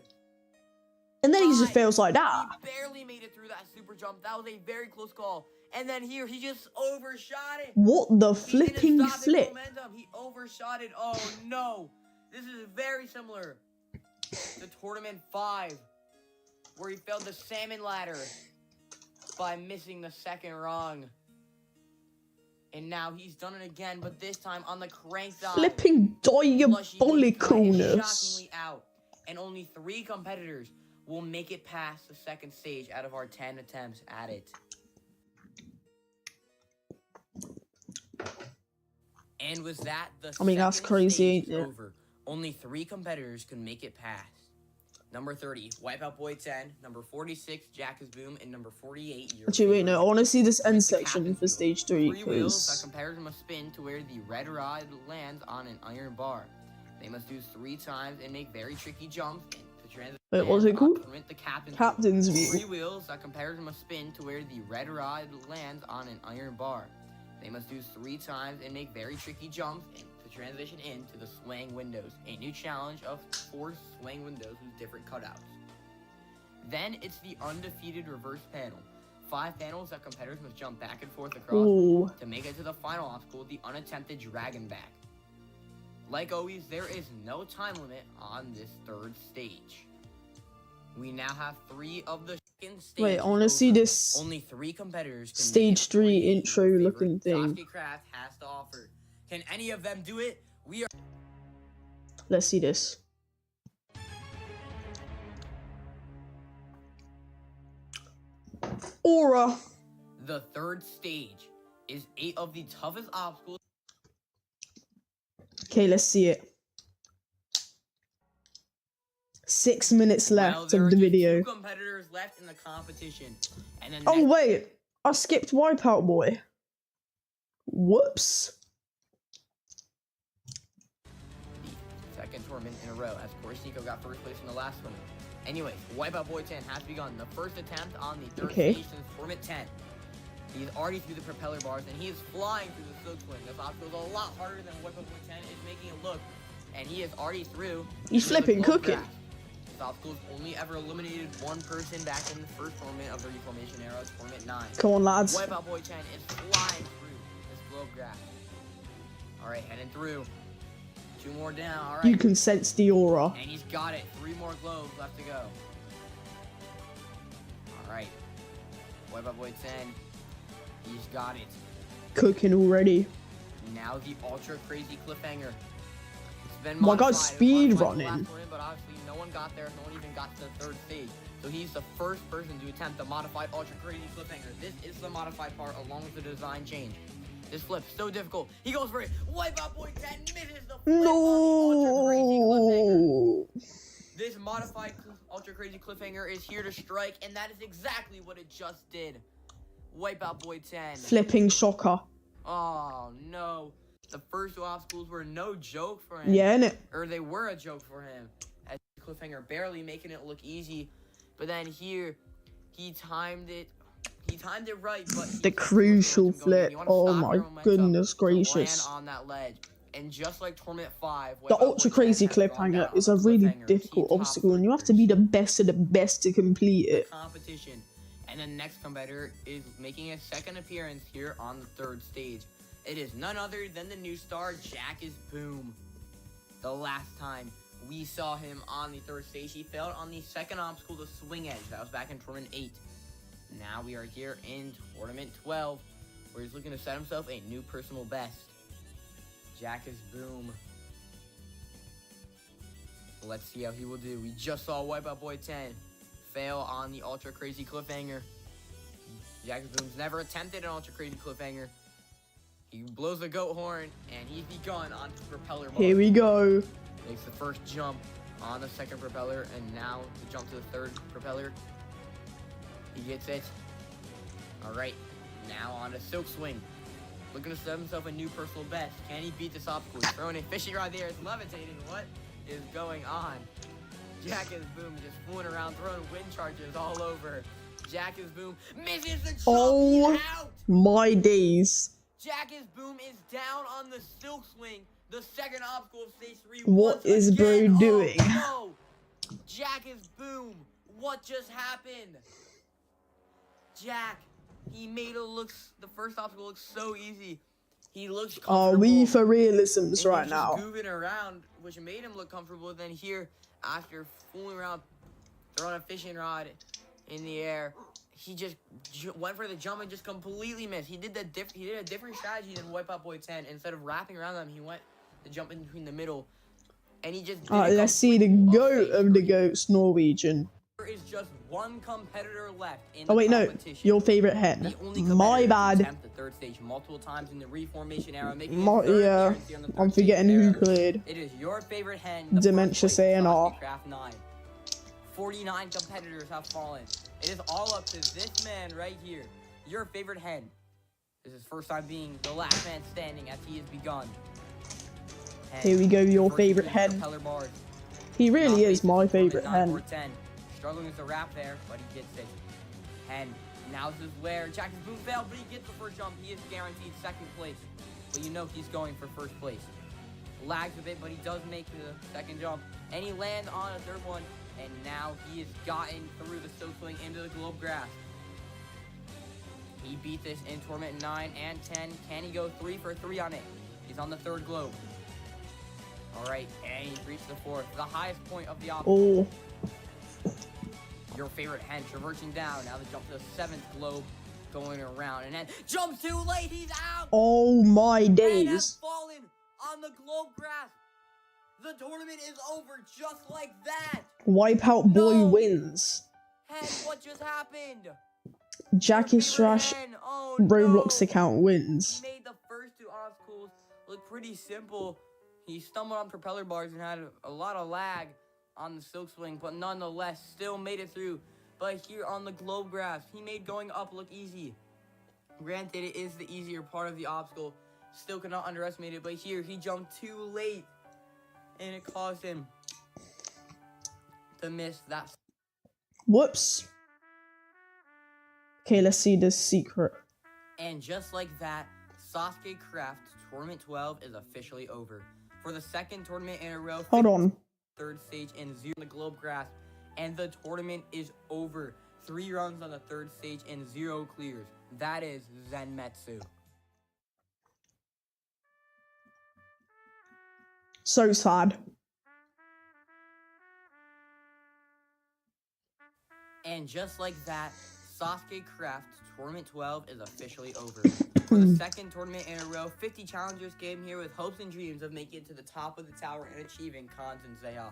And then he just fails like that. He barely made it through that super jump. That was a very close call. And then here, he just overshot it. What the He didn't flipping stop his flip? momentum. He overshot it. Oh no. This is very similar to Tournament 5, where he failed the salmon ladder by missing the 2nd rung. And now he's done it again, but this time on the crank dive. Flipping Blushy Baby Kai is diabolicalness. shockingly out. And only 3 competitors will make it past the 2nd stage out of our 10 attempts at it. And with that, the that's 2nd crazy, stage ain't it? is over. Only 3 competitors can make it past. Number 30, Wipeout Boy 10. Number 46, Jack is Boom. And number 48, Actually, wait, no, I want to see this end the section captain's for wheel. stage 3, 3 wheels that because... competitors must spin to where the red rod lands on an iron bar. They must do 3 times and make very tricky jumps to transition. Wait, what's it called? The captain's Captain's wheel. 3 view. wheels that competitors must spin to where the red rod lands on an iron bar. They must do 3 times and make very tricky jumps to transition into the swaying windows. A new challenge of 4 swaying windows with different cutouts. Then it's the undefeated reverse panel. 5 panels that competitors must jump back and forth across Ooh. to make it to the final obstacle, the unattempted dragon back. Like always, there is no time limit on this 3rd stage. We now have 3 of the second stage. Wait, I want to see this Only 3 competitors. Can stage make it 3 your intro favorite looking thing. Sasuke Craft has to offer. Can any of them do it? We are. Let's see this. Aura. The third stage is 8 of the toughest obstacles. Okay, let's see it. 6 minutes left there of are the just video. 2 competitors left in the competition. And the Oh next wait, I skipped Wipeout Boy. Whoops. second tournament in a row, as Nico got first place in the last tournament. Anyways, Wipeout Boy 10 has begun the first attempt on the third stage since tournament 10. He's already through the propeller bars, and he is flying through the silk swing. This obstacle is a lot harder than Wipeout Boy 10 is making it look, and he is already through. He's flipping cooking. This obstacle has only ever eliminated 1 person back in the first tournament of the Reformation era, tournament 9. Come on, lads. Wipeout Boy 10 is flying through this globe grass. Alright, heading through. 2 more down, alright. You can sense the aura. And he's got it. 3 more globes left to go. Alright. Wipeout Boy 10. He's got it. Cooking already. Now the ultra crazy cliffhanger. It's been My God, modified. speed It's running. last tournament, but obviously no one got there. No one even got to the third stage. So he's the first person to attempt the modified ultra crazy cliffhanger. This is the modified part along with the design change. This flip so difficult. He goes for it. Wipeout Boy 10 misses the flip on the ultra crazy cliffhanger. This modified ultra crazy cliffhanger is here to strike, and that is exactly what it just did. Wipeout Boy 10. Flipping shocker. Oh no. The first 2 obstacles were no joke for him. Yeah, innit? Or they were a joke for him. As cliffhanger barely making it look easy. But then here, he timed it. He timed it right, but the crucial flip. Oh my goodness gracious. On that ledge. And just like Tournament 5, The ultra crazy cliffhanger is a really difficult obstacle, and you have to be the best of the best to complete it. Competition. And the next competitor is making a second appearance here on the third stage. It is none other than the new star, Jack is Boom. The last time we saw him on the third stage, he failed on the second obstacle, the swing edge. That was back in Tournament 8. Now we are here in Tournament 12, where he's looking to set himself a new personal best. Jack is Boom. Let's see how he will do. We just saw Wipeout Boy 10 fail on the ultra crazy cliffhanger. Jack is Boom's never attempted an ultra crazy cliffhanger. He blows the goat horn, and he's begun onto the propeller bar. Here we go. Makes the first jump on the second propeller, and now the jump to the third propeller. He gets it. Alright, now on to silk swing. Looking to set himself a new personal best. Can he beat this obstacle? He's throwing a fishing rod there. It's levitating. What is going on? Jack is Boom just fooling around, throwing wind charges all over. Jack is Boom misses the jump. Oh, he's out. My days. Jack is Boom is down on the silk swing. The second obstacle of stage 3. What is bro doing? Oh, no. Jack is Boom. What just happened? Jack, he made it look, the first obstacle look so easy. He looks comfortable. Are we for realisms right now? He was goofing around, which made him look comfortable. Then here, after fooling around, throwing a fishing rod in the air, he just went for the jump and just completely missed. He did a different strategy than Wipeout Boy 10. Instead of wrapping around them, he went to jump in between the middle, and he just. Alright, let's see the goat of the goats, Norwegian. There is just 1 competitor left in Oh wait, the no, competition. your favorite hen. The only My competitor to bad. attempt the third stage multiple times in the Reformation era, making My, his third yeah, appearance here on the third I'm stage forgetting who era. cleared. It is your favorite hen, the Dementia first place saying Sasuke aw. Craft 9. 49 competitors have fallen. It is all up to this man right here, your favorite hen. This is his first time being the last man standing as he has begun. Hen. Here we go, your First favorite between hen. propeller bars. He really Not is my facing favorite 9 hen. or 10. Struggling with the wrap there, but he gets it. And now this is where Jack is Boom failed, but he gets the first jump. He is guaranteed second place. But you know he's going for first place. Lags a bit, but he does make the second jump. And he lands on a third one. And now he has gotten through the silk swing into the globe grass. He beat this in Tournament 9 and 10. Can he go 3 for 3 on it? He's on the third globe. Alright, and he reached the fourth. The highest point of the obstacle. Oh, your favorite hen traversing down. Now they jump to the 7th globe, going around, and then jumps too late. He's out. Oh my Hen has days. fallen on the globe grass. The tournament is over just like that. Wipeout boy No. wins. Hen, what just happened? Jackie Your favorite Strash hen. Oh, Roblox no. account wins. He made the first 2 obstacles look pretty simple. He stumbled on propeller bars and had a lot of lag on the silk swing, but nonetheless still made it through. But here on the globe grass, he made going up look easy. Granted, it is the easier part of the obstacle. Still cannot underestimate it, but here he jumped too late, and it caused him to miss that. Whoops. Okay, let's see this secret. And just like that, Sasuke Craft Tournament 12 is officially over. For the 2nd tournament in a row, Hold on. 3rd stage and 0 on the globe grass, and the tournament is over. 3 runs on the 3rd stage and 0 clears. That is Zenmetsu. So sad. And just like that, Sasuke Craft Tournament 12 is officially over. For the 2nd tournament in a row, 50 challengers came here with hopes and dreams of making it to the top of the tower and achieving Kanzen Zeya.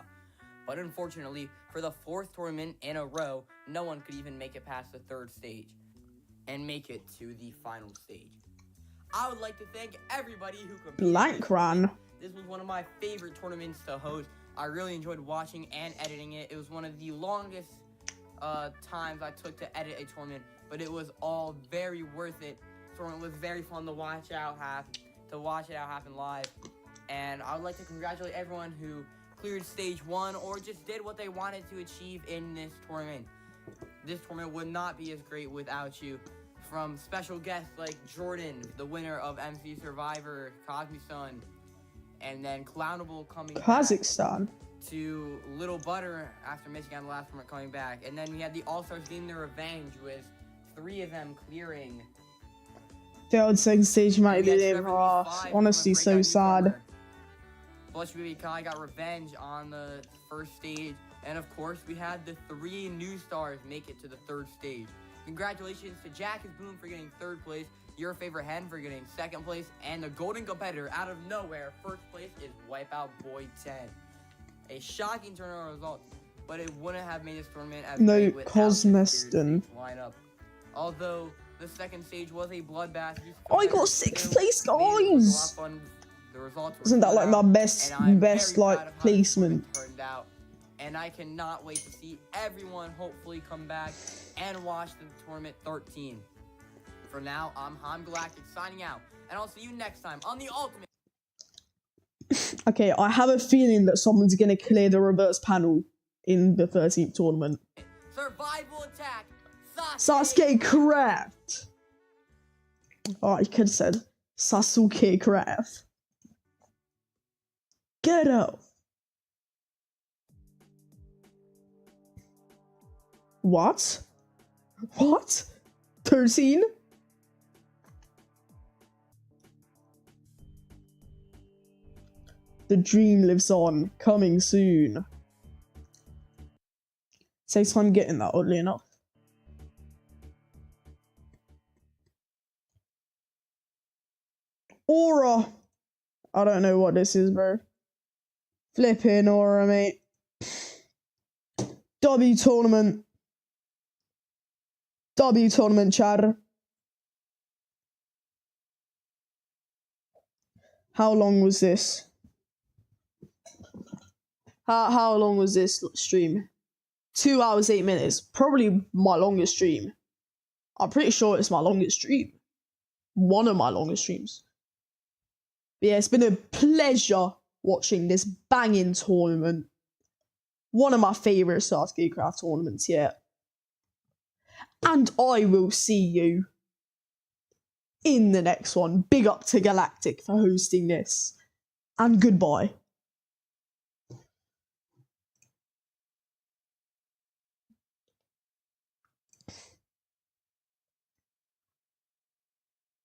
But unfortunately, for the 4th tournament in a row, no one could even make it past the 3rd stage and make it to the final stage. I would like to thank everybody who competed. Blank ran. This was one of my favorite tournaments to host. I really enjoyed watching and editing it. It was one of the longest times I took to edit a tournament, but it was all very worth it. The tournament was very fun to watch it out happen live. And I would like to congratulate everyone who cleared stage 1 or just did what they wanted to achieve in this tournament. This tournament would not be as great without you. From special guests like Jordan, the winner of MC Survivor, Cosmi-sun, and then Clownable coming back, Kazakhstan. to Little Butter after missing on the last tournament coming back. And then we had the All-Stars getting their revenge with 3 of them clearing. Failed second stage might be We had there. Trevor Oh, V5 honestly, from a so breakout sad. newcomer. Blush Baby Kai got revenge on the 1st stage. And of course, we had the 3 new stars make it to the 3rd stage. Congratulations to Jack's Boom for getting 3rd place, Your Favorite Hen for getting 2nd place, and the golden competitor out of nowhere, 1st place is Wipeout Boy 10. A shocking turnaround result, but it wouldn't have made this tournament as No, great without this Cosmeston. stage lineup. Although the 2nd stage was a bloodbath. Oh, I got 6th place, guys! The results were Isn't that like my and best I'm very proud like of how this placement? tournament turned out. And I cannot wait to see everyone hopefully come back and watch the tournament 13. For now, I'm Han Galactic signing out, and I'll see you next time on the Ultimate. Okay, I have a feeling that someone's gonna clear the reverse panel in the 13th tournament. Survival Attack Sasuke Craft! Oh, you could have said Sasuke Craft. Get up! What? What? 13? The dream lives on, coming soon. Takes time getting that, oddly enough. Aura! I don't know what this is, bro. Flipping Aura, mate. W tournament. W tournament, Chad. How long was this? How long was this stream? 2 hours, 8 minutes. Probably my longest stream. I'm pretty sure it's my longest stream. One of my longest streams. But yeah, it's been a pleasure watching this banging tournament. One of my favourite Sasuke Craft tournaments yet. And I will see you in the next one. Big up to Galactic for hosting this. And goodbye.